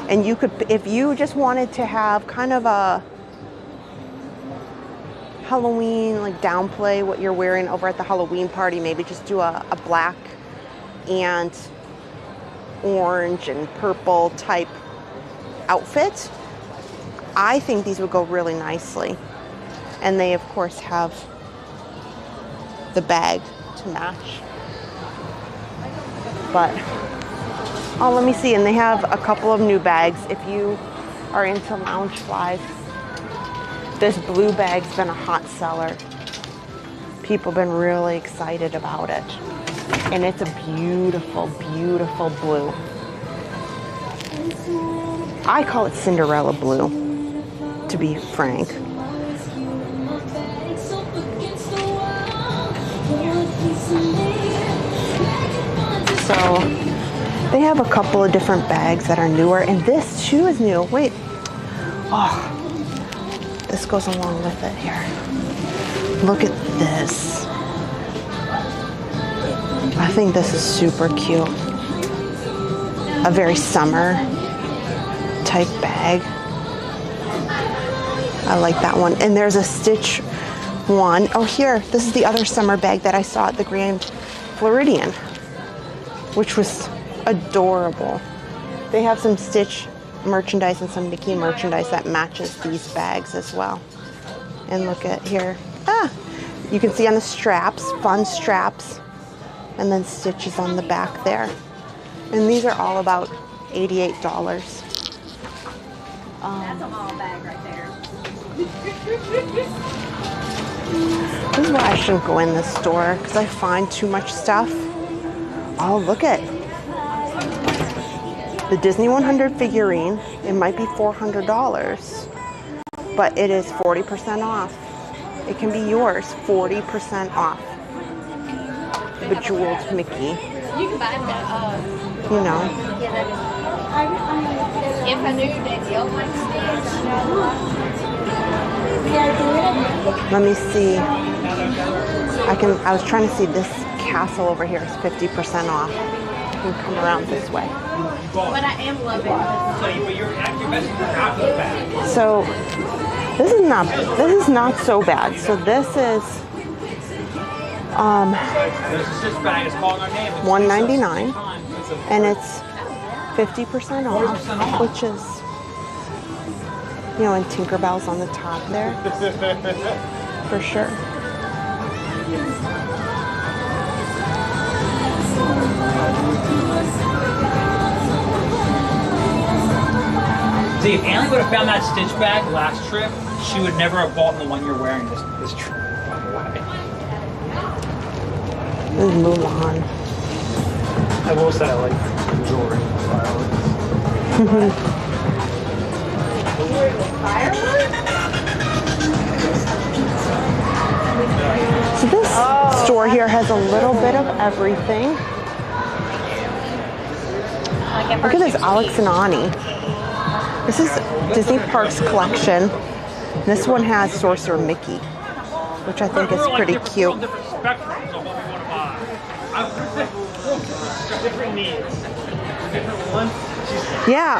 and you could, if you just wanted to have kind of a Halloween, like downplay what you're wearing over at the Halloween party, maybe just do a black and orange and purple type outfit. I think these would go really nicely. And they of course have the bag to match. But, oh, let me see. And they have a couple of new bags if you are into lounge flies. This blue bag's been a hot seller. People have been really excited about it. And it's a beautiful, beautiful blue. I call it Cinderella blue, to be frank. So they have a couple of different bags that are newer, and this too is new. Wait, oh, this goes along with it here. Look at this. I think this is super cute. A very summer type bag. I like that one. And there's a Stitch one. Oh, here, this is the other summer bag that I saw at the Grand Floridian, which was adorable. They have some Stitch merchandise and some Mickey merchandise that matches these bags as well. And look at here. You can see on the straps, fun straps, and then Stitches on the back there. And these are all about $88. That's a mall bag right there. This is why I shouldn't go in this store, because I find too much stuff. Oh, look at. The Disney 100 figurine, it might be $400, but it is 40% off. It can be yours, 40% off. Bejeweled Mickey. You can buy that. You know. If I knew that the old ones Let me see. I was trying to see this castle over here is 50% off. You can come around this way. But I am loving it. So this is not so bad. So this is $199 and it's 50% off, which is, you know, and Tinkerbell's on the top there for sure. See, if Annie would have found that Stitch bag last trip, she would never have bought the one you're wearing this trip. This is Mulan. I will say I like the jewelry. So this store here has a little bit of everything. Look at this Alex and Ani. This is Disney Parks collection. This one has Sorcerer Mickey, which I think is pretty cute. Different spectrums of what we want to buy. Different needs. Different ones. Yeah,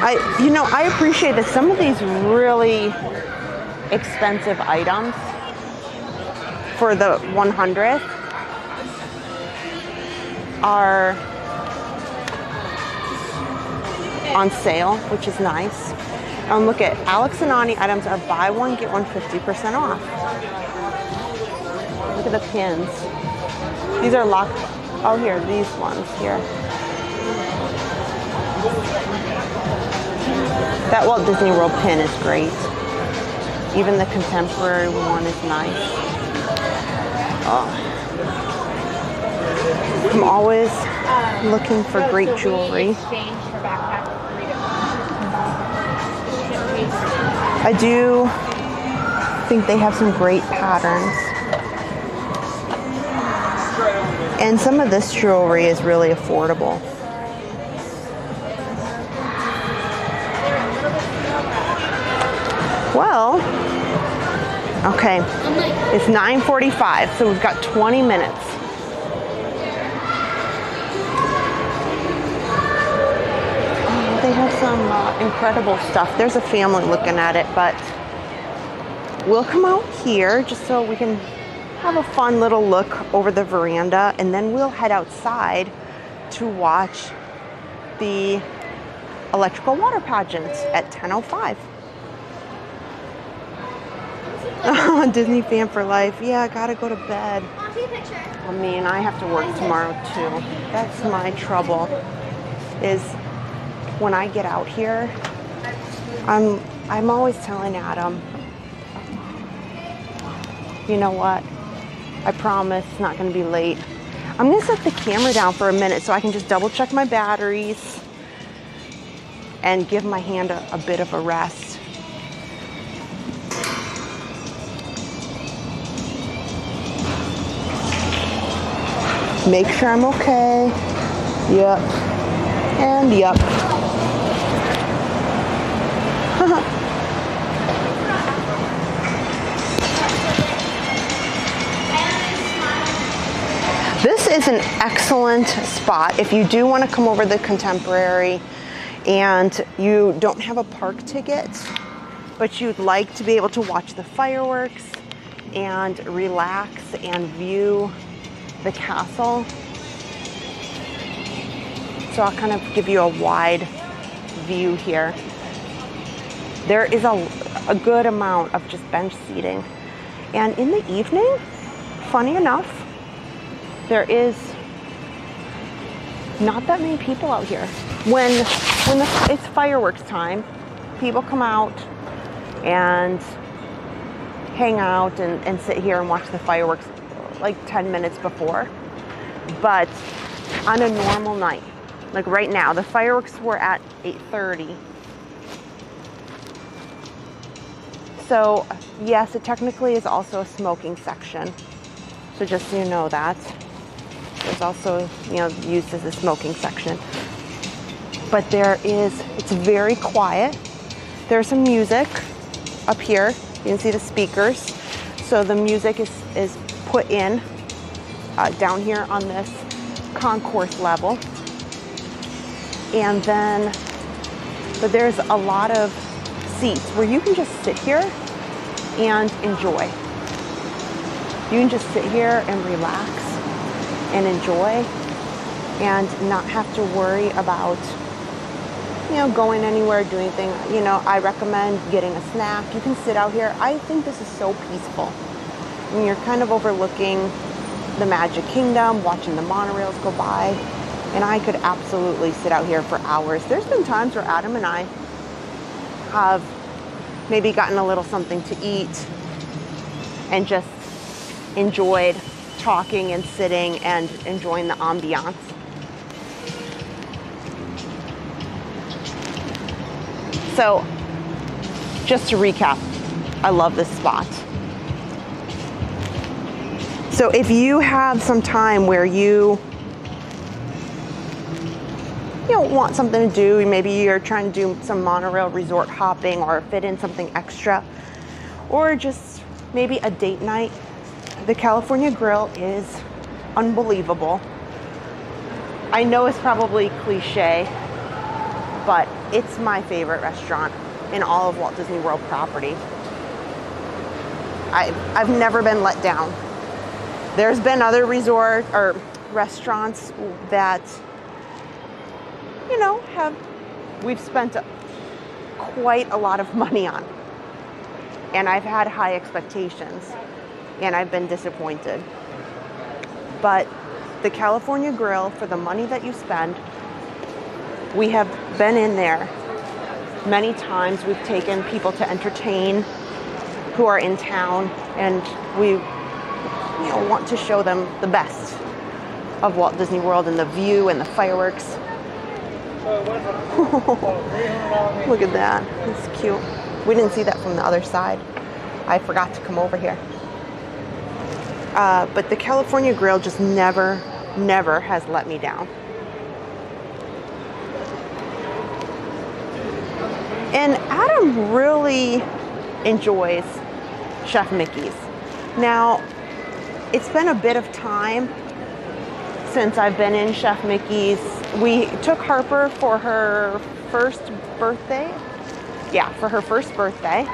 I appreciate that some of these really expensive items for the 100th are on sale, which is nice. And look at Alex and Ani items are buy one, get one 50% off. Look at the pins. These are locked. Oh, here, these ones here. That Walt Disney World pin is great. Even the contemporary one is nice. Oh. I'm always looking for great jewelry. I do think they have some great patterns. And some of this jewelry is really affordable. Well, okay, it's 9:45, so we've got 20 minutes. Oh, they have some incredible stuff. There's a family looking at it, but we'll come out here just so we can have a fun little look over the veranda, and then we'll head outside to watch the electrical water pageant at 10:05. Disney fan for life. Yeah, I gotta go to bed. I mean, I have to work tomorrow too. That's my trouble, is when I get out here, I'm always telling Adam, you know what? I promise it's not gonna be late. I'm gonna set the camera down for a minute so I can just double check my batteries and give my hand a bit of a rest. Make sure I'm okay. Yep. And yep. This is an excellent spot if you do want to come over the Contemporary and you don't have a park ticket, but you'd like to be able to watch the fireworks and relax and view the castle. So I'll kind of give you a wide view here. There is a good amount of just bench seating. And in the evening, funny enough, there is not that many people out here. When it's fireworks time, people come out and hang out and sit here and watch the fireworks like 10 minutes before. But on a normal night, Like right now, the fireworks were at 8:30. So yes, it technically is also a smoking section. So just so you know that. There's also, you know, used as a smoking section. But it's very quiet. There's some music up here. You can see the speakers. So the music is put in down here on this concourse level. And then, but there's a lot of seats where you can just sit here and enjoy. You can just sit here and relax and enjoy and not have to worry about, you know, going anywhere, doing things. You know, I recommend getting a snack. You can sit out here. I think this is so peaceful. When you're kind of overlooking the Magic Kingdom, watching the monorails go by, and I could absolutely sit out here for hours. There's been times where Adam and I have maybe gotten a little something to eat and just enjoyed talking and sitting and enjoying the ambiance. So, just to recap, I love this spot. So if you have some time where you want something to do, maybe you're trying to do some monorail resort hopping or fit in something extra, or just maybe a date night, the California Grill is unbelievable. I know it's probably cliche, but it's my favorite restaurant in all of Walt Disney World property. I've never been let down. There's been other resort or restaurants that, you know, we've spent quite a lot of money on. And I've had high expectations and I've been disappointed. But the California Grill, for the money that you spend, we have been in there many times. We've taken people to entertain who are in town, and we want to show them the best of Walt Disney World and the view and the fireworks. Look at that. It's cute. We didn't see that from the other side. I forgot to come over here. But the California Grill just never has let me down. And Adam really enjoys Chef Mickey's. Now, it's been a bit of time since I've been in Chef Mickey's. We took Harper for her first birthday. Yeah, for her first birthday.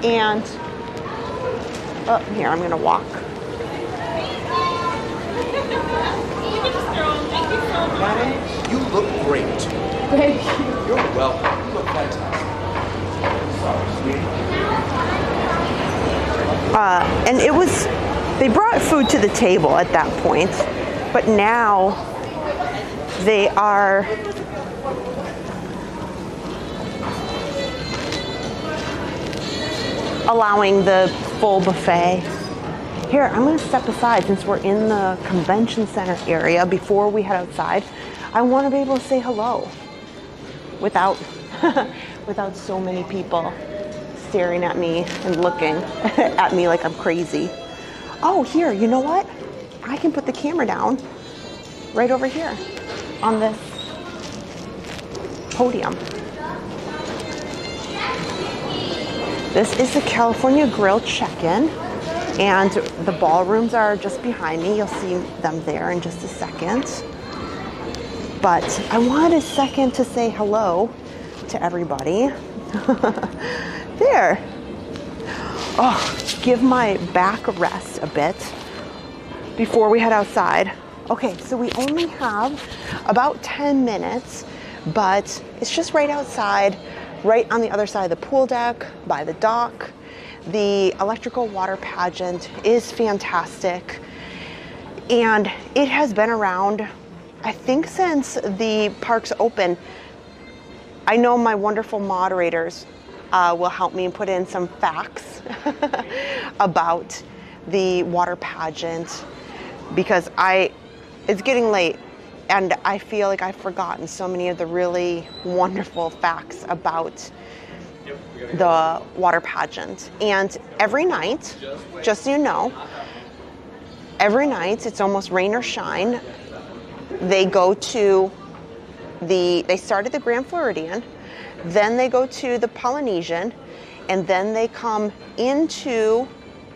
And, here, I'm gonna walk. Madam, you look great. Thank you. You're welcome. You look fantastic. Sorry, sweetie. And they brought food to the table at that point, but now they are allowing the full buffet. Here, I'm going to step aside since we're in the convention center area. Before we head outside, I want to be able to say hello without so many people staring at me and looking at me like I'm crazy. Oh, here, you know what? I can put the camera down right over here on this podium. This is the California Grill check-in, and the ballrooms are just behind me. You'll see them there in just a second. But I wanted a second to say hello to everybody. There. Oh, give my back a rest a bit before we head outside. Okay, so we only have about 10 minutes, but it's just right outside, right on the other side of the pool deck, by the dock. The electrical water pageant is fantastic, and it has been around, I think, since the parks opened. I know my wonderful moderators will help me put in some facts about the water pageant, because I it's getting late, and I feel like I've forgotten so many of the really wonderful facts about the water pageant. And every night, just so you know, every night, it's almost rain or shine, they go to they start at the Grand Floridian, then they go to the Polynesian, and then they come into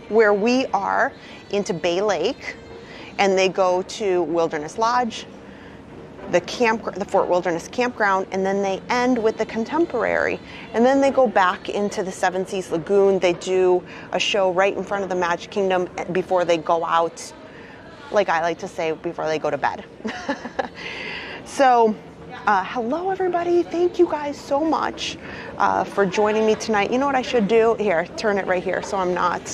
where we are, into Bay Lake, and they go to Wilderness Lodge, the Fort Wilderness Campground, and then they end with the Contemporary. And then they go back into the Seven Seas Lagoon. They do a show right in front of the Magic Kingdom before they go out, like I like to say, before they go to bed. So, hello everybody. Thank you guys so much for joining me tonight. You know what I should do? Here, turn it right here so I'm not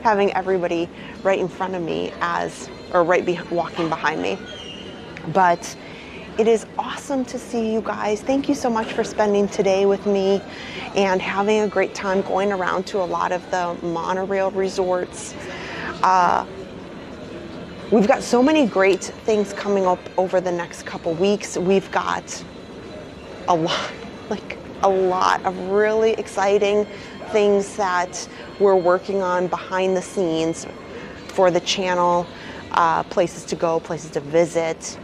having everybody right in front of me walking behind me. But it is awesome to see you guys. Thank you so much for spending today with me and having a great time going around to a lot of the monorail resorts. We've got so many great things coming up over the next couple weeks. We've got a lot of really exciting things that we're working on behind the scenes for the channel, places to go, places to visit.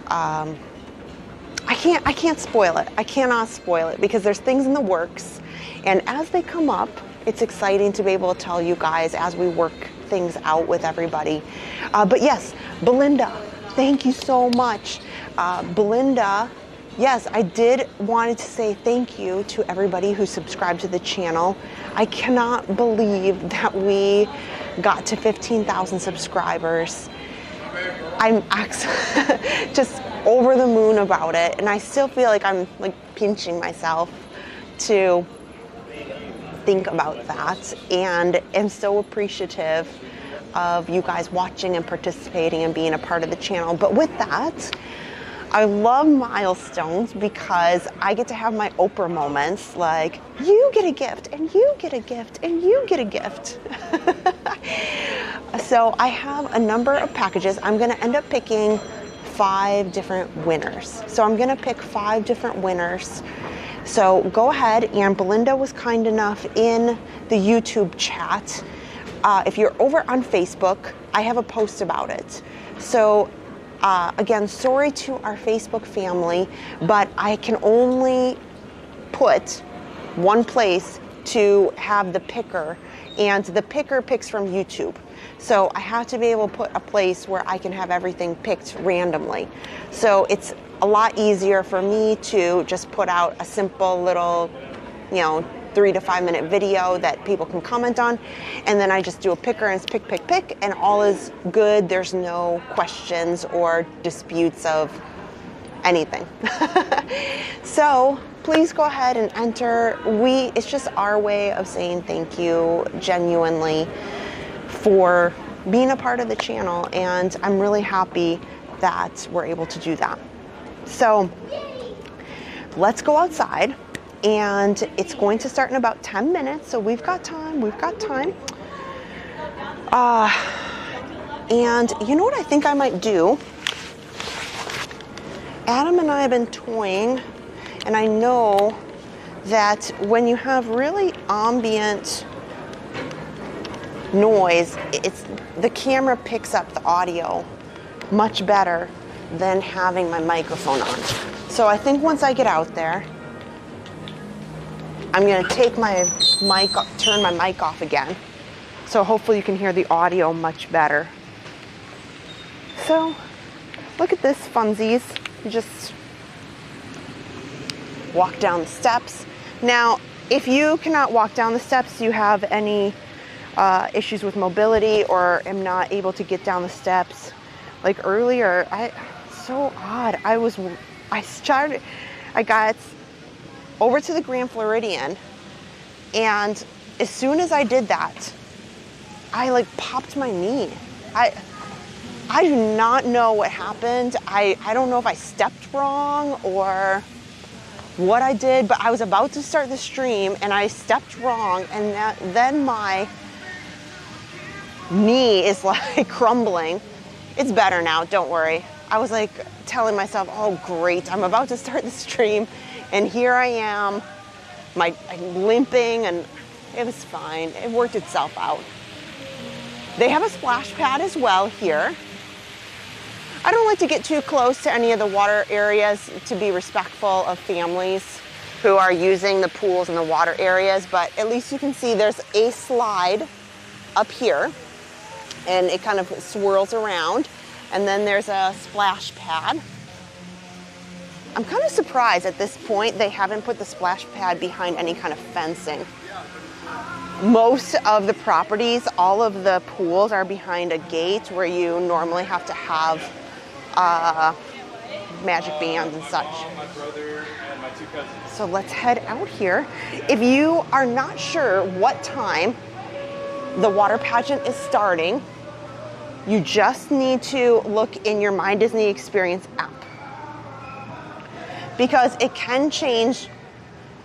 I can't spoil it. I cannot spoil it because there's things in the works, and as they come up, it's exciting to be able to tell you guys as we work things out with everybody. But yes, Belinda, thank you so much. Belinda, yes, I did wanted to say thank you to everybody who subscribed to the channel. I cannot believe that we got to 15,000 subscribers. I'm just over the moon about it, and I still feel like I'm like pinching myself to think about that, and am so appreciative of you guys watching and participating and being a part of the channel. But with that, I love milestones because I get to have my Oprah moments, like you get a gift and you get a gift and you get a gift. So I have a number of packages. I'm going to end up picking 5 different winners. So I'm going to pick 5 different winners. So go ahead, and Belinda was kind enough in the YouTube chat. If you're over on Facebook, I have a post about it. So again, sorry to our Facebook family, but I can only put one place to have the picker, and the picker picks from YouTube. So I have to be able to put a place where I can have everything picked randomly. So it's a lot easier for me to just put out a simple little, 3 to 5 minute video that people can comment on, and then I just do a picker and it's pick, and all is good. There's no questions or disputes of anything. So please go ahead and enter. It's just our way of saying thank you genuinely for being a part of the channel, and I'm really happy that we're able to do that. So let's go outside, and it's going to start in about 10 minutes, so we've got time. And you know what I think I might do? Adam and I have been toying, and I know that when you have really ambient noise, the camera picks up the audio much better than having my microphone on. So I think once I get out there, I'm gonna take my mic, turn my mic off again. So hopefully you can hear the audio much better. So look at this, funsies. You just walk down the steps. Now, if you cannot walk down the steps, you have any issues with mobility or am not able to get down the steps, like earlier, so odd. I got over to the Grand Floridian, and as soon as I did that, I popped my knee. I do not know what happened. I don't know if I stepped wrong or what I did, but I was about to start the stream and I stepped wrong, and then my knee is crumbling, It's better now, don't worry. I was like telling myself, oh great, I'm about to start the stream and here I am, I'm limping, and it was fine. It worked itself out. They have a splash pad as well here. I don't like to get too close to any of the water areas to be respectful of families who are using the pools and the water areas, but at least you can see there's a slide up here and it kind of swirls around, and then there's a splash pad. I'm kind of surprised at this point they haven't put the splash pad behind any kind of fencing. Most of the properties, all of the pools are behind a gate where you normally have to have magic bands and such. So let's head out here. If you are not sure what time the water pageant is starting, you just need to look in your My Disney Experience app, because it can change,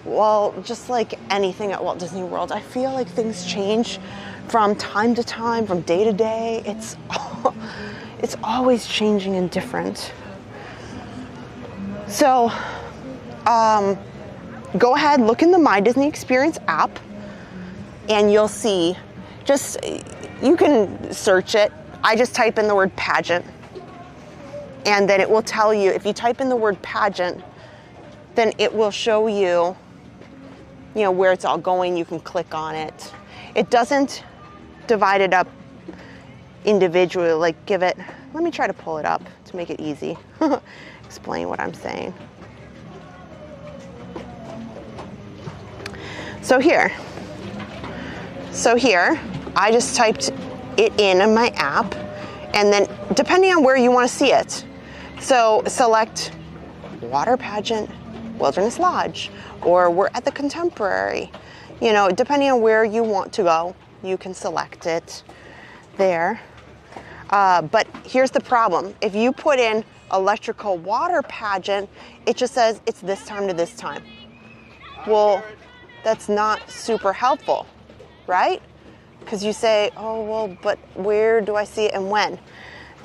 well, just like anything at Walt Disney World. I feel like things change from time to time, from day to day. It's always changing and different. So go ahead, look in the My Disney Experience app, and you'll see, you can search it. I just type in the word pageant, and then it will tell you, if you type in the word pageant, then it will show you, where it's all going. You can click on it. It doesn't divide it up individually, like let me try to pull it up to make it easy. Explain what I'm saying. So here, I just typed it in my app, and then depending on where you want to see it, so select Water Pageant, Wilderness Lodge, or we're at the Contemporary. Depending on where you want to go, you can select it there. But here's the problem. If you put in Electrical Water Pageant, it just says it's this time to this time. Well, that's not super helpful, right? Because you say, oh, well, but where do I see it and when?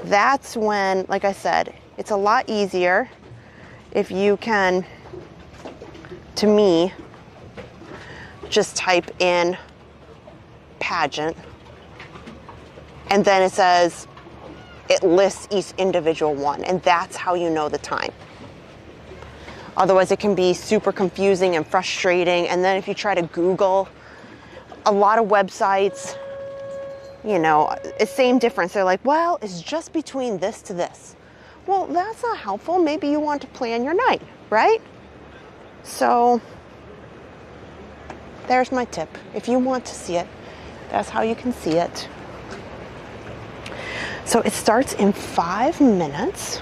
That's when, like I said, it's a lot easier if you can, to me, just type in pageant, and then it lists each individual one, and that's how you know the time. Otherwise, it can be super confusing and frustrating, and then if you try to Google, a lot of websites, it's same difference. They're like, well, it's just between this to this. Well, that's not helpful. Maybe you want to plan your night, right? So there's my tip. If you want to see it, that's how you can see it. So it starts in 5 minutes.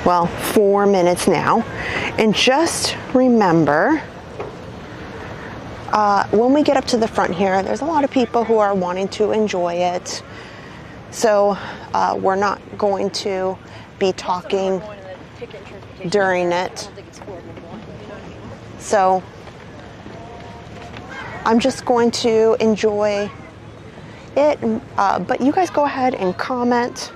Well, 4 minutes now. And just remember, when we get up to the front here, there's a lot of people who are wanting to enjoy it. So we're not going to be talking during it. So I'm just going to enjoy it. But you guys go ahead and comment.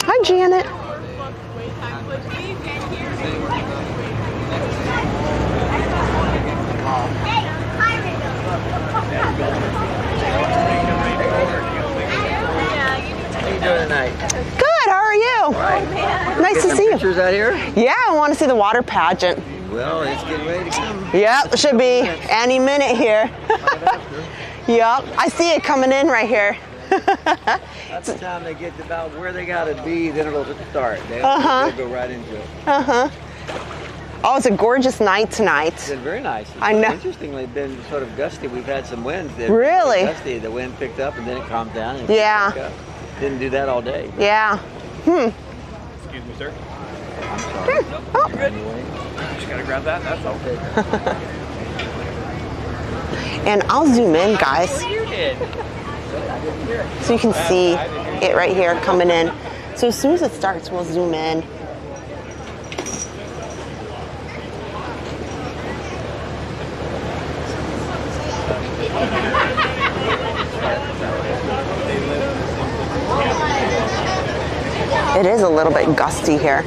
Hi, Janet. How you doing tonight? Good, how are you? All right. Nice to see you. Pictures out here? Yeah, I want to see the water pageant. Well, it's getting ready to come. Yep, should be any minute here. Yep, I see it coming in right here. That's the time they get about where they got to be, then it'll start. They'll go right into it. Oh, it's a gorgeous night tonight. It's been very nice. I know. Interestingly, it's been sort of gusty. We've had some winds. Really? Gusty. The wind picked up and then it calmed down. And yeah. Picked up. Didn't do that all day. Yeah. Excuse me, sir. I'm sorry. Oh. You're good. Just gotta grab that. That's all. And I'll zoom in, guys, so you can see it right here coming in. So as soon as it starts, we'll zoom in. It is a little bit gusty here.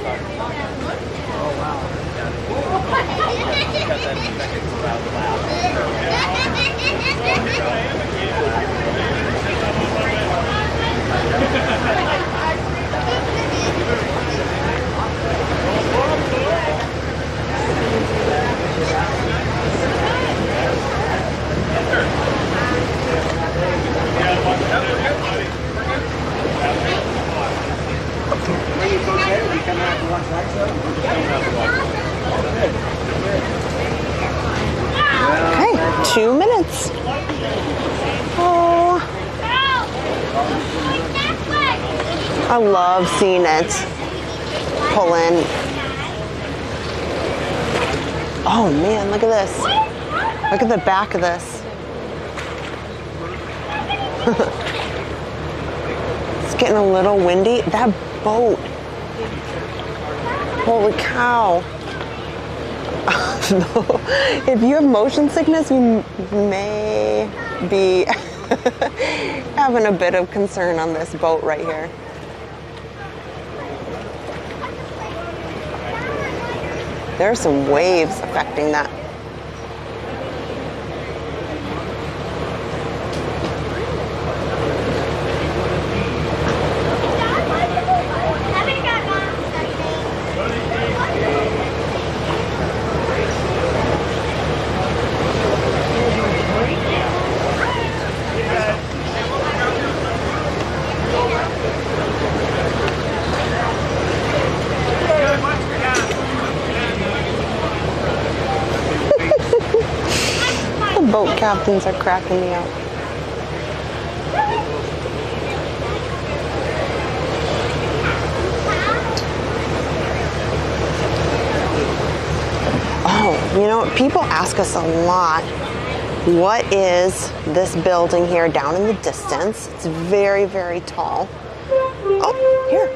Okay, 2 minutes. Oh, I love seeing it pull in. Oh man, look at this. Look at the back of this. It's getting a little windy. That boat. Holy cow. No. If you have motion sickness, you may be having a bit of concern on this boat right here. There are some waves affecting that. Boat captains are cracking me up. Oh, you know, people ask us a lot, what is this building here down in the distance? It's very, very tall. Oh, here.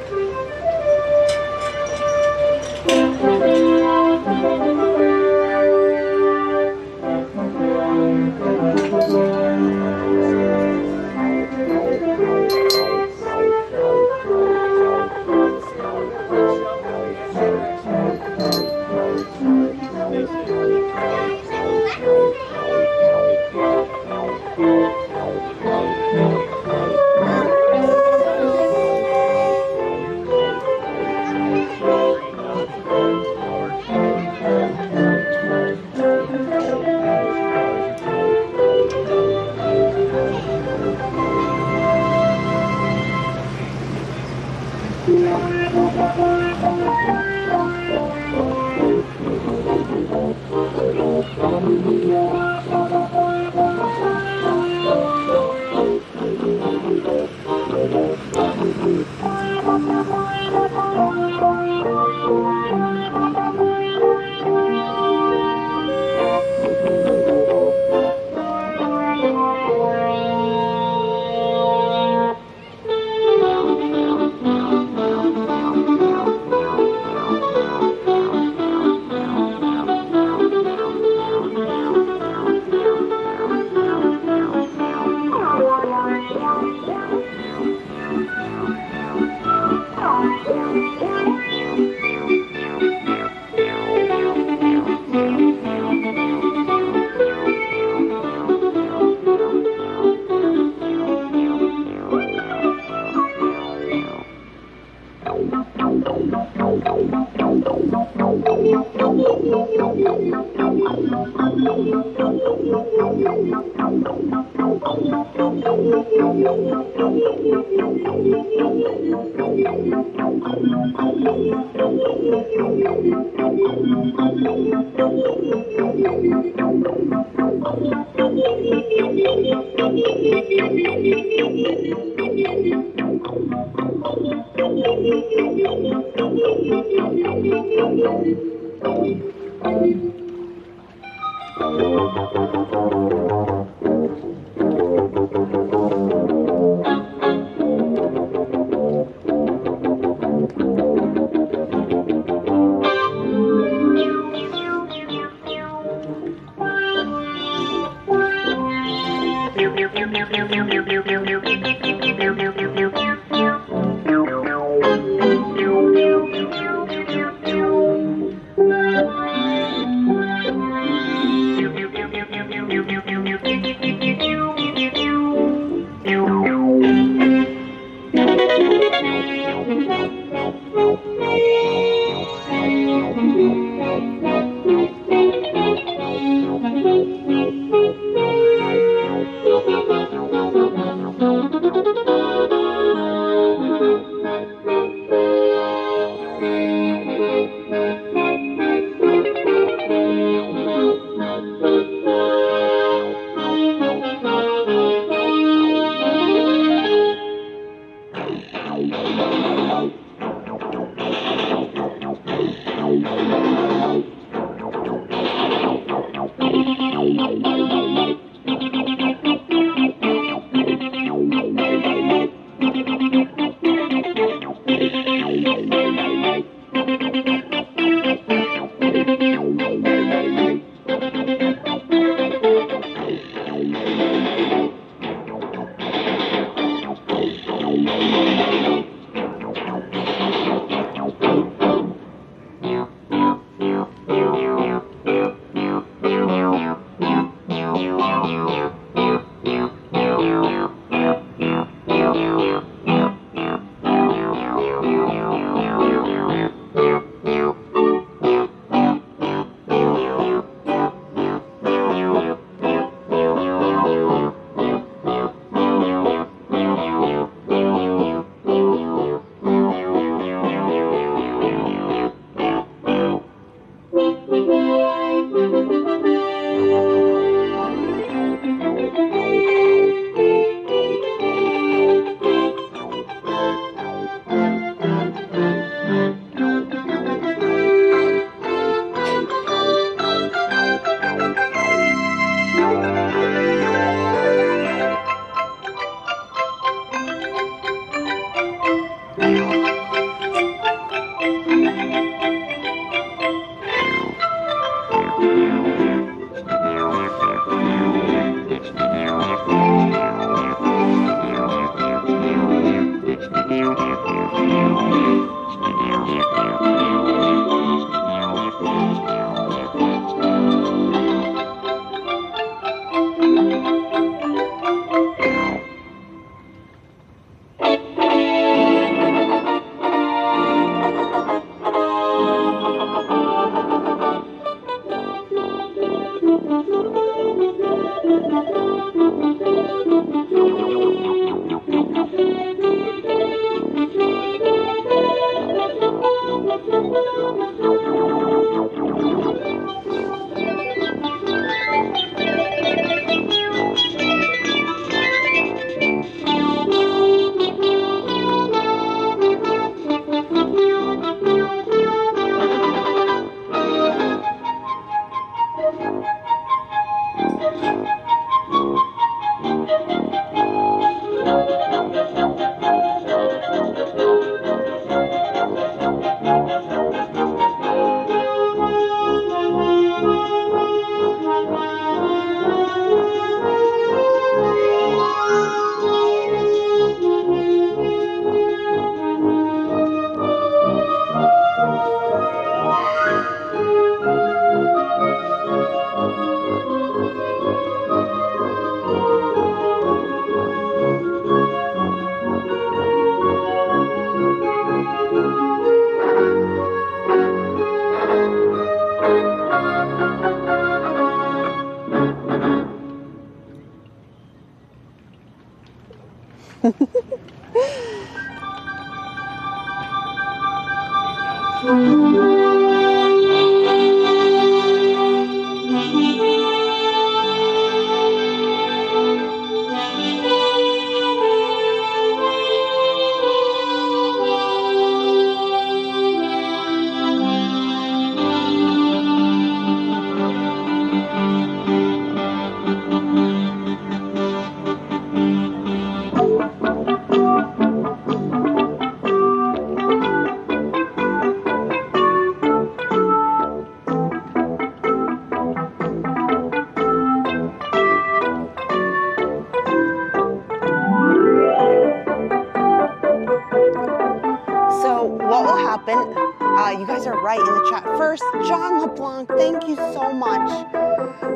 You guys are right in the chat. First, John LeBlanc, thank you so much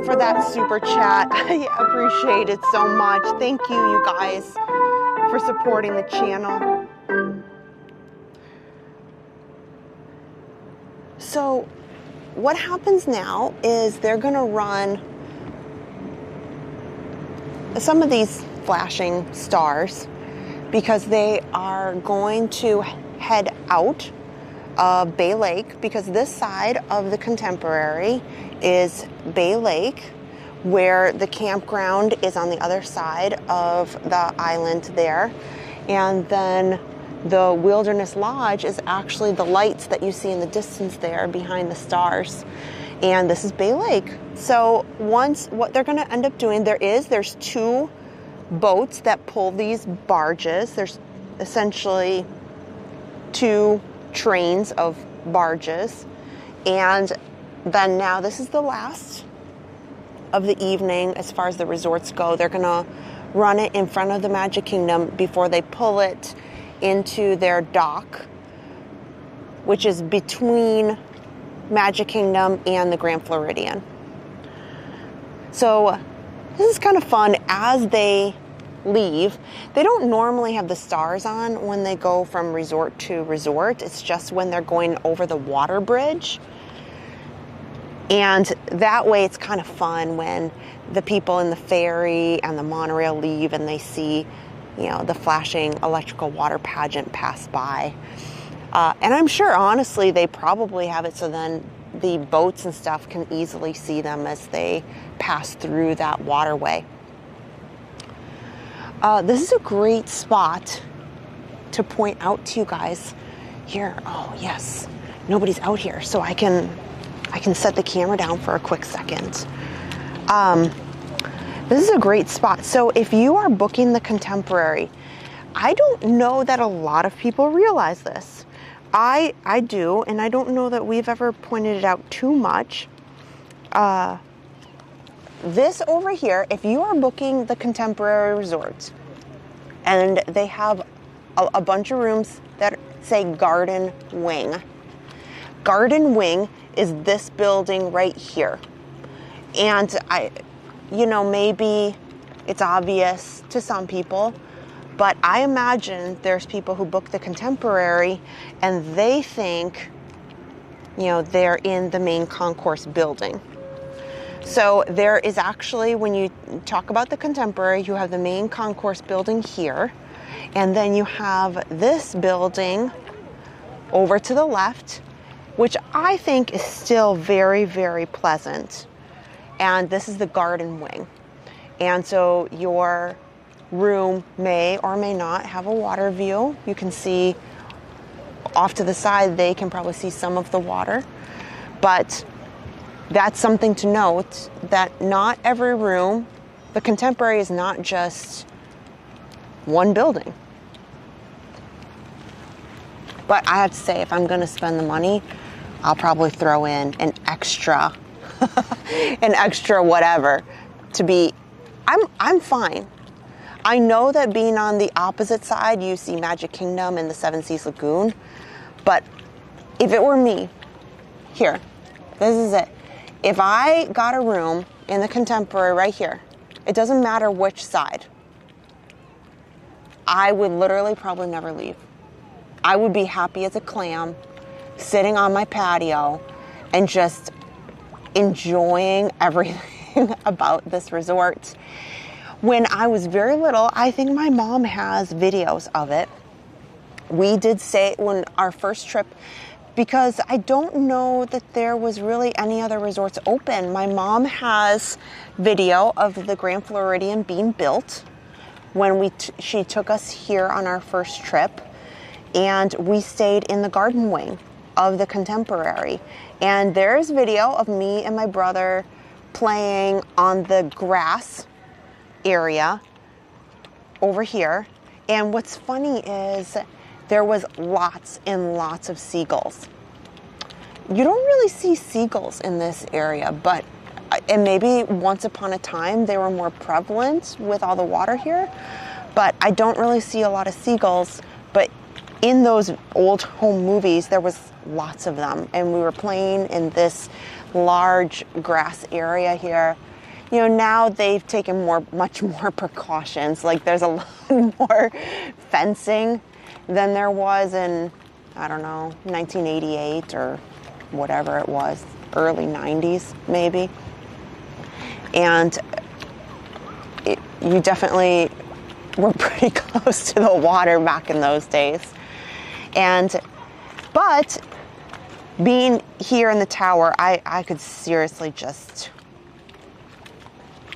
for that super chat. I appreciate it so much. Thank you, you guys, for supporting the channel. So what happens now is they're going to run some of these flashing stars because they are going to head out of Bay Lake, because this side of the Contemporary is Bay Lake, where the campground is on the other side of the island there. And then the Wilderness Lodge is actually the lights that you see in the distance there behind the stars. And this is Bay Lake. So what they're going to end up doing, there's 2 boats that pull these barges. There's essentially 2 trains of barges. And then now this is the last of the evening as far as the resorts go. They're going to run it in front of the Magic Kingdom before they pull it into their dock, which is between Magic Kingdom and the Grand Floridian. So this is kind of fun. As they leave, they don't normally have the stars on when they go from resort to resort. It's just when they're going over the water bridge. And that way it's kind of fun when the people in the ferry and the monorail leave and they see, you know, the flashing electrical water pageant pass by. And I'm sure, honestly, they probably have it so then the boats and stuff can easily see them as they pass through that waterway. This is a great spot to point out to you guys here. Oh, yes. Nobody's out here, so I can set the camera down for a quick second. This is a great spot. So if you are booking the Contemporary, I don't know that a lot of people realize this. I do, and I don't know that we've ever pointed it out too much. This over here, if you are booking the Contemporary Resorts, and they have a bunch of rooms that say Garden Wing. Garden Wing is this building right here. And maybe it's obvious to some people, but I imagine there's people who book the Contemporary and they think, they're in the main concourse building. So there is actually, when you talk about the Contemporary, you have the main concourse building here, and then you have this building over to the left, which I think is still very, very pleasant. And this is the Garden Wing. And so your room may or may not have a water view. You can see off to the side, they can probably see some of the water, but that's something to note, that not every room, the Contemporary is not just one building. But I have to say, if I'm going to spend the money, I'll probably throw in an extra whatever to be, I'm fine. I know that being on the opposite side, you see Magic Kingdom and the Seven Seas Lagoon, but if it were me, here, this is it. If I got a room in the Contemporary right here, it doesn't matter which side, I would literally probably never leave. I would be happy as a clam, sitting on my patio and just enjoying everything about this resort. When I was very little, I think my mom has videos of it. We did stay when our first trip, because I don't know that there was really any other resorts open. My mom has video of the Grand Floridian being built when she took us here on our first trip, and we stayed in the Garden Wing of the Contemporary. And there's video of me and my brother playing on the grass area over here. And what's funny is there was lots and lots of seagulls. You don't really see seagulls in this area, and maybe once upon a time they were more prevalent with all the water here, but I don't really see a lot of seagulls. But in those old home movies, there was lots of them, and we were playing in this large grass area here. You know, now they've taken much more precautions. Like there's a lot more fencing than there was in, I don't know, 1988 or whatever it was, early 90s maybe. And you definitely were pretty close to the water back in those days. But being here in the tower, I could seriously just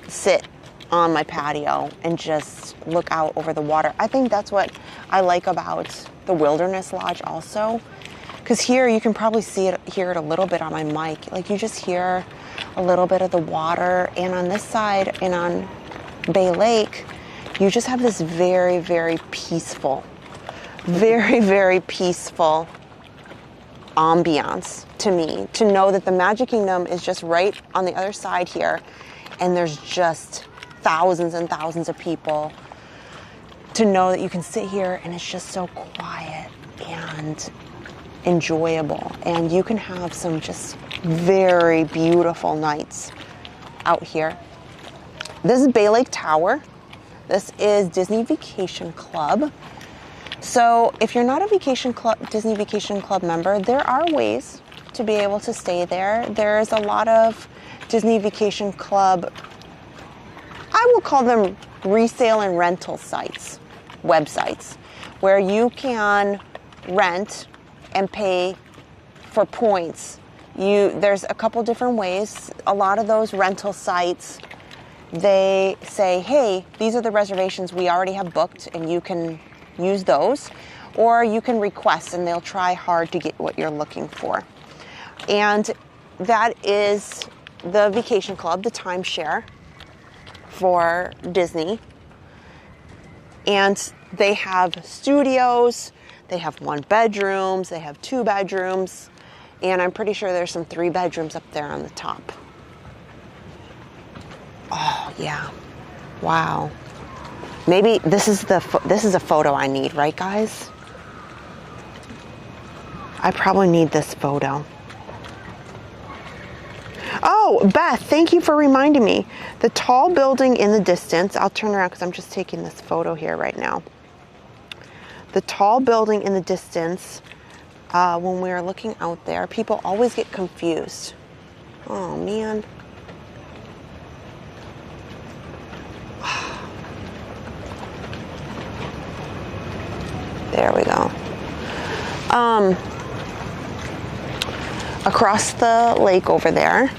sit on my patio and just look out over the water. I think that's what I like about the Wilderness Lodge also, because here you can probably hear it a little bit on my mic. Like you just hear a little bit of the water, and on this side and on Bay Lake, you just have this very, very peaceful, very, very peaceful ambiance to me, to know that the Magic Kingdom is just right on the other side here, and there's just thousands and thousands of people. To know that you can sit here and it's just so quiet and enjoyable, and you can have some just very beautiful nights out here. This is Bay Lake Tower. This is Disney Vacation Club. So if you're not a Disney Vacation Club member, there are ways to be able to stay there. There's a lot of Disney Vacation Club, I will call them resale and rental sites, websites, where you can rent and pay for points. There's a couple different ways. A lot of those rental sites, they say, hey, these are the reservations we already have booked, and you can use those, or you can request and they'll try hard to get what you're looking for. And that is the Vacation Club, the timeshare for Disney. And they have studios, they have 1 bedrooms, they have 2 bedrooms, and I'm pretty sure there's some 3 bedrooms up there on the top. Oh yeah, wow. Maybe this is a photo I need, right guys? I probably need this photo. Oh, Beth, thank you for reminding me. The tall building in the distance, I'll turn around because I'm just taking this photo here right now. The tall building in the distance, when we were looking out there, people always get confused. Oh man. There we go. Across the lake over there,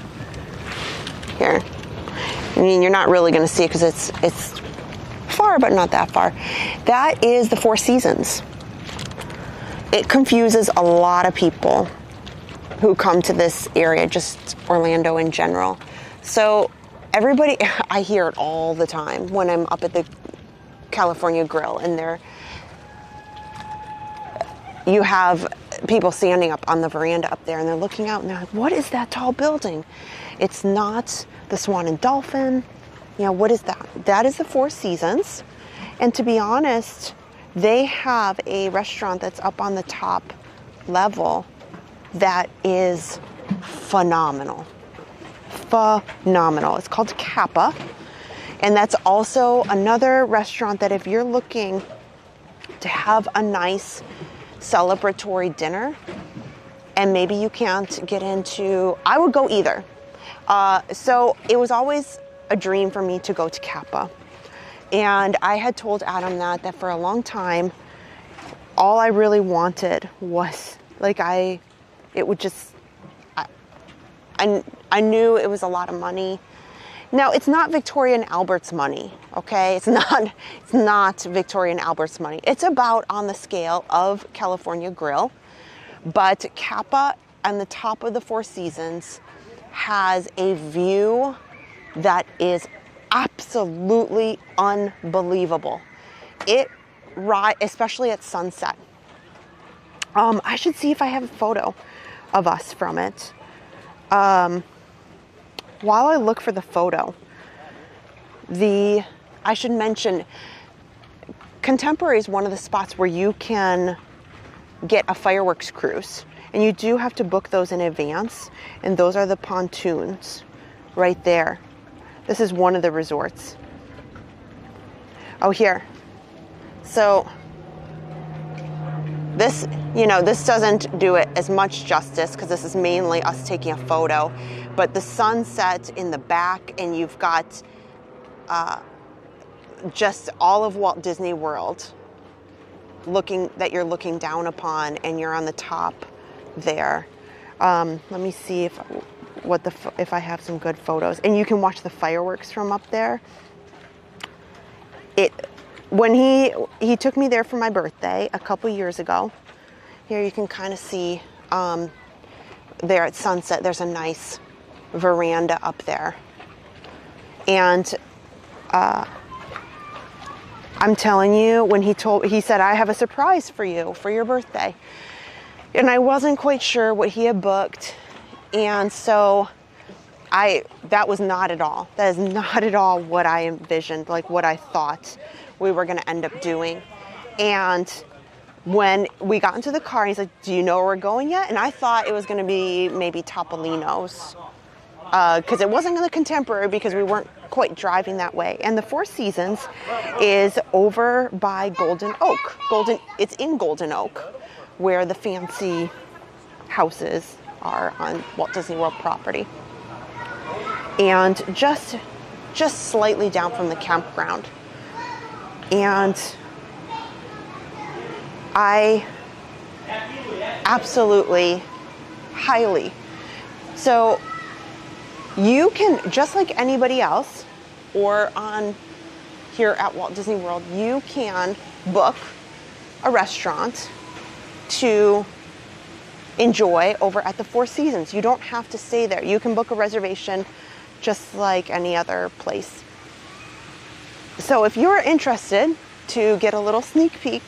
here. I mean, you're not really going to see it because it's far, but not that far. That is the Four Seasons. It confuses a lot of people who come to this area, just Orlando in general. So everybody, I hear it all the time when I'm up at the California Grill, and you have people standing up on the veranda up there, and they're looking out and they're like, what is that tall building? It's not the Swan and Dolphin. You know, what is that? That is the Four Seasons. And to be honest, they have a restaurant that's up on the top level that is phenomenal. Phenomenal. It's called Kappa. And that's also another restaurant that if you're looking to have a nice celebratory dinner, and maybe you can't get into, I would go either. So it was always a dream for me to go to Kappa. And I had told Adam that for a long time, all I really wanted was, like, I knew it was a lot of money. Now, it's not Victoria and Albert's money, okay? It's not Victoria and Albert's money. It's about on the scale of California Grill. But Kappa on the top of the Four Seasons has a view that is absolutely unbelievable. Especially at sunset. I should see if I have a photo of us from it. While I look for the photo, I should mention, Contemporary is one of the spots where you can get a fireworks cruise. And you do have to book those in advance. And those are the pontoons right there. This is one of the resorts. Oh, here. So this, you know, this doesn't do it as much justice because this is mainly us taking a photo. But the sunset in the back, and you've got just all of Walt Disney World that you're looking down upon, and you're on the top there. Let me see if I have some good photos, and you can watch the fireworks from up there. When he took me there for my birthday a couple years ago. Here you can kind of see there at sunset. There's a nice veranda up there, and I'm telling you, when he said, I have a surprise for you for your birthday. And I wasn't quite sure what he had booked. And so that was not at all. That is not at all what I envisioned, like what I thought we were going to end up doing. And when we got into the car, he's like, do you know where we're going yet? And I thought it was going to be maybe Topolino's. Because it wasn't in the Contemporary, because we weren't quite driving that way. And the Four Seasons is over by Golden Oak. It's in Golden Oak, where the fancy houses are on Walt Disney World property. And just slightly down from the campground. And I absolutely highly. So you can, just like anybody else, or on here at Walt Disney World, you can book a restaurant to enjoy over at the Four Seasons. You don't have to stay there. You can book a reservation just like any other place. So if you're interested to get a little sneak peek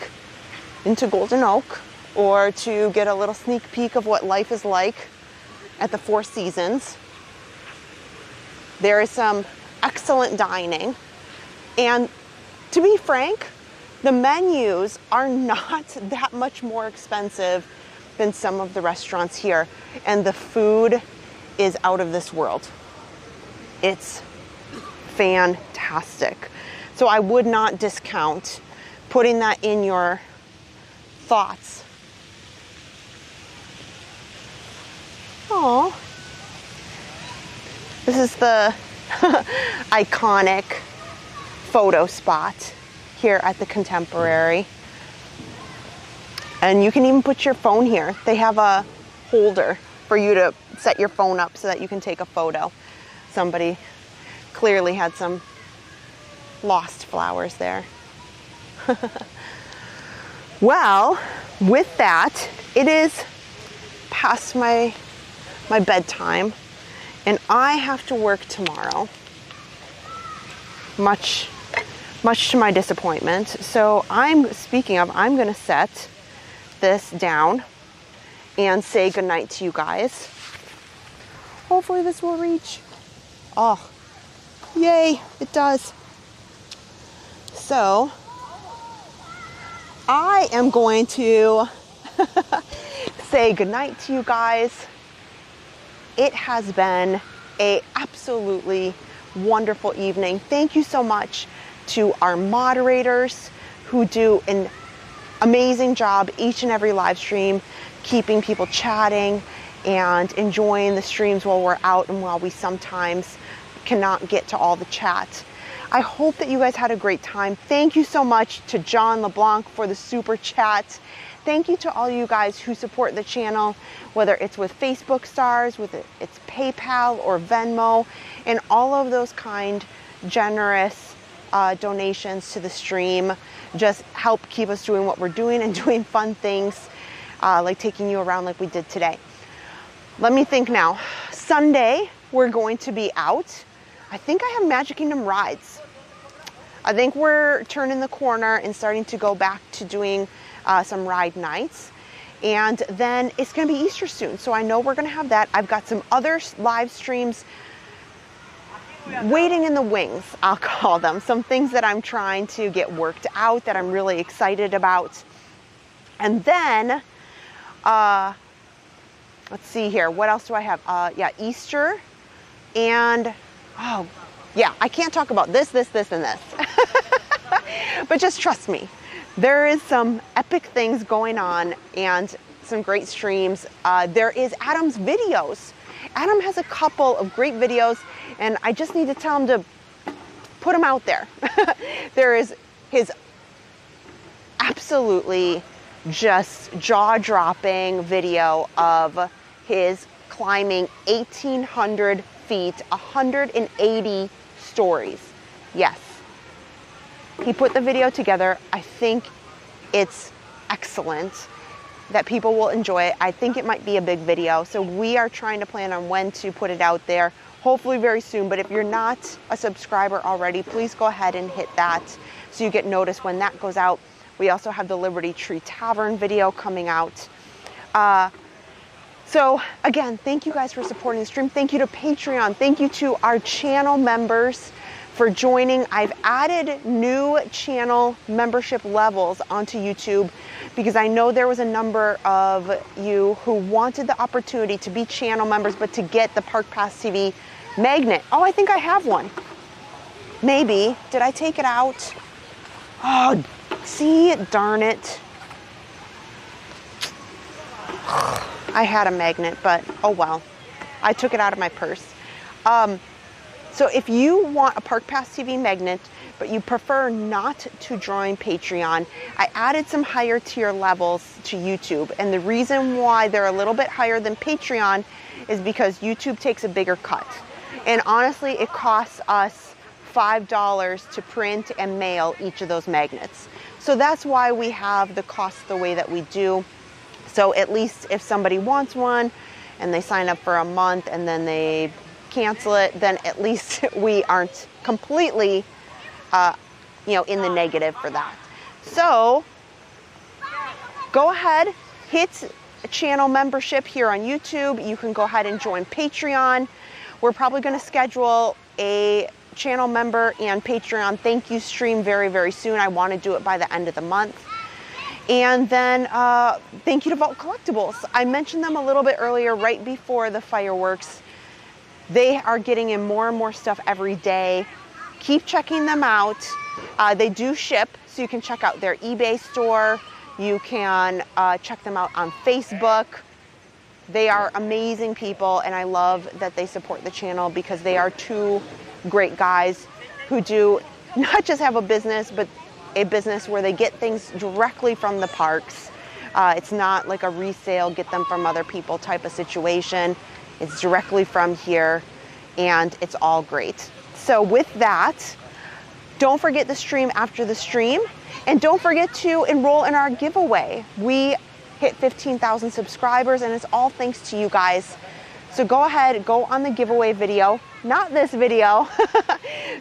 into Golden Oak, or to get a little sneak peek of what life is like at the Four Seasons, there is some excellent dining. And to be frank, the menus are not that much more expensive than some of the restaurants here. And the food is out of this world. It's fantastic. So I would not discount putting that in your thoughts. Oh, this is the iconic photo spot here at the Contemporary. And you can even put your phone here. They have a holder for you to set your phone up so that you can take a photo. Somebody clearly had some lost flowers there. Well, with that, it is past my bedtime, and I have to work tomorrow, much to my disappointment. So I'm going to set this down and say goodnight to you guys. Hopefully this will reach. Oh, yay, it does. So I am going to say goodnight to you guys. It has been an absolutely wonderful evening. Thank you so much to our moderators who do an amazing job each and every live stream, keeping people chatting and enjoying the streams while we're out and while we sometimes cannot get to all the chat. I hope that you guys had a great time. Thank you so much to John LeBlanc for the super chat. Thank you to all you guys who support the channel, whether it's with Facebook stars, with it's PayPal or Venmo, and all of those kind, generous donations to the stream just help keep us doing what we're doing and doing fun things like taking you around like we did today. Let me think now. Sunday, we're going to be out. I think I have Magic Kingdom rides. I think we're turning the corner and starting to go back to doing some ride nights. And then it's going to be Easter soon, so I know we're going to have that. I've got some other live streams waiting in the wings, I'll call them. Some things that I'm trying to get worked out that I'm really excited about. And then Let's see here. What else do I have? Yeah, Easter. And, oh, yeah, I can't talk about this, and this. But just trust me. There is some epic things going on and some great streams. There is Adam's videos. Adam has a couple of great videos, and I just need to tell him to put them out there. There is his absolutely just jaw-dropping video of his climbing 1,800 feet, 180 stories. Yes. He put the video together. I think it's excellent, that people will enjoy it. I think it might be a big video. So we are trying to plan on when to put it out there, hopefully very soon. But if you're not a subscriber already, please go ahead and hit that so you get noticed when that goes out. We also have the Liberty Tree Tavern video coming out. So again, thank you guys for supporting the stream. Thank you to Patreon. Thank you to our channel members for joining. I've added new channel membership levels onto YouTube because I know there was a number of you who wanted the opportunity to be channel members, but to get the Park Pass TV magnet. Oh, I think I have one. Maybe. Did I take it out? Oh, see, darn it. I had a magnet, but oh well. I took it out of my purse. So if you want a Park Pass TV magnet, but you prefer not to join Patreon, I added some higher tier levels to YouTube. And the reason why they're a little bit higher than Patreon is because YouTube takes a bigger cut. And honestly, it costs us $5 to print and mail each of those magnets. So that's why we have the cost the way that we do. So at least if somebody wants one and they sign up for a month and then they cancel it, then at least we aren't completely, in the negative for that. So go ahead, hit channel membership here on YouTube. You can go ahead and join Patreon. We're probably going to schedule a channel member and Patreon thank you stream very, very soon. I want to do it by the end of the month. And then thank you to Walt Collectibles. I mentioned them a little bit earlier, right before the fireworks. They are getting in more and more stuff every day. Keep checking them out. They do ship, so you can check out their eBay store. You can check them out on Facebook. They are amazing people, and I love that they support the channel because they are two great guys who do not just have a business, but a business where they get things directly from the parks. It's not like a resale, get them from other people type of situation. It's directly from here, and it's all great. So with that, don't forget to stream after the stream, and don't forget to enroll in our giveaway. We hit 15,000 subscribers, and it's all thanks to you guys. So go ahead, go on the giveaway video, not this video.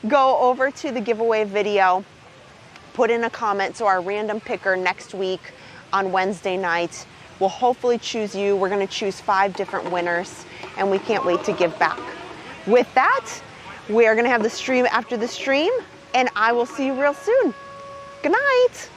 Go over to the giveaway video, put in a comment, so our random picker next week on Wednesday night will hopefully choose you. We're going to choose 5 different winners, and we can't wait to give back. With that, we are going to have the stream after the stream, and I will see you real soon. Good night.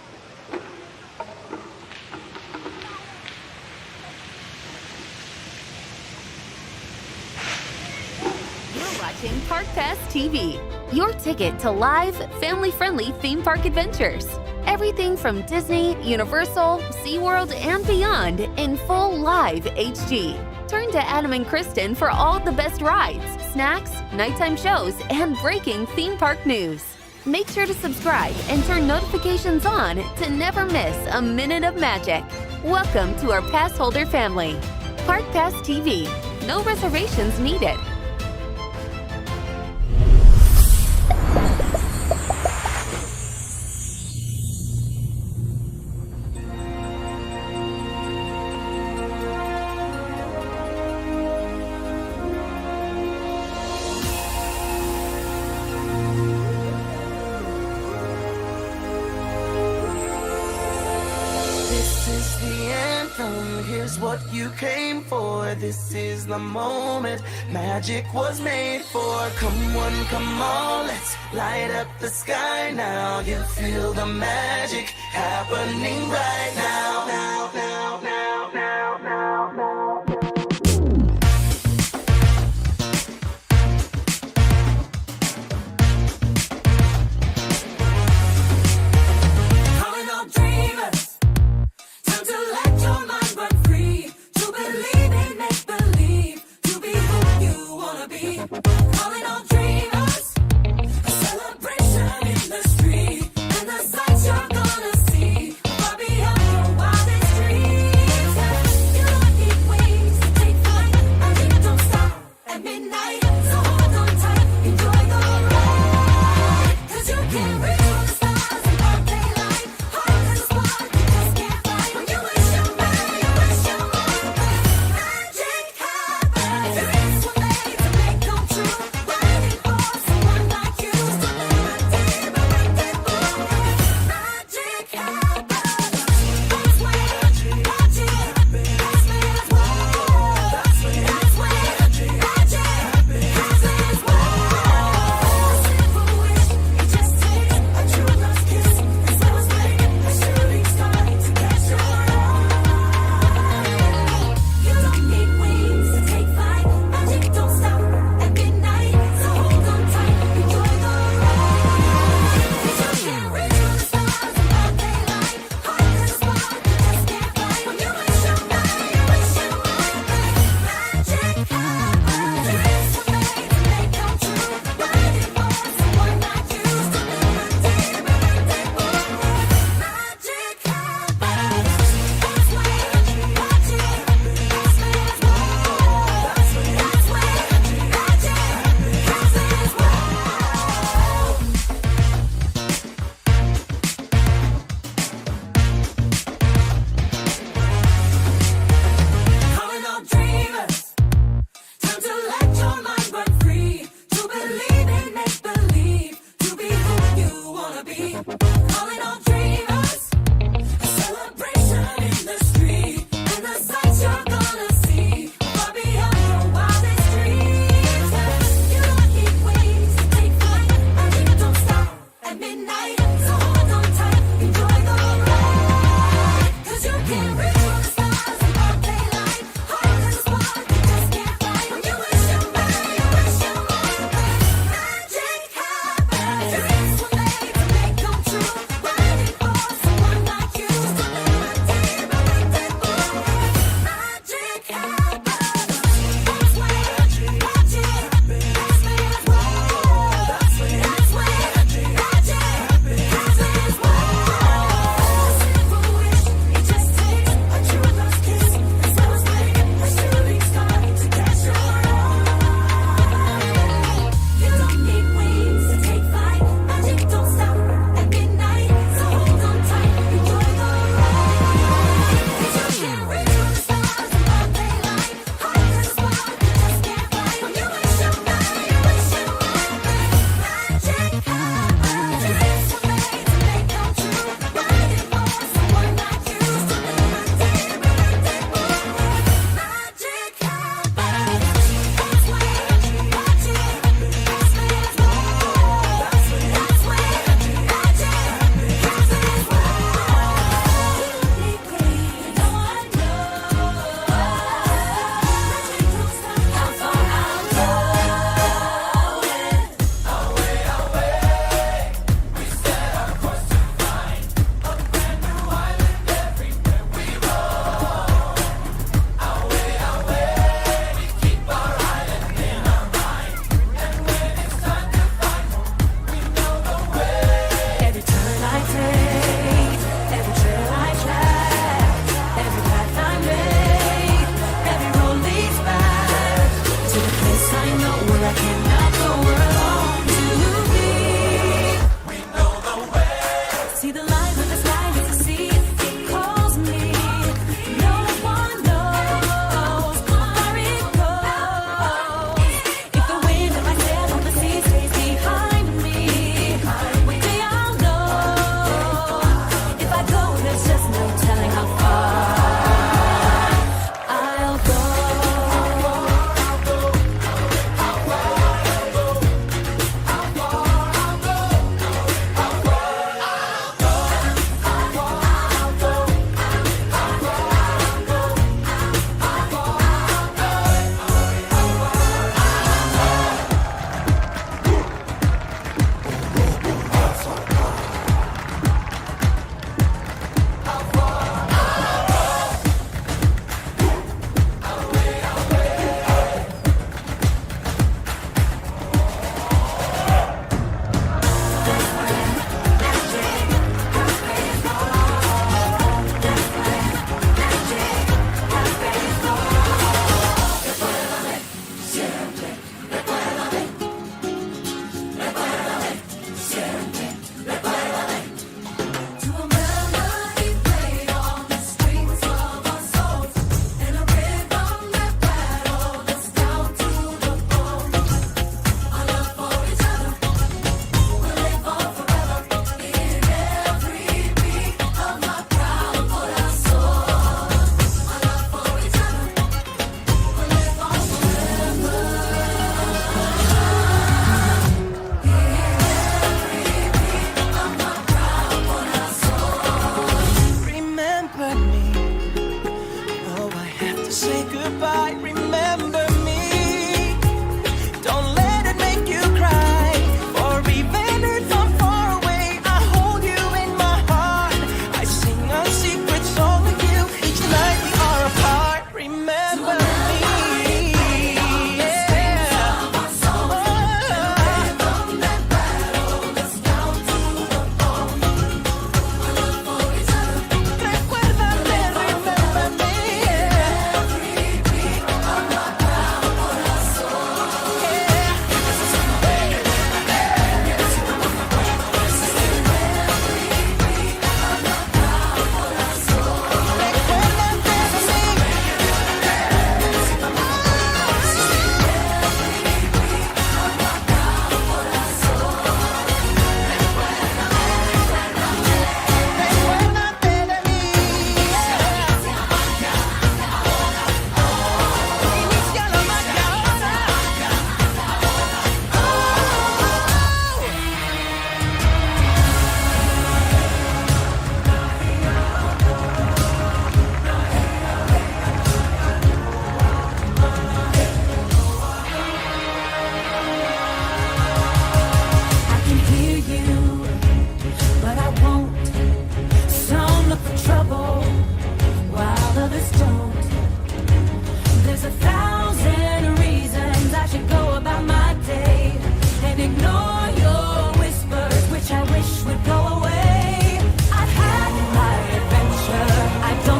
You're watching Park Pass TV, your ticket to live, family-friendly theme park adventures. Everything from Disney, Universal, SeaWorld, and beyond in full live HD. Turn to Adam and Kristen for all the best rides, snacks, nighttime shows, and breaking theme park news. Make sure to subscribe and turn notifications on to never miss a minute of magic. Welcome to our Passholder family. Park Pass TV. No reservations needed. What you came for, this is the moment magic was made for. Come one, come all, let's light up the sky now. You feel the magic happening right now, now, now, now, now.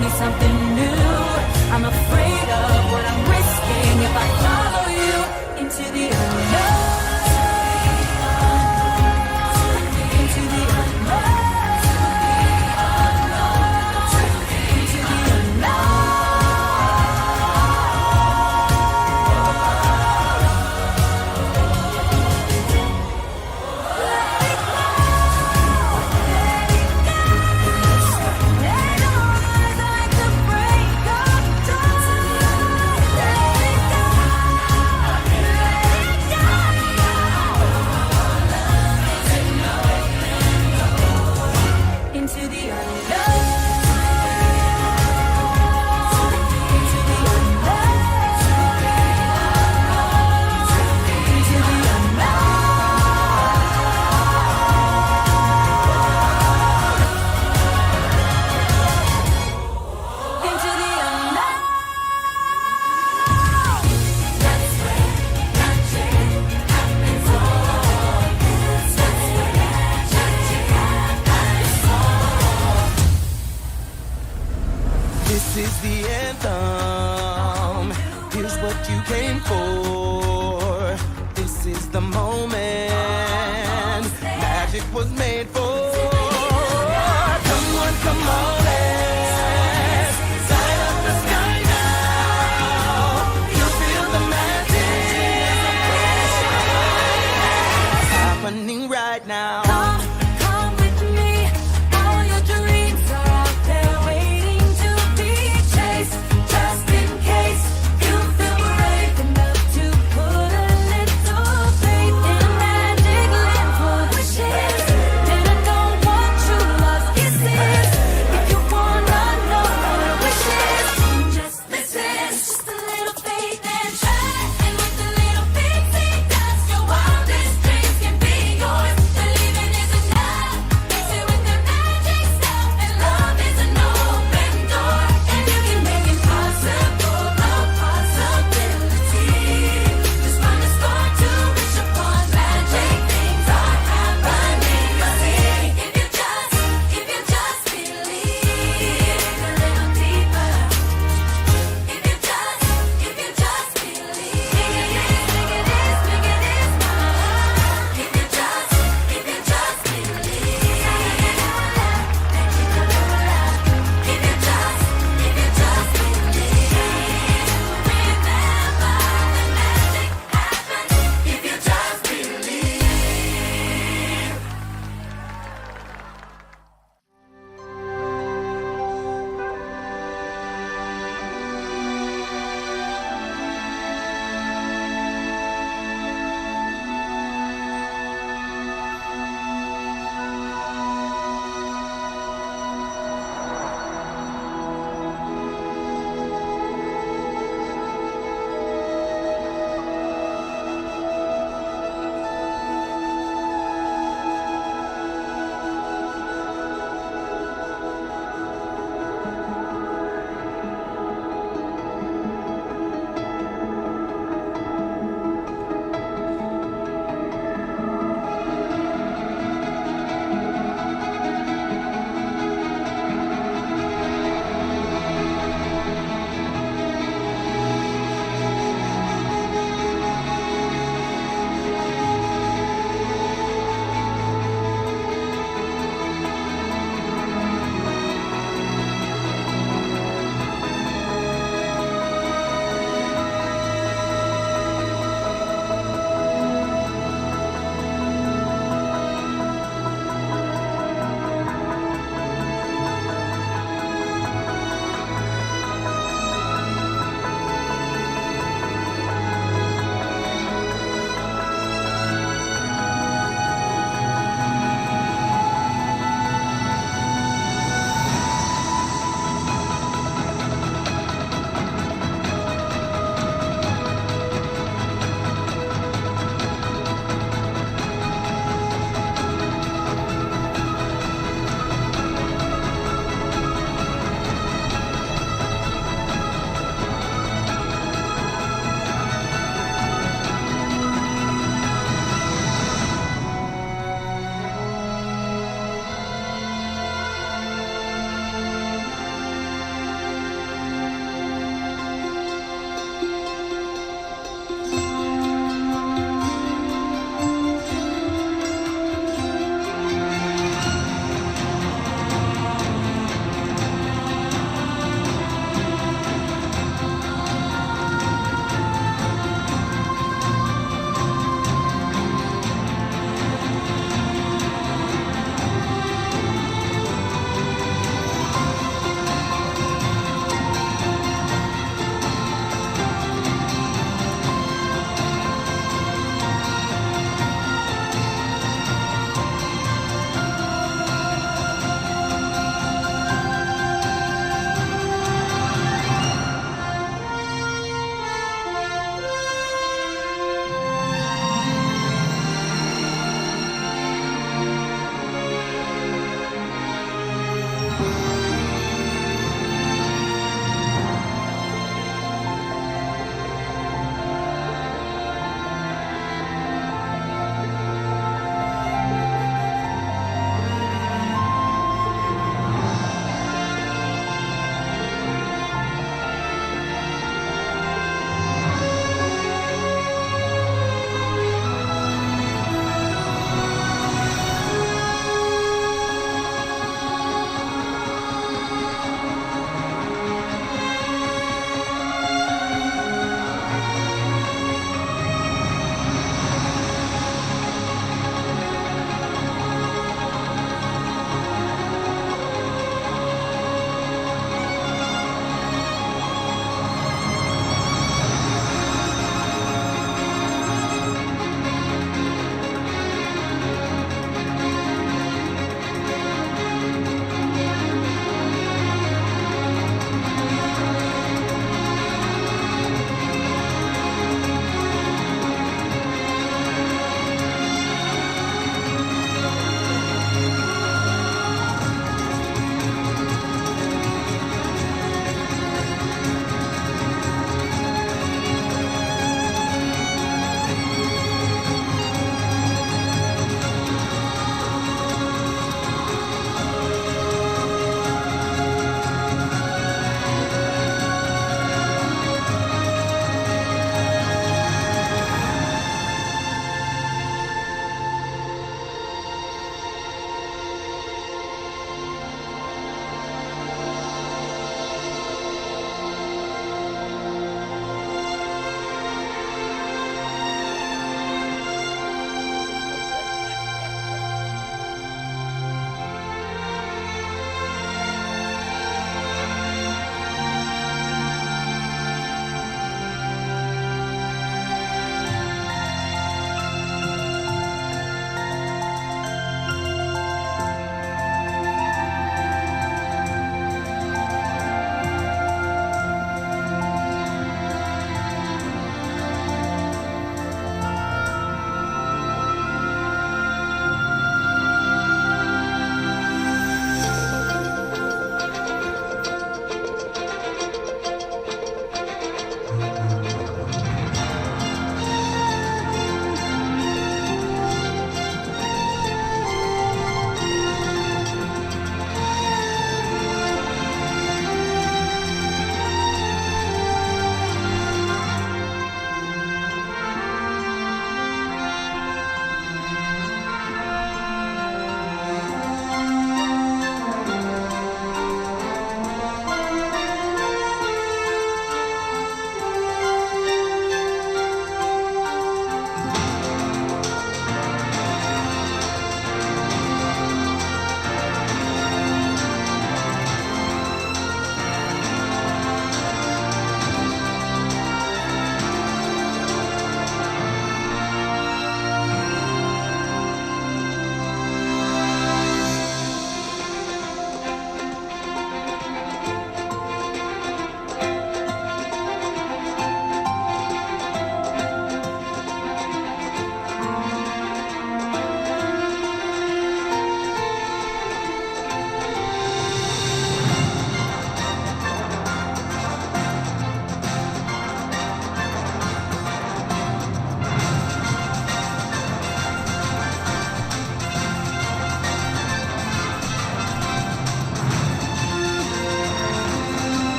me something new. I'm afraid of what I'm risking if I follow you into the unknown. Into the unknown. Into the unknown. Into the unknown. Into the unknown. Into the unknown. Into the unknown. That's where magic happens. Oh, that's where magic happens. This is the anthem. Here's what you came for. This is the moment. Magic was made.